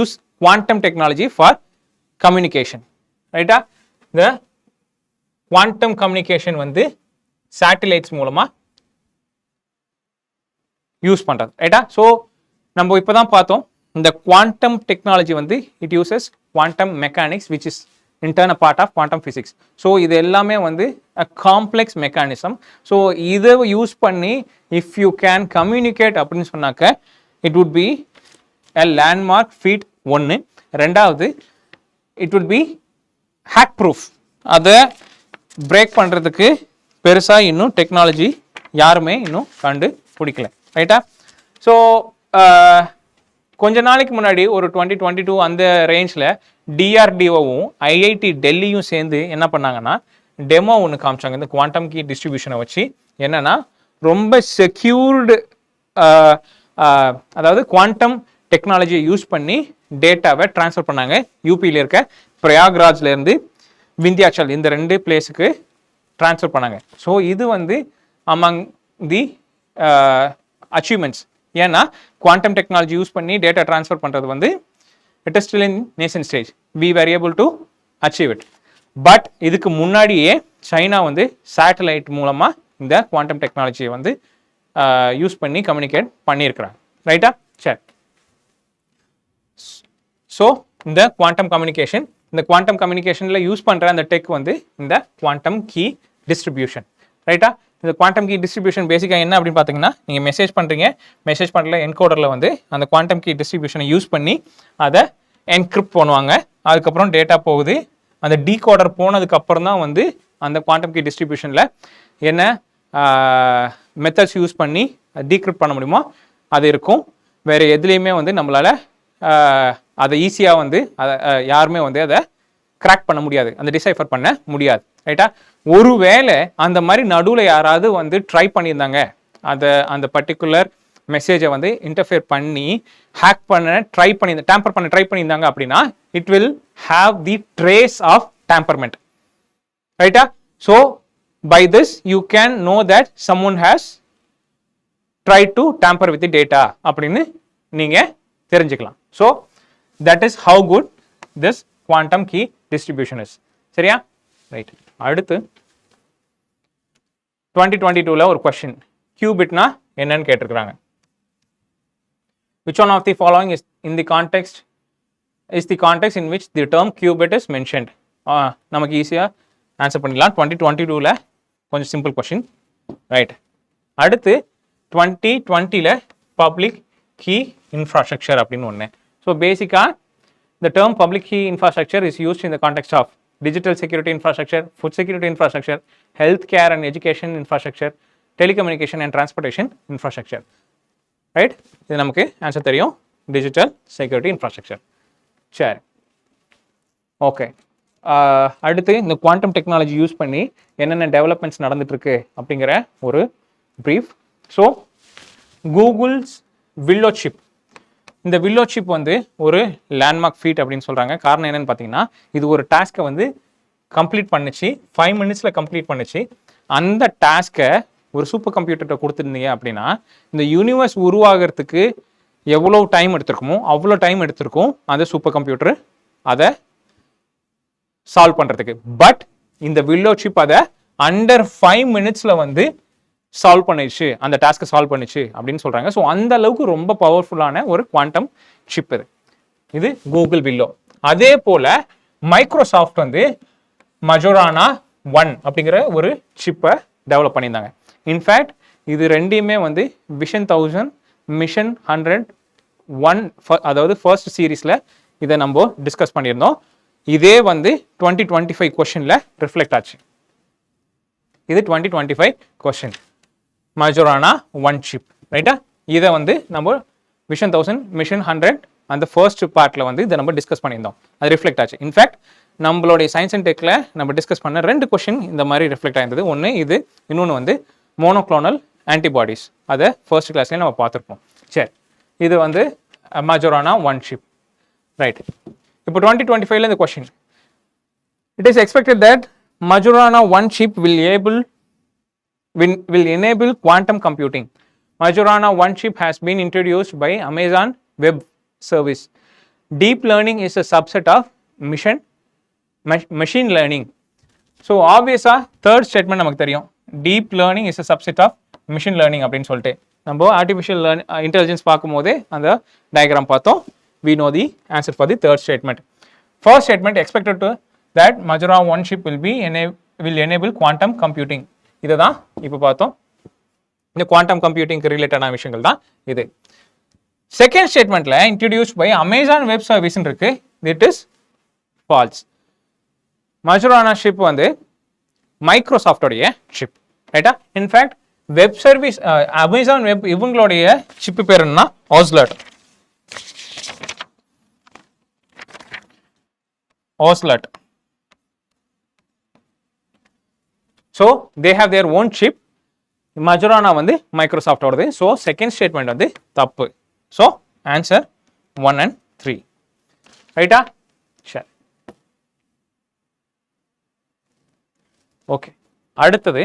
Speaker 1: use quantum technology for communication. ரைட்டா? இந்த குவாண்டம் கம்யூனிகேஷன் வந்து சேட்டிலைட்ஸ் மூலமா யூஸ் பண்றது. ரைட்டா? ஸோ நம்ம இப்போதான் பார்த்தோம் இந்த குவாண்டம் டெக்னாலஜி வந்து it uses quantum mechanics which is internal part of quantum physics. So இது எல்லாமே வந்து அ காம்ப்ளெக்ஸ் மெக்கானிசம். ஸோ இதை யூஸ் பண்ணி இஃப் யூ கேன் கம்யூனிகேட் அப்படின்னு சொன்னாக்க it would be a landmark feat. ஒன்று. ரெண்டாவது, it would be hack proof. அதை பிரேக் பண்ணுறதுக்கு பெருசாக இன்னும் டெக்னாலஜி யாருமே இன்னும் கண்டு பிடிக்கல. ரைட்டா? ஸோ கொஞ்ச நாளைக்கு முன்னாடி ஒரு 2022 அந்த ரேஞ்சில் டிஆர்டிஓவும் ஐஐடி டெல்லியும் சேர்ந்து என்ன பண்ணாங்கன்னா டெமோ ஒன்று காமிச்சாங்க இந்த குவாண்டம் கீ டிஸ்ட்ரிபியூஷனை வச்சு. என்னன்னா ரொம்ப செக்யூர்டு, அதாவது குவாண்டம் டெக்னாலஜியை யூஸ் பண்ணி டேட்டாவை ட்ரான்ஸ்ஃபர் பண்ணாங்க. யூபியில் இருக்க பிரயாக்ராஜ்லேருந்து விந்தியாச்சல் இந்த 2 பிளேஸுக்கு ட்ரான்ஸ்ஃபர் பண்ணாங்க. ஸோ இது வந்து அமங் தி அச்சீவ்மெண்ட்ஸ். ஏன்னா குவாண்டம் டெக்னாலஜி யூஸ் பண்ணி டேட்டா ட்ரான்ஸ்ஃபர் பண்ணுறது வந்து it is still in nascent stage. We were able to achieve it. But இதுக்கு முன்னாடியே சைனா வந்து சேட்டலைட் மூலமாக இந்த குவாண்டம் டெக்னாலஜியை வந்து யூஸ் பண்ணி கம்யூனிகேட் பண்ணியிருக்கிறாங்க. ரைட்டா? சரி, ஸோ இந்த குவாண்டம் கம்யூனிகேஷன், இந்த குவாண்டம் கம்யூனிகேஷனில் யூஸ் பண்ணுற அந்த டெக் வந்து இந்த குவாண்டம் கீ டிஸ்ட்ரிபியூஷன். ரைட்டா? இந்த குவாண்டம் கீ டிஸ்ட்ரிபியூஷன் பேசிக்காக என்ன அப்படின்னு பார்த்தீங்கன்னா, நீங்கள் மெசேஜ் பண்ணுறீங்க, மெசேஜ் பண்ணல என்கோடரில் வந்து அந்த குவாண்டம் கீ டிஸ்ட்ரிபியூஷனை யூஸ் பண்ணி அதை என்கிரிப்ட் பண்ணுவாங்க. அதுக்கப்புறம் டேட்டா போகுது. அந்த டீகோடர் போனதுக்கப்புறம் தான் வந்து அந்த குவாண்டம் கீ டிஸ்ட்ரிபியூஷனில் என்ன மெத்தட்ஸ் யூஸ் பண்ணி டீக்ரிப்ட் பண்ண முடியுமோ அது இருக்கும். வேறு எதுலேயுமே வந்து நம்மளால் அதை ஈஸியாக வந்து அதை யாருமே வந்து அதை கிராக் பண்ண முடியாது, அந்த டிசைஃபர் பண்ண முடியாது. ரைட்டா? ஒருவேளை அந்த மாதிரி நடுவில் யாராவது வந்து ட்ரை பண்ணியிருந்தாங்க, அந்த பர்டிகுலர் மெசேஜை வந்து இன்டர்ஃபியர் பண்ணி ஹேக் பண்ண டேம்பர் பண்ண ட்ரை பண்ணியிருந்தாங்க அப்படின்னா it will have the trace of tamperment. ரைட்டா? So by this you can know that someone has try to tamper with the data அப்படின்னு நீங்க தெரிஞ்சுக்கலாம். So that is how good this quantum key distribution is. சரியா? Right. அடுத்து 2022ல ஒரு question, கியூபிட்னா என்னன்னு கேட்டிருக்கிறாங்க. Which one of the following is the context in which the term qubit is mentioned? நமக்கு ஈஸியா ஆன்சர் பண்ணிடலாம். 2022ல கொஞ்சம் சிம்பிள் கொஸ்டின். ரைட். அடுத்து 2020ல பப்ளிக் கீ இன்ஃப்ராஸ்ட்ரக்சர் அப்படின்னு ஒன்று. ஸோ பேசிக்காக the term public key infrastructure is used in the context of digital security infrastructure, food security infrastructure, healthcare and education infrastructure, telecommunication and transportation infrastructure. Right? இது நமக்கு answer தெரியும், digital security infrastructure. சரி, okay. அடுத்து இந்த quantum technology use பண்ணி என்னென்ன developments நடந்துட்டு இருக்கு அப்படிங்கிற ஒரு brief. So Google's willow chip, இந்த வில்லோ சிப் வந்து ஒரு லேண்ட்மார்க் ஃபீட் அப்படின்னு சொல்கிறாங்க. காரணம் என்னென்னு பார்த்தீங்கன்னா, இது ஒரு டாஸ்க்கை வந்து கம்ப்ளீட் பண்ணிச்சு, 5 minutesல கம்ப்ளீட் பண்ணிச்சு. அந்த டாஸ்க்கை ஒரு சூப்பர் கம்ப்யூட்டர்கிட்ட கொடுத்துருந்தீங்க அப்படின்னா இந்த யூனிவர்ஸ் உருவாகிறதுக்கு எவ்வளோ டைம் எடுத்திருக்குமோ அவ்வளோ டைம் எடுத்திருக்கும் அந்த சூப்பர் கம்ப்யூட்டர் அதை சால்வ் பண்ணுறதுக்கு. பட் இந்த வில்லோ சிப் அதை அண்டர் 5 minutesல வந்து சால்வ் பண்ணிச்சு, அந்த டாஸ்க்கை சால்வ் பண்ணிச்சு அப்படின்னு சொல்கிறாங்க. ஸோ அந்த அளவுக்கு ரொம்ப பவர்ஃபுல்லான ஒரு குவாண்டம் சிப் இது. இது கூகுள் வில்லோ. அதே போல் மைக்ரோசாஃப்ட் வந்து மஜோரானா 1 அப்படிங்கிற ஒரு சிப்பை டெவலப் பண்ணியிருந்தாங்க. இன்ஃபேக்ட் இது ரெண்டையுமே வந்து விஷன் 1000 மிஷன் 101 அதாவது ஃபர்ஸ்ட் சீரீஸில் இதை நம்ம டிஸ்கஸ் பண்ணியிருந்தோம். இதே வந்து 2025 கொஸ்டினில் ரிஃப்ளெக்ட் ஆச்சு. இது 2025 கொஸ்டின், மஜோரானா 1 சிப். ரைட்டா? இதை வந்து நம்ம விஷன் 1000 மிஷன் 100 அந்த ஃபர்ஸ்ட் பார்ட்டில் வந்து இதை நம்ம டிஸ்கஸ் பண்ணியிருந்தோம். அது ரிஃப்ளெக்ட் ஆச்சு. இன்ஃபேக்ட் நம்மளுடைய சயின்ஸ் அண்ட் டெக்கில் நம்ம டிஸ்கஸ் பண்ண 2 கொஸ்டின் இந்த மாதிரி ரிஃப்ளெக்ட் ஆயிருந்தது. ஒன்று இது, இன்னொன்று வந்து மோனோக்ளோனல் ஆன்டிபாடிஸ். அதை ஃபர்ஸ்ட் கிளாஸ்லேயே நம்ம பார்த்துருப்போம். சரி, இது வந்து மஜோரானா 1 சிப். ரைட். இப்போ 2025ல இந்த question, it is expected that Majorana 1 chip will enable quantum computing. Majorana 1 chip has been introduced by Amazon Web Service. Deep learning is a subset of machine learning. So obviously third statement நமக்கு தெரியும், deep learning is a subset of machine learning அப்படின்னு சொல்லிட்டு நம்ம artificial intelligence பார்க்கும்போதே அந்த diagram பார்த்தோம். We know the answer for the third statement. First statement, expected to that Majorana 1 chip will enable quantum computing. இதுதான் இப்போ பார்த்தோம். இந்த குவாண்டம் கம்ப்யூட்டிங்க்கு ரிலேட்டடான விஷயங்கள் தான் இது. செகண்ட் ஸ்டேட்மெண்ட்ல introduced by Amazon web service இருக்கு. It is false. Majorana chip வந்து மைக்ரோசாஃப்டோடைய ஷிப். ரைட்டா? In fact web service Amazon web இவங்களுடைய ஷிப் பேர் என்ன? Ocelot. So they have their own chip. Majorana வந்து மைக்ரோசாஃப்ட் ஓடது. ஸோ செகண்ட் ஸ்டேட்மெண்ட் வந்து தப்பு. So answer 1 and 3. ரைட்டா? சரி, ஓகே. அடுத்தது,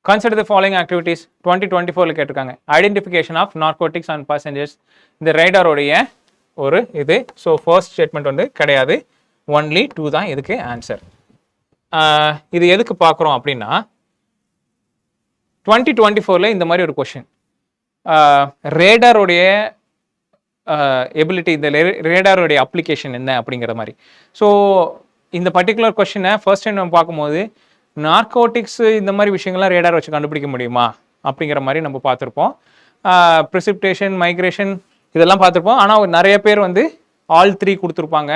Speaker 1: consider the following activities. 2024ல கேட்டிருக்காங்க. Identification of narcotics and passengers. இந்த ரேடாரோடைய ஒரு இது. ஸோ ஃபர்ஸ்ட் ஸ்டேட்மெண்ட் வந்து கிடையாது, ஒன்லி 2 தான் இதுக்கு ஆன்சர். இது எதுக்கு பார்க்குறோம் அப்படின்னா 2024ல இந்த மாதிரி ஒரு கொஷின், ரேடாரோடைய எபிலிட்டி, இந்த ரேடாரோடைய அப்ளிகேஷன் என்ன அப்படிங்கிற மாதிரி. ஸோ இந்த பர்டிகுலர் கொஷினை ஃபர்ஸ்ட் டைம் நம்ம பார்க்கும்போது நார்கோட்டிக்ஸ் இந்த மாதிரி விஷயங்கள்லாம் ரேடார் வச்சு கண்டுபிடிக்க முடியுமா அப்படிங்கிற மாதிரி நம்ம பார்த்துருப்போம். ப்ரிசிப்டேஷன், மைக்ரேஷன் இதெல்லாம் பார்த்துருப்போம். ஆனால் நிறைய பேர் வந்து ஆல் 3 கொடுத்துருப்பாங்க.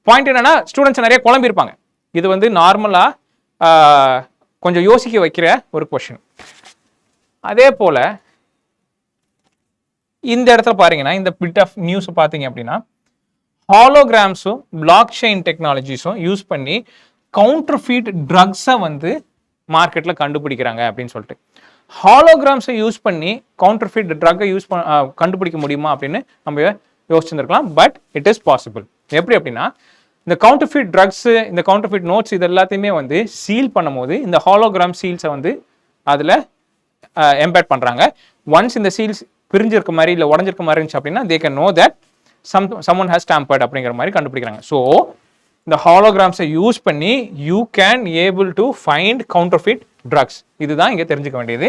Speaker 1: பாயிண்ட் என்னன்னா, ஸ்டூடெண்ட்ஸ் நிறைய குழம்பிருப்பாங்க. இது வந்து நார்மலாக கொஞ்சம் யோசிக்க வைக்கிற ஒரு கொஷின். அதே போல் இந்த இடத்துல பாருங்கன்னா, இந்த பிட் ஆஃப் நியூஸ் பார்த்தீங்க அப்படின்னா, ஹாலோகிராம்ஸும் பிளாக் செயின் டெக்னாலஜிஸும் யூஸ் பண்ணி கவுண்டர்ஃபீட் ட்ரக்ஸை வந்து மார்க்கெட்டில் கண்டுபிடிக்கிறாங்க அப்படின்னு சொல்லிட்டு. ஹாலோகிராம்ஸை யூஸ் பண்ணி கவுண்டர்ஃபிட் ட்ரக்கை கண்டுபிடிக்க முடியுமா அப்படின்னு நம்ம யோசிச்சுருக்கலாம். But it is possible. எப்படி அப்படின்னா, இந்த கவுண்டர்ஃபிட் ட்ரக்ஸு, இந்த கவுண்டர்ஃபிட் நோட்ஸ் இது எல்லாத்தையுமே வந்து சீல் பண்ணும்போது இந்த ஹாலோகிராம் சீல்ஸை வந்து அதில் எம்பேட் பண்ணுறாங்க. ஒன்ஸ் இந்த சீல்ஸ் பிரிஞ்சிருக்க மாதிரி இல்லை உடஞ்சிருக்க மாதிரி இருந்துச்சு அப்படின்னா they can know that someone has tampered அப்படிங்கிற மாதிரி கண்டுபிடிக்கிறாங்க. ஸோ இந்த ஹாலோகிராம்ஸை யூஸ் பண்ணி you can able to find counterfeit drugs. இதுதான் இங்கே தெரிஞ்சுக்க வேண்டியது.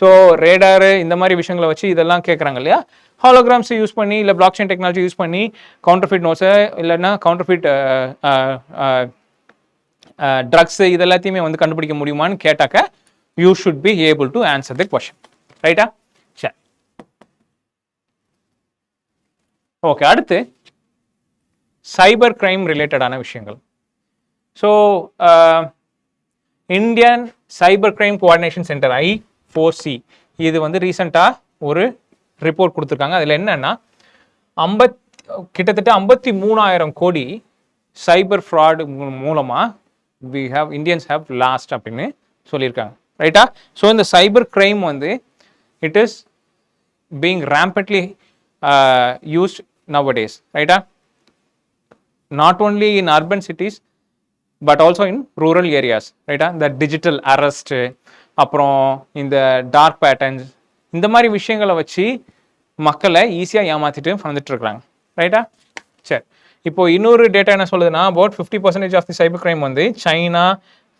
Speaker 1: ஸோ ரேடாரு இந்த மாதிரி விஷயங்களை வச்சு இதெல்லாம் கேட்குறாங்க இல்லையா, ஹாலோகிராம்ஸை யூஸ் பண்ணி இல்லை பிளாக் செயின் டெக்னாலஜி யூஸ் பண்ணி கவுண்டர்ஃபிட் நோட்ஸை இல்லைன்னா கவுண்டர்ஃபிட் ட்ரக்ஸு இது எல்லாத்தையுமே வந்து கண்டுபிடிக்க முடியுமான்னு கேட்டாக்க you should be able to answer the question. ரைட்டா? சரி, ஓகே. அடுத்து சைபர் கிரைம் ரிலேட்டடான விஷயங்கள். So Indian cyber crime coordination centre I4C இது வந்து ரீசெண்டாக ஒரு ரிப்போர்ட் கொடுத்துருக்காங்க. அதில் என்னன்னா கிட்டத்தட்ட 53,000 கோடி சைபர் ஃப்ராடு மூலமாக இந்தியன்ஸ் ஹேவ் லாஸ்ட் அப்படின்னு சொல்லியிருக்காங்க. ரைட்டா? ஸோ இந்த சைபர் கிரைம் வந்து it is being rampantly used nowadays. ரைட்டா? Not only in urban cities but also in rural areas. ரைட்டா? இந்த டிஜிட்டல் அரெஸ்ட், அப்புறம் இந்த டார்க் பேட்டர்ன்ஸ், இந்த மாதிரி விஷயங்களை வச்சு மக்களை ஈஸியாக ஏமாற்றிட்டு வந்துட்டு இருக்கிறாங்க. ரைட்டா? சரி, இப்போ இன்னொரு டேட்டா என்ன சொல்லுதுன்னா about 50% of the cyber crime வந்து சைனா,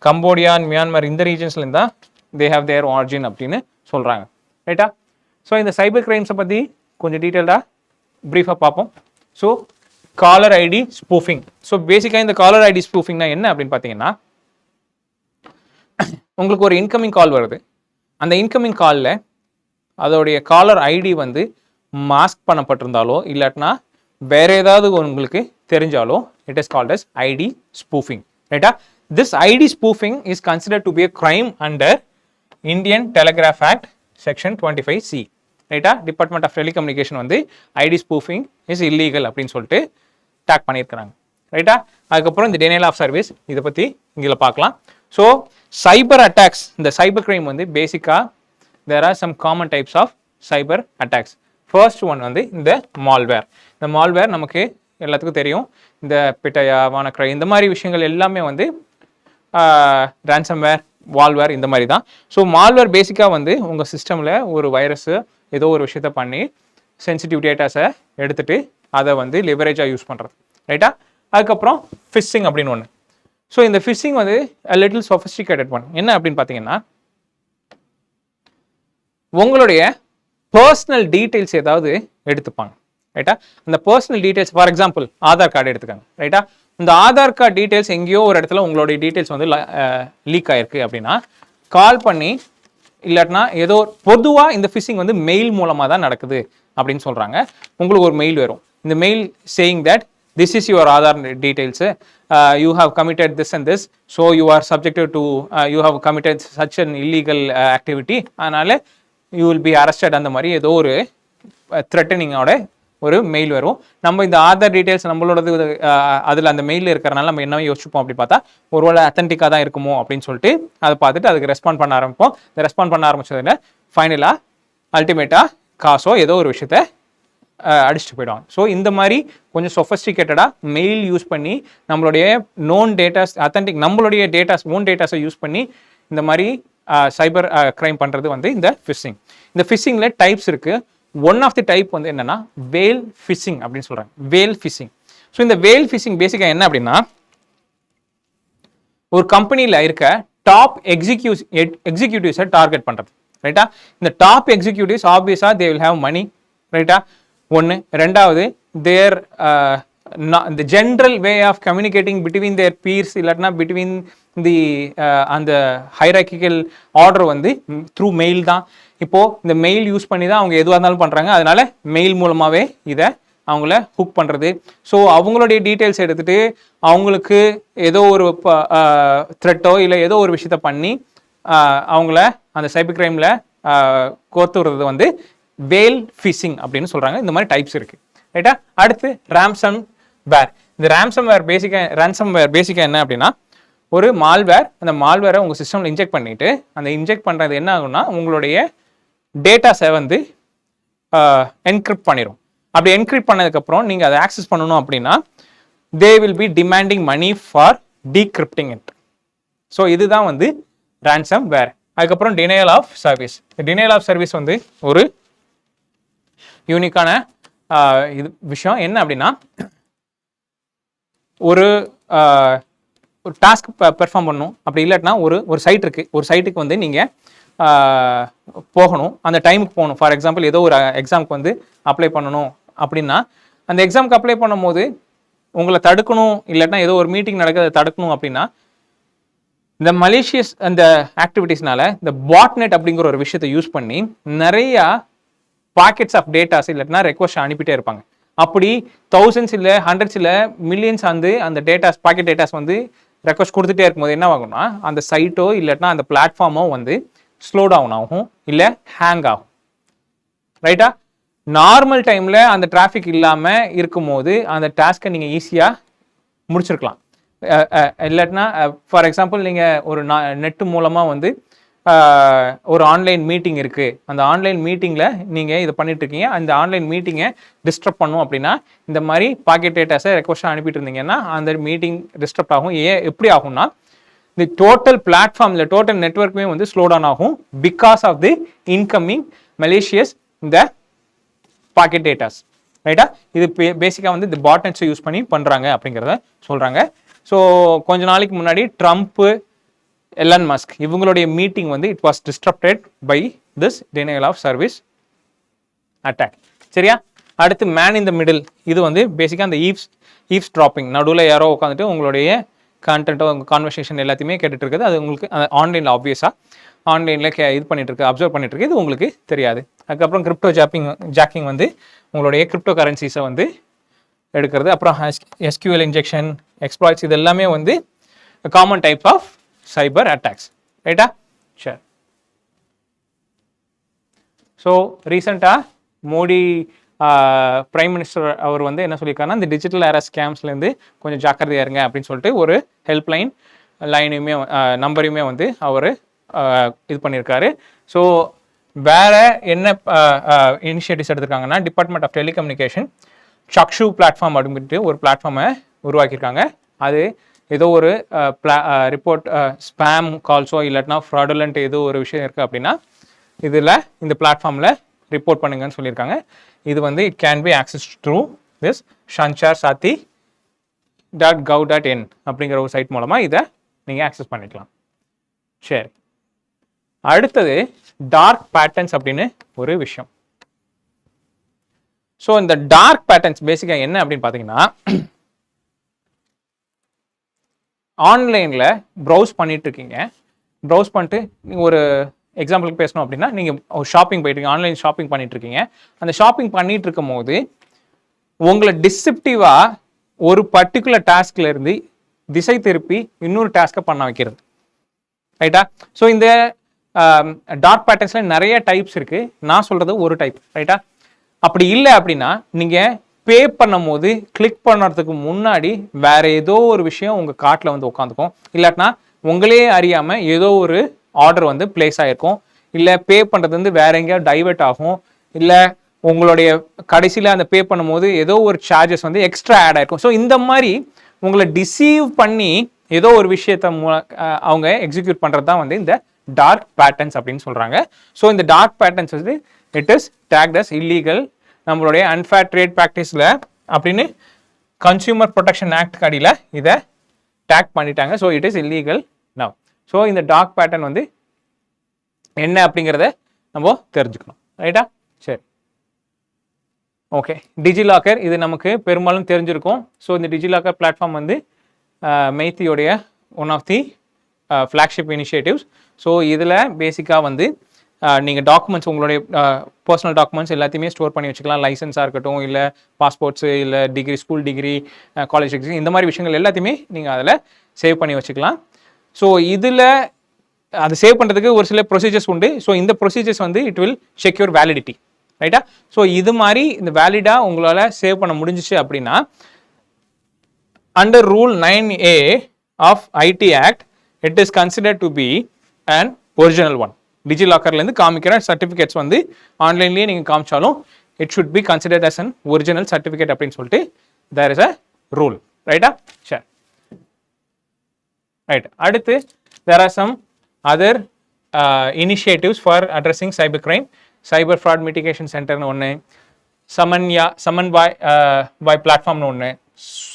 Speaker 1: கம்போடியா, மியான்மர் இந்த ரீஜன்ஸ்லேருந்து தான் தே ஹேவ் தேர் ஆரிஜின் அப்படின்னு சொல்கிறாங்க. ரைட்டா? ஸோ இந்த சைபர் கிரைம்ஸை பற்றி கொஞ்சம் டீட்டெயில்டாக ப்ரீஃபாக பார்ப்போம். So caller ID spoofing. So பேசிக்காக இந்த காலர் ஐடி ஸ்பூஃபிங்னா என்ன அப்படின்னு பார்த்தீங்கன்னா, உங்களுக்கு ஒரு இன்கமிங் கால் வருது. அந்த இன்கமிங் காலில் அதோடைய காலர் ஐடி வந்து மாஸ்க் பண்ணப்பட்டிருந்தாலோ இல்லாட்டினா வேற ஏதாவது உங்களுக்கு தெரிஞ்சாலோ it is called as ID spoofing. ரைட்டா? This ID spoofing is considered to be a crime under Indian Telegraph Act Section 25C. ரைட்டா? டிபார்ட்மெண்ட் ஆஃப் டெலிகம்யூனிகேஷன் வந்து ஐடி ஸ்பூஃபிங் இஸ் இல்லீகல் அப்படின்னு சொல்லிட்டு டேக் பண்ணியிருக்கிறாங்க. ரைட்டா? அதுக்கப்புறம் இந்த டெனியல் ஆஃப் சர்வீஸ் இதை பற்றி இங்கே பார்க்கலாம். ஸோ சைபர் அட்டாக்ஸ், இந்த சைபர் கிரைம் வந்து பேசிக்காக there are some common types of cyber attacks. First one வந்து இந்த மால்வேர். இந்த மால்வேர் நமக்கு எல்லாத்துக்கும் தெரியும். இந்த பிட்டையா, வானக்ரை இந்த மாதிரி விஷயங்கள் எல்லாமே வந்து ரேன்சம்வேர், வால்வேர் இந்த மாதிரி தான். ஸோ மால்வேர் பேசிக்காக வந்து உங்கள் சிஸ்டமில் ஒரு வைரஸு ஏதோ ஒரு விஷயத்த பண்ணி சென்சிட்டிவ் டேட்டாஸை எடுத்துகிட்டு அதை வந்து லிவரேஜாக யூஸ் பண்ணுறது. ரைட்டா? அதுக்கப்புறம் ஃபிஷிங் அப்படின்னு ஒன்று. ஸோ இந்த ஃபிஷிங் வந்து லிட்டில் சொஃபிஸ்டிகேட்டட் ஒன். என்ன அப்படின்னு பார்த்தீங்கன்னா, உங்களுடைய பர்சனல் டீட்டெயில்ஸ் ஏதாவது எடுத்துப்பாங்க. ரைட்டா? அந்த personal details, for example Aadhaar card எடுத்துக்காங்க. ரைட்டா? இந்த ஆதார் கார்டு டீட்டெயில்ஸ் எங்கேயோ ஒரு இடத்துல உங்களுடைய டீட்டெயில்ஸ் வந்து லீக் ஆயிருக்கு அப்படின்னா கால் பண்ணி இல்லாட்டினா ஏதோ பொதுவாக இந்த ஃபிஷிங் வந்து மெயில் மூலமாக தான் நடக்குது அப்படின்னு சொல்கிறாங்க. உங்களுக்கு ஒரு மெயில் வரும். இந்த mail saying that this is your Aadhaar details, you have committed this and this, so you are subjected to you have committed such an illegal activity, அதனால you will be arrested. அந்த மாதிரி ஏதோ ஒரு த்ரெட்டனிங்கோட ஒரு mail வரும். நம்ம இந்த Aadhaar details நம்மளோடது அதில் அந்த மெயிலில் இருக்கிறனால நம்ம என்ன யோசிப்போம் அப்படி பார்த்தா ஒருவேளை அத்தன்டிக்காக தான் இருக்குமோ அப்படின்னு சொல்லிட்டு அதை பார்த்துட்டு அதுக்கு ரெஸ்பாண்ட் பண்ண ஆரம்பிப்போம். இந்த ரெஸ்பாண்ட் பண்ண ஆரம்பிச்சதுல ஃபைனலாக அல்டிமேட்டாக காசோ ஏதோ ஒரு விஷயத்த அடிச்சுட்டு போயிடுவாங்க. ஸோ இந்த மாதிரி கொஞ்சம் சொஃபஸ்டிகேட்டடாக மெயில் யூஸ் பண்ணி நம்மளுடைய நோன் டேட்டாஸ் அத்தன்டிக் நம்மளுடைய டேட்டாஸ் ஓன் டேட்டாஸை யூஸ் பண்ணி இந்த மாதிரி சைபர் கிரைம் பண்ணுறது வந்து இந்த ஃபிஷிங். இந்த ஃபிஷிங்கில் டைப்ஸ் இருக்குது. ஒன் ஆஃப் தி டைப் வந்து என்னன்னா வேல் ஃபிஷிங் அப்படின்னு சொல்கிறாங்க. வேல் ஃபிஷிங். ஸோ இந்த வேல் ஃபிஷிங் பேசிக்காக என்ன அப்படின்னா, ஒரு கம்பெனியில் இருக்க டாப் எக்ஸிக்யூட்டிவ்ஸை டார்கெட் பண்ணுறது. ரைட்டா? இந்த டாப் எக்ஸிக்யூட்டிவ்ஸ் ஆப்வியஸாக தே வில் ஹேவ் மணி. ரைட்டா? ஒன்று. ரெண்டாவது தேர் the general way of communicating between their peers இல்லாட்டினா between the அந்த ஹைரார்கிக்கல் ஆர்டர் வந்து த்ரூ மெயில் தான். இப்போது இந்த மெயில் யூஸ் பண்ணி தான் அவங்க எதுவாக இருந்தாலும் பண்ணுறாங்க. அதனால மெயில் மூலமாகவே இதை அவங்கள ஹுக் பண்ணுறது. ஸோ அவங்களுடைய டீட்டெயில்ஸ் எடுத்துகிட்டு அவங்களுக்கு ஏதோ ஒரு த்ரெட்டோ இல்லை ஏதோ ஒரு விஷயத்த பண்ணி அவங்கள அந்த சைபர் கிரைமில் கோர்த்து விடுறது வந்து வேல் ஃபிஷிங் அப்படின்னு சொல்கிறாங்க. இந்த மாதிரி டைப்ஸ் இருக்குது. ரைட்டா? அடுத்து ரேம்சம் வேர். இந்த ரேம்சம் வேர் பேசிக்காக என்ன அப்படின்னா, ஒரு மால்வேர், அந்த மால்வேரை உங்கள் சிஸ்டமில் இன்ஜெக்ட் பண்ணிவிட்டு அந்த இன்ஜெக்ட் பண்ணுறது என்ன ஆகும்னா உங்களுடைய டேட்டாஸை வந்து என்கிரிப்ட் பண்ணிடும். அப்படி என்கிரிப்ட் பண்ணதுக்கப்புறம் நீங்கள் அதை ஆக்சஸ் பண்ணணும் அப்படின்னா they will be demanding money for decrypting it. So இதுதான் வந்து ரேன்சம் வேர். அதுக்கப்புறம் denial of service. Denial of service வந்து ஒரு யூனிக்கான இது விஷயம். என்ன அப்படின்னா ஒரு டாஸ்க் பெர்ஃபார்ம் பண்ணணும், அப்படி இல்லாட்டினா ஒரு சைட் இருக்குது, ஒரு சைட்டுக்கு வந்து நீங்கள் போகணும், அந்த டைமுக்கு போகணும். ஃபார் எக்ஸாம்பிள் ஏதோ ஒரு எக்ஸாமுக்கு வந்து அப்ளை பண்ணணும் அப்படின்னா அந்த எக்ஸாமுக்கு அப்ளை பண்ணும்போது உங்களை தடுக்கணும், இல்லாட்டினா ஏதோ ஒரு மீட்டிங் நடக்கிறத தடுக்கணும் அப்படின்னா இந்த மலேசியஸ் அந்த ஆக்டிவிட்டீஸ்னால இந்த பாட்நெட் அப்படிங்கிற ஒரு விஷயத்தை யூஸ் பண்ணி நிறையா பாக்கெட்ஸ் ஆஃப் டேட்டாஸ் இல்லாட்டினா ரெக்வஸ்ட் அனுப்பிட்டே இருப்பாங்க. அப்படி தௌசண்ட்ஸ் இல்லை ஹண்ட்ரட்ஸ் இல்லை மில்லியன்ஸ் வந்து அந்த டேட்டாஸ் பாக்கெட் டேட்டாஸ் வந்து ரெக்வஸ்ட் கொடுத்துட்டே இருக்கும்போது என்ன ஆகும்னா அந்த சைட்டோ இல்லாட்டினா அந்த பிளாட்ஃபார்மோ வந்து ஸ்லோ டவுன் ஆகும், இல்லை ஹேங் ஆகும். ரைட்டா? நார்மல் டைமில் அந்த டிராஃபிக் இல்லாமல் இருக்கும்போது அந்த டாஸ்க்கை நீங்கள் ஈஸியாக முடிச்சிருக்கலாம். இல்லாட்டினா ஃபார் எக்ஸாம்பிள் நீங்கள் ஒரு நெட்டு மூலமாக வந்து ஒரு ஆன்லைன் மீட்டிங் இருக்குது, அந்த ஆன்லைன் மீட்டிங்கில் நீங்கள் இதை பண்ணிட்டு இருக்கீங்க, அந்த ஆன்லைன் மீட்டிங்கை டிஸ்டர்ப் பண்ணும் அப்படின்னா இந்த மாதிரி பாக்கெட் டேட்டாஸை ரெக்வஸ்ட்டாக அனுப்பிட்டு இருந்தீங்கன்னா அந்த மீட்டிங் டிஸ்டர்ப் ஆகும். எப்படி ஆகும்னா தி டோட்டல் பிளாட்ஃபார்ம், இல்லை டோட்டல் நெட்ஒர்க்குமே வந்து ஸ்லோ டவுன் ஆகும் because of the incoming malicious இந்த பாக்கெட் டேட்டாஸ். ரைட்டா? இது பேசிக்காக வந்து இந்த பாட்நெட்ஸை யூஸ் பண்ணி பண்ணுறாங்க அப்படிங்கிறத சொல்கிறாங்க. ஸோ கொஞ்ச நாளைக்கு முன்னாடி ட்ரம்ப்பு, எலன் மஸ்க் இவங்களுடைய மீட்டிங் வந்து it was disturbed by this denial of service attack. சரியா? அடுத்து மேன் இன் த மிடில். இது வந்து பேசிக்காக அந்த ஈவ்ஸ் ட்ராப்பிங், நடுவில் யாரோ உட்காந்துட்டு உங்களுடைய கான்டென்ட்டோ உங்கள் கான்வர்சேஷன் எல்லாத்தையுமே கேட்டுட்டு இருக்குது. அது உங்களுக்கு ஆன்லைனில் ஆப்வியஸாக ஆன்லைனில் இது பண்ணிட்டு இருக்கு, அப்சர்வ் பண்ணிட்டு இருக்கு, இது உங்களுக்கு தெரியாது. அதுக்கப்புறம் கிரிப்டோ ஜாக்கிங் வந்து உங்களுடைய கிரிப்டோ கரன்சிஸை வந்து எடுக்கிறது. அப்புறம் SQL இன்ஜெக்ஷன், எக்ஸ்ப்ளாய்ட்ஸ், இது எல்லாமே வந்து common type of cyber attacks. ரைட்டா? சரி. ஸோ ரீசெண்டாக மோடி பிரைம் மினிஸ்டர் அவர் வந்து என்ன சொல்லியிருக்காருன்னா இந்த டிஜிட்டல் ஏரா ஸ்கேம்ஸ்லேருந்து கொஞ்சம் ஜாக்கிரதையாக இருங்க அப்படின்னு சொல்லிட்டு ஒரு ஹெல்ப்லைன் லைனையுமே நம்பரையுமே வந்து அவர் இது பண்ணியிருக்காரு. ஸோ வேற என்ன இனிஷியேட்டிவ்ஸ் எடுத்திருக்காங்கன்னா department of telecommunication Chakshu platform அப்படின்ட்டு ஒரு பிளாட்ஃபார்மை உருவாக்கியிருக்காங்க. அது ஏதோ ஒரு ரிப்போர்ட் ஸ்பேம் கால்ஸோ இல்லாட்டினா ஃப்ராடுலண்ட் ஏதோ ஒரு விஷயம் இருக்குது அப்படின்னா இதில் இந்த பிளாட்ஃபார்மில் ரிப்போர்ட் பண்ணுங்கன்னு சொல்லியிருக்காங்க. இது வந்து it can be access through this sancharsathi.gov.in அப்படிங்கிற ஒரு சைட் மூலமாக இதை நீங்கள் ஆக்சஸ் பண்ணிக்கலாம். சரி, அடுத்தது டார்க் பேட்டர்ன்ஸ் அப்படின்னு ஒரு விஷயம். ஸோ இந்த டார்க் பேட்டர்ன்ஸ் பேசிக்காக என்ன அப்படின்னு பார்த்தீங்கன்னா ஆன்லைனில் ப்ரௌஸ் பண்ணிட்டு இருக்கீங்க, ப்ரௌஸ் பண்ணிட்டு நீங்கள் ஒரு எக்ஸாம்பிளுக்கு பேசணும் அப்படின்னா நீங்கள் ஒரு ஷாப்பிங் போயிட்டு ஆன்லைன் ஷாப்பிங் பண்ணிட்டு இருக்கீங்க. அந்த ஷாப்பிங் பண்ணிட்டு இருக்கும் போது உங்களை டிசெப்டிவாக ஒரு பர்டிகுலர் டாஸ்க்ல இருந்து திசை திருப்பி இன்னொரு டாஸ்க்கை பண்ண வைக்கிறது. ரைட்டா? ஸோ இந்த டார்க் பேட்டர்ன்ஸ்ல நிறைய டைப்ஸ் இருக்கு. நான் சொல்றது ஒரு டைப். ரைட்டா? அப்படி இல்லை அப்படின்னா நீங்க பே பண்ணும் போது கிளிக் பண்ணுறதுக்கு முன்னாடி வேற ஏதோ ஒரு விஷயம் உங்க கார்ட்ல வந்து உட்காந்துக்கும், இல்லாட்டினா உங்களே அறியாம ஏதோ ஒரு ஆர்டர் வந்து பிளேஸ் ஆகிருக்கும், இல்லை பே பண்ணுறது வந்து வேற எங்கேயாவது டைவெர்ட் ஆகும், இல்லை உங்களுடைய கடைசியில் அந்த பே பண்ணும்போது ஏதோ ஒரு சார்ஜஸ் வந்து எக்ஸ்ட்ரா ஆட் ஆகிருக்கும். ஸோ இந்த மாதிரி உங்களை டிசீவ் பண்ணி ஏதோ ஒரு விஷயத்த அவங்க எக்ஸிக்யூட் பண்ணுறது தான் வந்து இந்த டார்க் பேட்டர்ன்ஸ் அப்படின்னு சொல்கிறாங்க. ஸோ இந்த டார்க் பேட்டர்ன்ஸ் வந்து it is tagged as illegal, நம்மளுடைய அன்ஃபேர் ட்ரேட் ப்ராக்டிஸில் அப்படின்னு கன்சியூமர் ப்ரொடெக்ஷன் ஆக்ட் அடியில் இதை டேக் பண்ணிட்டாங்க. So it is illegal now. So இந்த டார்க் பேட்டர்ன் வந்து என்ன அப்படிங்கிறத நம்ம தெரிஞ்சுக்கணும். ரைட்டா? சரி, ஓகே. டிஜிலாக்கர் இது நமக்கு பெரும்பாலும் தெரிஞ்சிருக்கும். ஸோ இந்த டிஜிலாக்கர் பிளாட்ஃபார்ம் வந்து மெய்த்தியோடைய one of the flagship initiatives. So இதில் பேசிக்காக வந்து நீங்கள் டாக்குமெண்ட்ஸ், உங்களுடைய பர்சனல் டாக்குமெண்ட்ஸ் எல்லாத்தையுமே ஸ்டோர் பண்ணி வச்சுக்கலாம். லைசன்ஸாக இருக்கட்டும், இல்லை பாஸ்போர்ட்ஸு, இல்லை degree, school degree, college degree, இந்த மாதிரி விஷயங்கள் எல்லாத்தையுமே நீங்கள் அதில் சேவ் பண்ணி வச்சுக்கலாம். ஸோ இதில் அதை சேவ் பண்ணுறதுக்கு ஒரு சில ப்ரொசீஜர்ஸ் உண்டு. ஸோ இந்த ப்ரொசீஜர்ஸ் வந்து இட் வில் செக்யூர் வேலிடிட்டி. ரைட்டா? ஸோ இது மாதிரி இந்த வேலிடாக உங்களால் சேவ் பண்ண முடிஞ்சிச்சு அப்படின்னா under rule 9A of IT Act, it is considered to be an original one. டிஜிலாக்கர்லேருந்து காமிக்கிற சர்டிஃபிகேட்ஸ் வந்து ஆன்லைன்லேயே நீங்கள் காமிச்சாலும் it should be considered as an original certificate அப்படின்னு சொல்லிட்டு there is a rule. ரைட்டா? சரி, ரைட். அடுத்து there are some other initiatives for addressing cyber crime. Cyber fraud mitigation center ஒன்று, சமன்வாய் பிளாட்ஃபார்ம்னு ஒன்று,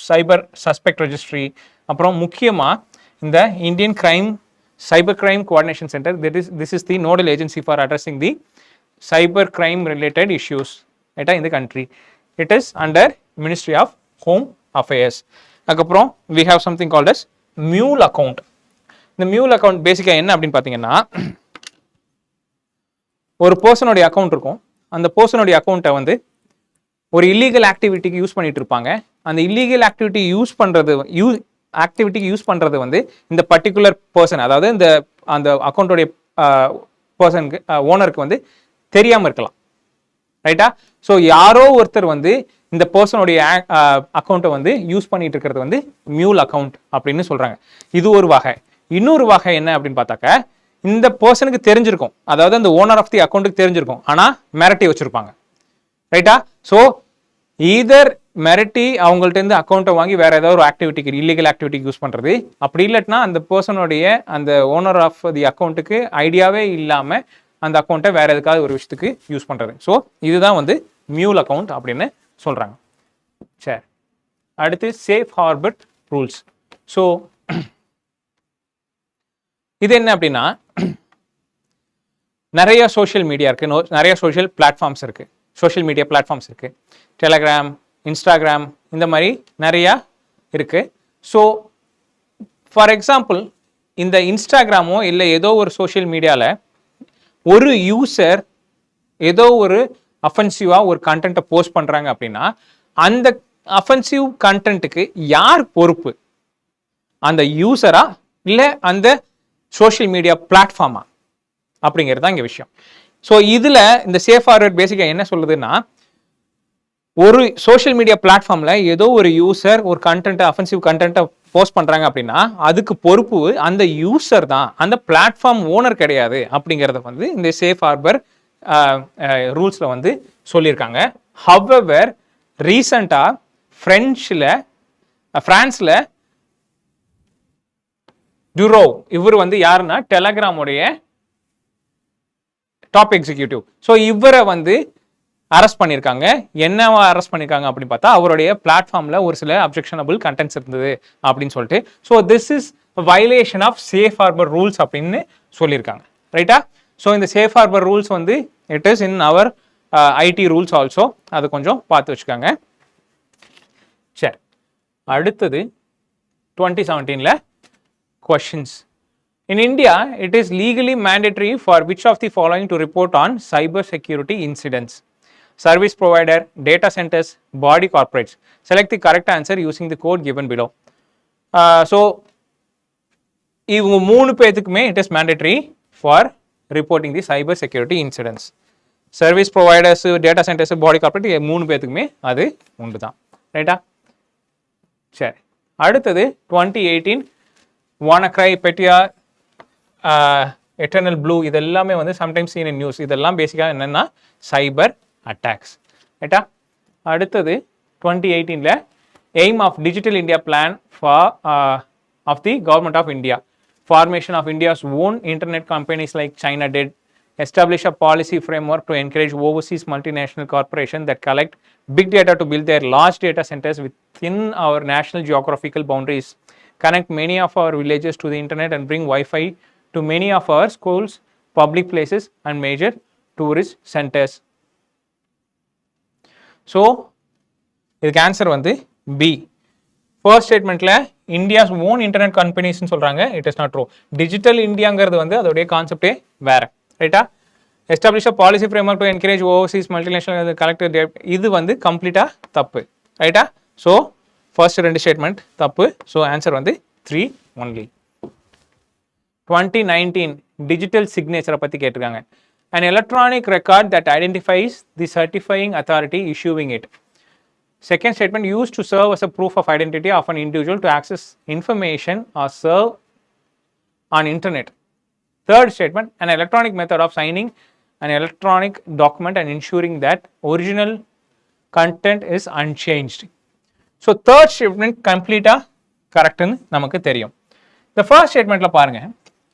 Speaker 1: சைபர் சஸ்பெக்ட் ரெஜிஸ்ட்ரி, அப்புறம் முக்கியமாக இந்த Indian cyber crime coordination center. This is the nodal agency for addressing the cyber crime related issues in the country. It is under Ministry of Home Affairs. அதுக்கப்புறம் we have something called as mule account. இந்த mule account பேசிக்காக என்ன அப்படின்னு பார்த்தீங்கன்னா, ஒரு பர்சனுடைய account இருக்கும். அந்த பர்சனுடைய அக்கௌண்ட்டை வந்து ஒரு இல்லீகல் ஆக்டிவிட்டிக்கு யூஸ் பண்ணிட்டு இருப்பாங்க. அந்த இல்லீகல் ஆக்டிவிட்டி யூஸ் பண்ணுறது வந்து இந்த பர்டிகுலர் பர்சன், அதாவது அந்த அக்கௌண்ட்டோடைய பர்சனுக்கு ஓனருக்கு வந்து தெரியாமல் இருக்கலாம். ரைட்டா? ஸோ யாரோ ஒருத்தர் வந்து இந்த பர்சனுடைய அக்கௌண்ட்டை வந்து யூஸ் பண்ணிட்டு இருக்கிறது வந்து மியூல் அக்கௌண்ட் அப்படின்னு சொல்றாங்க. இது ஒரு வகை. இன்னொரு வகை என்ன அப்படின்னு பார்த்தாக்க, இந்த பர்சனுக்கு தெரிஞ்சிருக்கும், அதாவது அந்த ஓனர் ஆஃப் தி அக்கௌண்ட்டுக்கு தெரிஞ்சிருக்கும், ஆனால் மிரட்டி வச்சிருப்பாங்க. ரைட்டா? ஸோ ஈதர் மிரட்டி அவங்கள்ட்ட அக்கௌண்ட்டை வாங்கி வேற ஏதாவது ஒரு ஆக்டிவிட்டிக்கு, இல்லீகல் ஆக்டிவிட்டிக்கு யூஸ் பண்ணுறது, அப்படி இல்லைன்னா அந்த பர்சனுடைய அந்த ஓனர் ஆஃப் தி அக்கௌண்ட்டுக்கு ஐடியாவே இல்லாமல் அந்த அக்கௌண்ட்டை வேற எதுக்காவது ஒரு விஷயத்துக்கு யூஸ் பண்ணுறது. ஸோ இதுதான் வந்து மியூல் அக்கௌண்ட் அப்படின்னு சொல்கிறாங்க. சரி, அடுத்து சேஃப் ஹார்பர் ரூல்ஸ். ஸோ இது என்ன அப்படின்னா, நிறைய சோஷியல் மீடியா இருக்குது, நிறைய சோஷியல் பிளாட்ஃபார்ம்ஸ் இருக்குது, சோஷியல் மீடியா பிளாட்ஃபார்ம்ஸ் இருக்குது, டெலகிராம், இன்ஸ்டாகிராம், இந்த மாதிரி நிறையா இருக்குது. ஸோ ஃபார் எக்ஸாம்பிள், இந்த இன்ஸ்டாகிராமோ இல்லை ஏதோ ஒரு சோஷியல் மீடியாவில் ஒரு யூசர் ஏதோ ஒரு அஃபென்சிவாக ஒரு கண்டென்ட்டை போஸ்ட் பண்ணுறாங்க அப்படின்னா, அந்த அஃபென்சிவ் கண்டென்ட்டுக்கு யார் பொறுப்பு? அந்த யூசரா இல்லை அந்த சோஷியல் மீடியா பிளாட்ஃபார்மா அப்படிங்கிறது தான் இங்கே விஷயம். ஸோ இதில் இந்த சேஃப் ஹார்பர் பேசிக்காக என்ன சொல்லுதுன்னா, ஒரு சோஷியல் மீடியா பிளாட்ஃபார்மில் ஏதோ ஒரு யூசர் ஒரு கண்டென்ட்டை, அஃபென்சிவ் கண்டென்ட்டை போஸ்ட் பண்ணுறாங்க அப்படின்னா அதுக்கு பொறுப்பு அந்த யூசர் தான், அந்த பிளாட்ஃபார்ம் ஓனர் கிடையாது அப்படிங்கிறத வந்து இந்த சேஃப் ஹார்பர் ரூல்ஸில் வந்து சொல்லியிருக்காங்க. ஹவெவர் ரீசண்டாக ஃப்ரான்ஸில் டுரோ, இவர் வந்து யாருன்னா டெலகிராமுடைய டாப் எக்ஸிக்யூட்டிவ். ஸோ இவரை வந்து அரெஸ்ட் பண்ணியிருக்காங்க. என்னவா அரெஸ்ட் பண்ணியிருக்காங்க அப்படின்னு பார்த்தா, அவருடைய பிளாட்ஃபார்மில் ஒரு சில அப்ஜெக்ஷனபிள் கண்டென்ட்ஸ் இருந்தது அப்படின்னு சொல்லிட்டு. So this is violation of safe harbour rules அப்படின்னு சொல்லியிருக்காங்க. ரைட்டா? ஸோ இந்த சேஃப் ஹார்பர் ரூல்ஸ் வந்து it is in our IT rules also. அது கொஞ்சம் பார்த்து வச்சுக்காங்க. சரி, அடுத்தது 2017 questions. In India, it is legally mandatory for which of the following to report on cyber security incidents? Service provider, data centers, body corporates. Select the correct answer using the code given below. So, இவங்க 3 பேத்துக்குமே it is mandatory for reporting the cyber security incidents. Service providers, data centers, body corporate, 3 பேத்துக்குமே அது உண்டு தான். ரைட்டா? சரி, அடுத்தது 2018 WannaCry, Petya, Eternal Blue, இது எல்லாமே வந்து சம்டைம்ஸ் சீன் இன் நியூஸ். இதெல்லாம் பேசிக்காக என்னென்னா சைபர் அட்டாக்ஸ். ரைட்டா? அடுத்தது 2018 aim of digital India plan of the government of India. Formation of India's own internet companies like China did. Establish a policy framework to encourage overseas multinational corporations that collect big data to build their large data centers within our national geographical boundaries. Connect many of our villages to the internet and bring Wi-Fi to many of our schools, public places and major tourist centers. So, இதுக்கு answer வந்து B. First ஸ்டேட்மெண்ட்ல India's own internet கம்பெனிஸ்னு சொல்றாங்க. It is not true. Digital இந்தியாங்கிறது வந்து அதோடைய கான்செப்டே வேற. ரைட்டா? Establish a policy framework to encourage overseas multinational collector date, இது வந்து கம்ப்ளீட்டா தப்பு. ரைட்டா? ஸோ ஃபர்ஸ்ட் 2 ஸ்டேட்மெண்ட் தப்பு. ஸோ ஆன்சர் வந்து 3 ஒன்லி. 2019 டிஜிட்டல் சிக்னேச்சரை பற்றி கேட்டிருக்காங்க. An electronic record that identifies the certifying authority issuing it. Second statement, used to serve as a proof of identity of an individual to access information or serve on internet. Third statement, an electronic method of signing an electronic document and ensuring that original content is unchanged. So third statement complete correct னு நமக்கு தெரியும். The first statementல பாருங்க,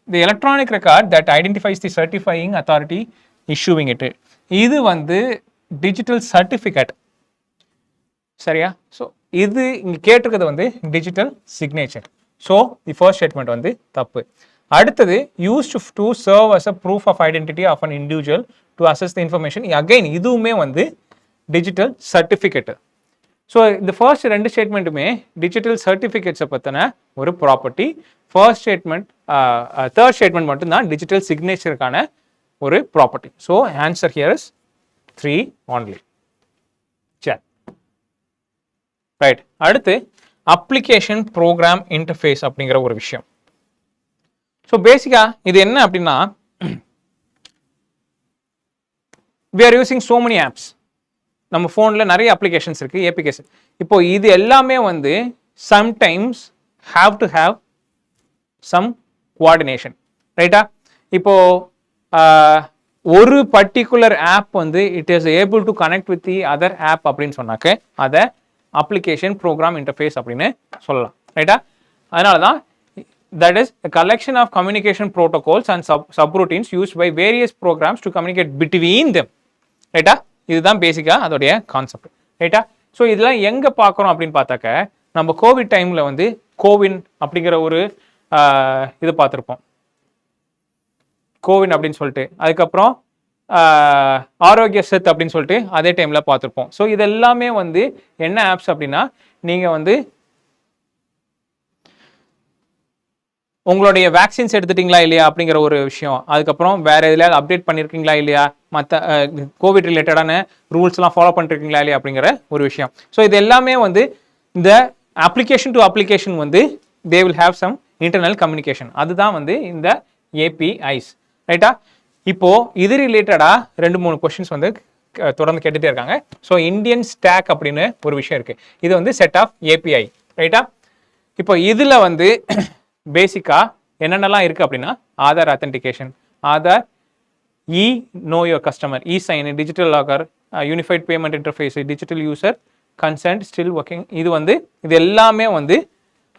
Speaker 1: the electronic record that identifies the certifying authority issuing it. இது வந்து digital certificate. சரியா? So இது இங்கே கேட்டிருக்கிறது வந்து digital signature. So the first statement வந்து தப்பு. அடுத்தது used to serve as a proof of identity of an individual to access the information. Again இதுவுமே வந்து டிஜிட்டல் சர்டிஃபிகேட்டு. ஸோ இந்த ஃபர்ஸ்ட் ரெண்டு ஸ்டேட்மெண்ட்டுமே டிஜிட்டல் சர்டிஃபிகேட்ஸை பற்றின ஒரு property. First statement third statement மட்டும்தான் டிஜிட்டல் சிக்னேச்சருக்கான ஒரு property. So answer here is 3 only. சரி, ரைட். அடுத்து அப்ளிகேஷன் ப்ரோக்ராம் இன்டர்ஃபேஸ் அப்படிங்கிற ஒரு விஷயம். ஸோ பேசிக்காக இது என்ன அப்படின்னா, we are using so many apps. நம்ம ஃபோனில் நிறைய அப்ளிகேஷன்ஸ் இருக்குது, ஏபிகேஸ். இப்போ இது எல்லாமே வந்து sometimes have to have some coordination, ரைட்டா? இப்போ ஒரு பர்டிகுலர் ஆப் வந்து it is able to connect with the other app அப்படின்னு சொன்னாக்க அதை அப்ளிகேஷன் ப்ரோக்ராம் இன்டர்ஃபேஸ் அப்படின்னு சொல்லலாம், ரைட்டா? அதனால தான் that is a collection of communication protocols and subroutines used by various programs to communicate between them, ரைட்டா? இதுதான் பேசிக்காக அதோடைய கான்செப்ட், ரைட்டா? ஸோ இதெல்லாம் எங்கே பார்க்குறோம் அப்படின்னு பார்த்தாக்க, நம்ம கோவிட் டைமில் வந்து கோவின் அப்படிங்கிற ஒரு இது பார்த்துருப்போம், கோவின் அப்படின்னு சொல்லிட்டு. அதுக்கப்புறம் ஆரோக்கிய செத் அப்படின்னு சொல்லிட்டு அதே டைமில் பார்த்துருப்போம். ஸோ இது எல்லாமே வந்து என்ன ஆப்ஸ் அப்படின்னா, நீங்கள் வந்து உங்களுடைய வேக்சின்ஸ் எடுத்துட்டீங்களா இல்லையா அப்படிங்கிற ஒரு விஷயம், அதுக்கப்புறம் வேற எதுலையாவது அப்டேட் பண்ணியிருக்கீங்களா இல்லையா, மற்ற கோவிட் ரிலேட்டடான ரூல்ஸ்லாம் ஃபாலோ பண்ணிருக்கீங்களா இல்லையா அப்படிங்கிற ஒரு விஷயம். ஸோ இது எல்லாமே வந்து இந்த அப்ளிகேஷன் டு அப்ளிகேஷன் வந்து they will have some internal communication. அதுதான் வந்து இந்த ஏபிஐஸ், ரைட்டா? இப்போ இது ரிலேட்டடா 2-3 கொஸ்டின்ஸ் வந்து தொடர்ந்து கேட்டுட்டே இருக்காங்க. ஸோ இந்தியன் ஸ்டாக் அப்படின்னு ஒரு விஷயம் இருக்கு, இது வந்து செட் ஆஃப் ஏபிஐ, ரைட்டா? இப்போ இதுல வந்து பேசிக்கா என்னென்னலாம் இருக்கு அப்படின்னா, Aadhaar authentication, Aadhaar e know your customer, e sign, digital locker, unified payment interface, digital user consent, still working. இது வந்து இது எல்லாமே வந்து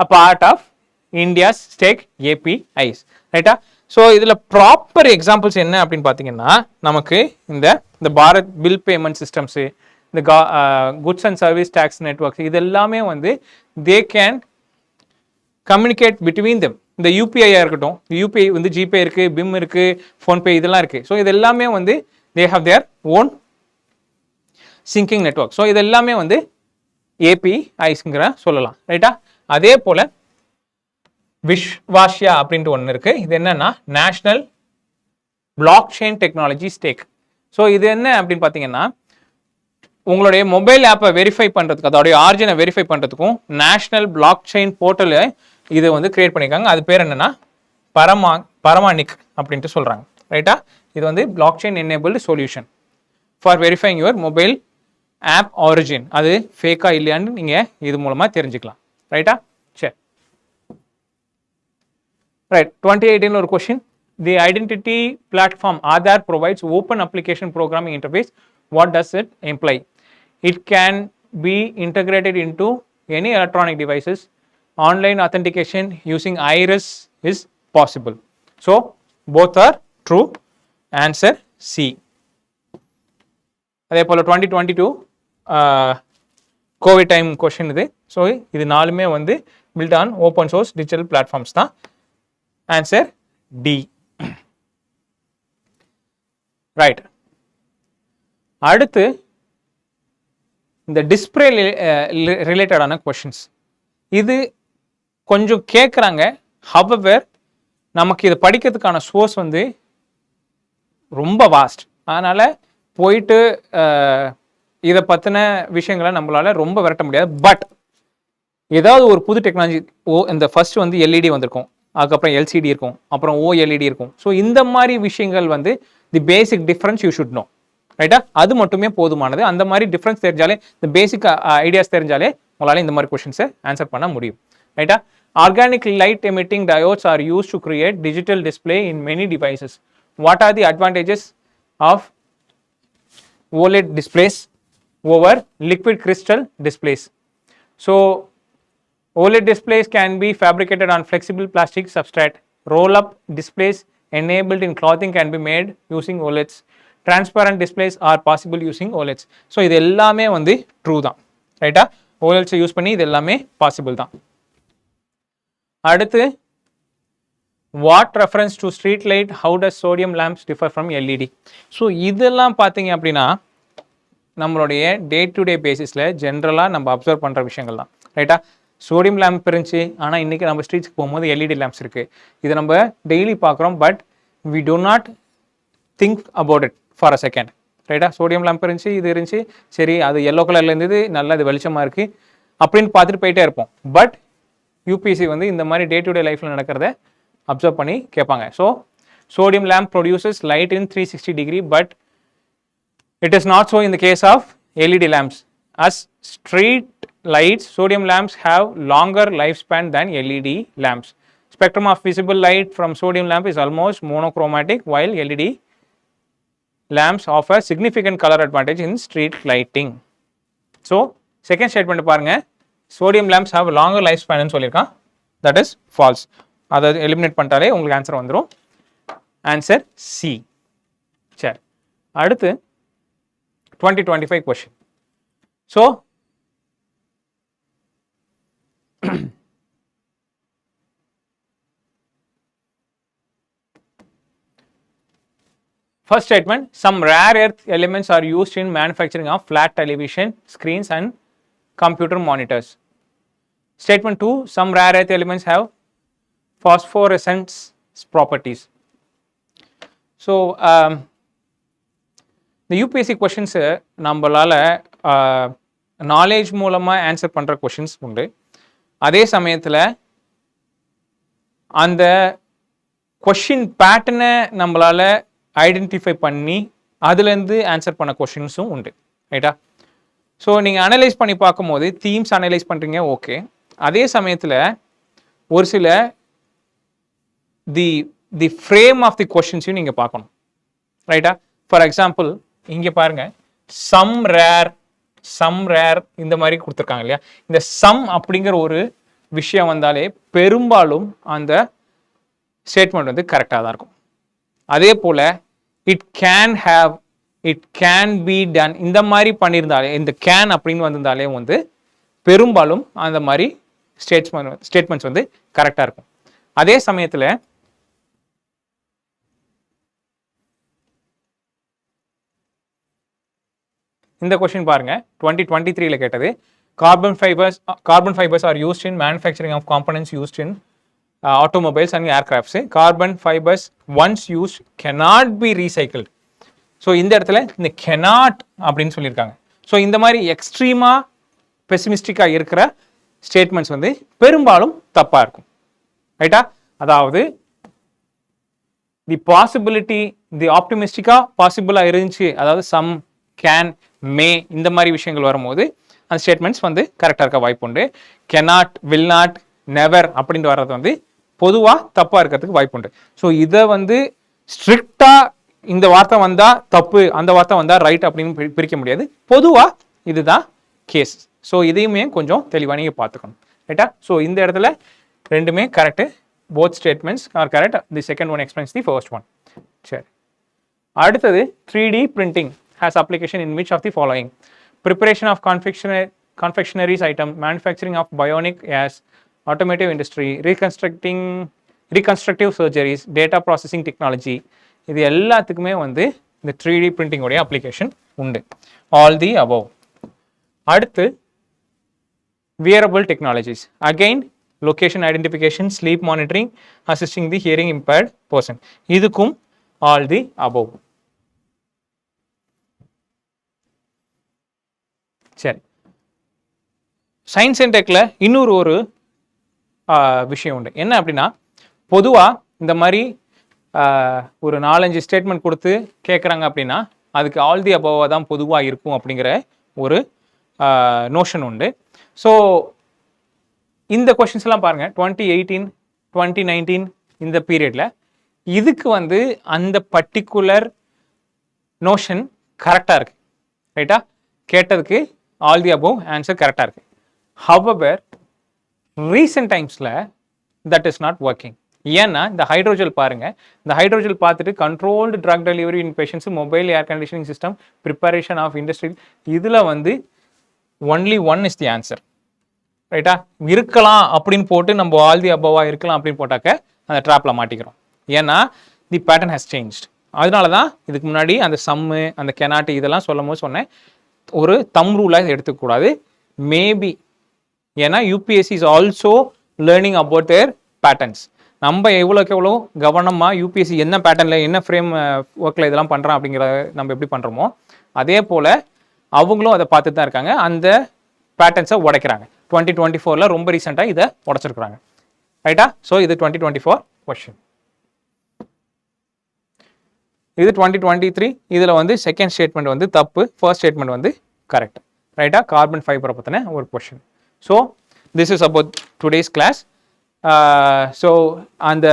Speaker 1: a part of India's stack APIs, ரைட்டா? ஸோ இதில் ப்ராப்பர் எக்ஸாம்பிள்ஸ் என்ன அப்படின்னு பார்த்தீங்கன்னா, நமக்கு இந்த பாரத் பில் பேமெண்ட் சிஸ்டம்ஸு, இந்த goods and service tax networks, இது எல்லாமே வந்து they can communicate between them. இந்த யூபிஐயாக இருக்கட்டும், யூபிஐ வந்து ஜிபே இருக்குது, பிம் இருக்குது, ஃபோன்பே, இதெல்லாம் இருக்குது. ஸோ இது எல்லாமே வந்து they have their own syncing network. So இது எல்லாமே வந்து ஏபிஐஸ்ங்கிற சொல்லலாம், ரைட்டா? அதே போல் விஸ்வாஷ்யா அப்படின்ட்டு ஒன்று இருக்குது. இது என்னன்னா national block chain technology stack. So இது என்ன அப்படின்னு பார்த்தீங்கன்னா, உங்களுடைய மொபைல் ஆப்பை வெரிஃபை பண்ணுறதுக்கு, அதோடைய ஆரிஜினை வெரிஃபை பண்ணுறதுக்கும் நேஷனல் பிளாக் செயின் போர்ட்டலை இது வந்து கிரியேட் பண்ணியிருக்காங்க. அது பேர் என்னன்னா பரமானிக் அப்படின்ட்டு சொல்கிறாங்க, ரைட்டா? இது வந்து blockchain enabled solution for verifying your mobile app origin. அது ஃபேக்கா இல்லையான்னு நீங்கள் இது மூலமாக தெரிஞ்சுக்கலாம், ரைட்டா? சரி, ரைட். 2018 ஒரு question. The identity platform Aadhaar provides open application programming interface. What does it imply? It can be integrated into any electronic devices. Online authentication using iris is possible. So both are true. Answer C. அதே போல் 2022 covid time question இது. So இது நாலுமே வந்து build on open source digital platforms தான். Answer D. Right. அடுத்து இந்த display ரிலேட்டடான கொஷின்ஸ். இது கொஞ்சம் கேட்குறாங்க. ஹவெவர் நமக்கு இதை படிக்கிறதுக்கான சோர்ஸ் வந்து ரொம்ப வாஸ்ட். அதனால் போயிட்டு இதை பற்றின விஷயங்களை நம்மளால் ரொம்ப விரட்ட முடியாது. பட் ஏதாவது ஒரு புது டெக்னாலஜி, இந்த ஃபர்ஸ்ட் வந்து எல்இடி வந்திருக்கும், அதுக்கப்புறம் எல்சிடி இருக்கும், அப்புறம் ஓஎல்இடி இருக்கும். ஸோ இந்த மாதிரி விஷயங்கள் வந்து the basic difference you should know, ரைட்டா? அது மட்டுமே போதுமானது. அந்த மாதிரி டிஃப்ரென்ஸ் தெரிஞ்சாலே, இந்த பேசிக் ஐடியாஸ் தெரிஞ்சாலே உங்களால் இந்த மாதிரி கொஷின்ஸை ஆன்சர் பண்ண முடியும். ரைட்டா? Organic light emitting diodes are used to create digital display in many devices. What are the advantages of OLED displays over liquid crystal displays? So, OLED displays can be fabricated on flexible plastic substrate. Roll-up displays enabled in clothing can be made using OLEDs. Transparent displays are possible using OLEDs. So, இது எல்லாமே வந்து true தான். ரைட்டா? OLEDs use பண்ணி இது எல்லாமே possible தான். அடுத்து, what reference to street light, how does sodium lamps differ from LED? So இதெல்லாம் பார்த்தீங்க அப்படின்னா நம்மளுடைய டே டு டே பேசிஸில் ஜென்ரலாக நம்ம அப்சர்வ் பண்ணுற விஷயங்கள் தான். ரைட்டா? சோடியம் லேம்ப் இருந்துச்சு, ஆனால் இன்றைக்கி நம்ம ஸ்ட்ரீட்ஸ்க்கு போகும்போது எல்இடி லேம்ப்ஸ் இருக்குது. இதை நம்ம டெய்லி பார்க்குறோம், but we do not think about it for a second. ரைட்டா? சோடியம் லேம்ப் இருந்துச்சு, இது இருந்துச்சு, சரி அது எல்லோ கலரில் இருந்தது, நல்லா அது வெளிச்சமாக இருக்குது அப்படின்னு பார்த்துட்டு போயிட்டே இருப்போம். பட் யூபிஎஸ்சி வந்து இந்த மாதிரி டே டு டே லைஃப்பில் நடக்கிறத அப்சர்வ் பண்ணி கேட்பாங்க. So sodium lamp produces light in 360 degree, பட் it is not so in the case of LED lamps. As street lights, sodium lamps have longer lifespan than LED lamps. Spectrum of visible light from sodium lamp is almost monochromatic, while LED lamps offer significant color advantage in street lighting. So, second statement பாருங்க, sodium lamps have longer lifespan னு சொல்லியிருக்கான். That is false. அதை eliminate பண்ணிட்டாலே உங்களுக்கு answer வந்துடும். Answer C. சரி, அடுத்து 2025 question. So, first statement, some rare earth elements are used in manufacturing of flat television screens and computer monitors. Statement 2, some rare earth elements have phosphorescence properties. So, இந்த UPSC questions நம்மளால் knowledge மூலமாக answer பண்ணுற questions உண்டு. அதே சமயத்தில் அந்த question பேட்டர்னை நம்மளால் ஐடென்டிஃபை பண்ணி அதுலேருந்து ஆன்சர் பண்ண கொஷின்ஸும் உண்டு. ரைட்டா? ஸோ நீங்கள் அனலைஸ் பண்ணி பார்க்கும்போது தீம்ஸ் அனலைஸ் பண்ணுறீங்க, ஓகே. அதே சமயத்தில் ஒரு சில தி ஃப்ரேம் ஆஃப் தி கொஷின்ஸையும் நீங்கள் பார்க்கணும். ரைட்டா? ஃபார் எக்ஸாம்பிள் இங்கே பாருங்க, சம் ரேர் இந்த மாதிரி கொடுத்துருக்காங்க இல்லையா? இந்த சம் அப்படிங்கிற ஒரு விஷயம் வந்தாலே பெரும்பாலும் அந்த ஸ்டேட்மெண்ட் வந்து கரெக்டாக தான் இருக்கும். அதே போல் இட் கேன் பி டன் இந்த மாதிரி பண்ணியிருந்தாலே, இந்த கேன் அப்படின்னு வந்திருந்தாலே வந்து பெரும்பாலும் அந்த மாதிரி ஸ்டேட்மெண்ட்ஸ் வந்து கரெக்டாக இருக்கும். அதே சமயத்தில் இந்த கொஸ்டின் பாருங்க, 2023ல கேட்டது. Carbon fibres are used in manufacturing of components used in automobiles and aircrafts. Carbon fibers once used cannot be recycled. So இந்த இடத்துல இந்த cannot அப்படின்னு சொல்லியிருக்காங்க. ஸோ இந்த மாதிரி எக்ஸ்ட்ரீமாக பெசிமிஸ்டிக்காக இருக்கிற ஸ்டேட்மெண்ட்ஸ் வந்து பெரும்பாலும் தப்பாக இருக்கும். ரைட்டா? அதாவது தி பாசிபிலிட்டி, தி ஆப்டிமிஸ்டிக்காக பாசிபிளாக இருந்துச்சு, அதாவது சம், கேன், மே இந்த மாதிரி விஷயங்கள் வரும்போது அந்த ஸ்டேட்மெண்ட்ஸ் வந்து கரெக்டாக இருக்க வாய்ப்பு உண்டு. cannot, will not, நெவர் அப்படின்ட்டு வர்றது வந்து பொதுவாக தப்பாக இருக்கிறதுக்கு வாய்ப்பு உண்டு. ஸோ இதை வந்து ஸ்ட்ரிக்டாக இந்த வார்த்தை வந்தால் தப்பு, அந்த வார்த்தை வந்தால் ரைட் அப்படின்னு பிரிக்க முடியாது. பொதுவாக இதுதான் கேஸ். ஸோ இதையுமே கொஞ்சம் தெளிவாக நீங்கள் பார்த்துக்கணும். ரைட்டா? ஸோ இந்த இடத்துல ரெண்டுமே correct. Both statements are correct. The second one explains the first one. சரி, அடுத்தது 3D printing has application in which of the following? Preparation of confectioneries item, manufacturing of bionic as automotive industry, reconstructive surgeries, data processing technology. இது எல்லாத்துக்குமே வந்து இந்த 3D printing உடைய application உண்டு. All the above. அடுத்து wearable technologies. Again, location identification, sleep monitoring, assisting the hearing impaired person. இதுக்கும் all the above. சரி, science and டெக்கில் இன்னொரு ஒரு விஷயம் உண்டு. என்ன அப்படின்னா, பொதுவாக இந்த மாதிரி ஒரு 4-5 ஸ்டேட்மெண்ட் கொடுத்து கேட்குறாங்க அப்படின்னா அதுக்கு ஆல் தி அபவாக தான் பொதுவாக இருக்கும் அப்படிங்கிற ஒரு நோஷன் உண்டு. ஸோ இந்த கொஷின்ஸ்லாம் பாருங்கள் 2018 2019 இந்த பீரியடில் இதுக்கு வந்து அந்த பர்டிகுலர் நோஷன் கரெக்டாக இருக்குது, ரைட்டா? கேட்டதுக்கு ஆல் தி அபவ் ஆன்சர் கரெக்டாக இருக்குது. ஹவவர் ரீசெண்ட் டைம்ஸில் தட் இஸ் நாட் ஒர்க்கிங். ஏன்னா இந்த ஹைட்ரோஜெல் பாருங்கள், இந்த ஹைட்ரோஜெல் பார்த்துட்டு controlled drug delivery in patients, mobile air conditioning system, preparation of industry, இதில் வந்து only one is the answer, ரைட்டா? இருக்கலாம் அப்படின்னு போட்டு நம்ம ஆல் தி அபவாக இருக்கலாம் அப்படின்னு போட்டாக்க அந்த ட்ராப்பில் மாட்டிக்கிறோம். ஏன்னா தி பேட்டர்ன் ஹேஸ் சேஞ்ச்ட். அதனால தான் இதுக்கு முன்னாடி அந்த சம்மு அந்த கெனாட்டு இதெல்லாம் சொல்லும் போது சொன்னேன், ஒரு தம் ரூலாக எடுத்துக்கூடாது. மேபி ஏன்னா UPSC is also learning about their patterns. நம்ம எவ்வளோக்கு எவ்வளோ கவனமாக யூபிஎஸ்சி என்ன பேட்டர்னில் என்ன ஃப்ரேம் ஒர்க்கில் இதெல்லாம் பண்ணுறான் அப்படிங்கிறத நம்ம எப்படி பண்ணுறோமோ அதே போல் அவங்களும் அதை பார்த்துட்டு தான் இருக்காங்க. அந்த பேட்டர்ன்ஸை உடைக்கிறாங்க. 2024 ரொம்ப ரீசெண்டாக இதை உடைச்சிருக்கிறாங்க, ரைட்டா? ஸோ இது 2024 கொஸ்டின். இது 2023 இதில் வந்து செகண்ட் ஸ்டேட்மெண்ட் வந்து தப்பு, ஃபர்ஸ்ட் ஸ்டேட்மெண்ட் வந்து கரெக்ட், ரைட்டா? கார்பன் ஃபைபரை பற்றின ஒரு question. So this is about today's class. So அந்த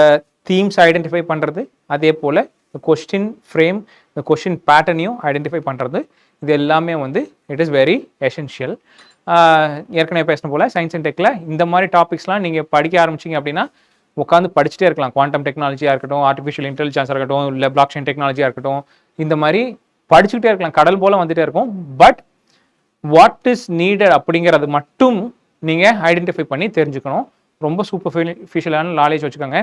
Speaker 1: தீம்ஸ் ஐடென்டிஃபை பண்ணுறது, அதே போல் இந்த கொஸ்டின் ஃப்ரேம், இந்த கொஸ்டின் பேட்டர்னையும் ஐடென்டிஃபை பண்ணுறது, இது எல்லாமே வந்து இட் இஸ் வெரி எசென்ஷியல். ஏற்கனவே பேசின போல் சயின்ஸ் அண்ட் டெக்கில் இந்த மாதிரி டாபிக்ஸ்லாம் நீங்கள் படிக்க ஆரம்பிச்சிங்க அப்படின்னா உட்காந்து படிச்சுட்டே இருக்கலாம். குவாண்டம் டெக்னாலஜியாக இருக்கட்டும், ஆர்டிஃபிஷியல் இன்டெலிஜென்ஸாக இருக்கட்டும், இல்லை பிளாக் செயின் டெக்னாலஜியாக இருக்கட்டும், இந்த மாதிரி படிச்சுக்கிட்டே இருக்கலாம், கடல் போல் வந்துகிட்டே இருக்கும். பட் வாட் இஸ் நீடட் அப்படிங்கிறது மட்டும் நீங்கள் ஐடென்டிஃபை பண்ணி தெரிஞ்சுக்கணும். ரொம்ப சூப்பர்ஃபிஷியலான நாலேஜ் வச்சுக்கோங்க.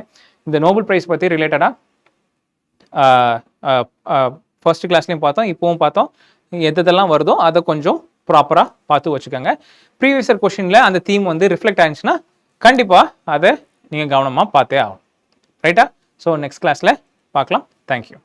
Speaker 1: இந்த நோபல் ப்ரைஸ் பற்றி ரிலேட்டடாக ஃபர்ஸ்ட் கிளாஸ்லேயும் பார்த்தோம், இப்போவும் பார்த்தோம். எதெல்லாம் வருதோ அதை கொஞ்சம் ப்ராப்பராக பார்த்து வச்சுக்கோங்க. ப்ரீவியஸ் இயர் கொஸ்டினில் அந்த தீம் வந்து ரிஃப்ளெக்ட் ஆயிடுச்சுன்னா கண்டிப்பாக அதை நீங்கள் கவனமாக பார்த்தே ஆகும், ரைட்டா? ஸோ நெக்ஸ்ட் கிளாஸில் பார்க்கலாம். தேங்க்யூ.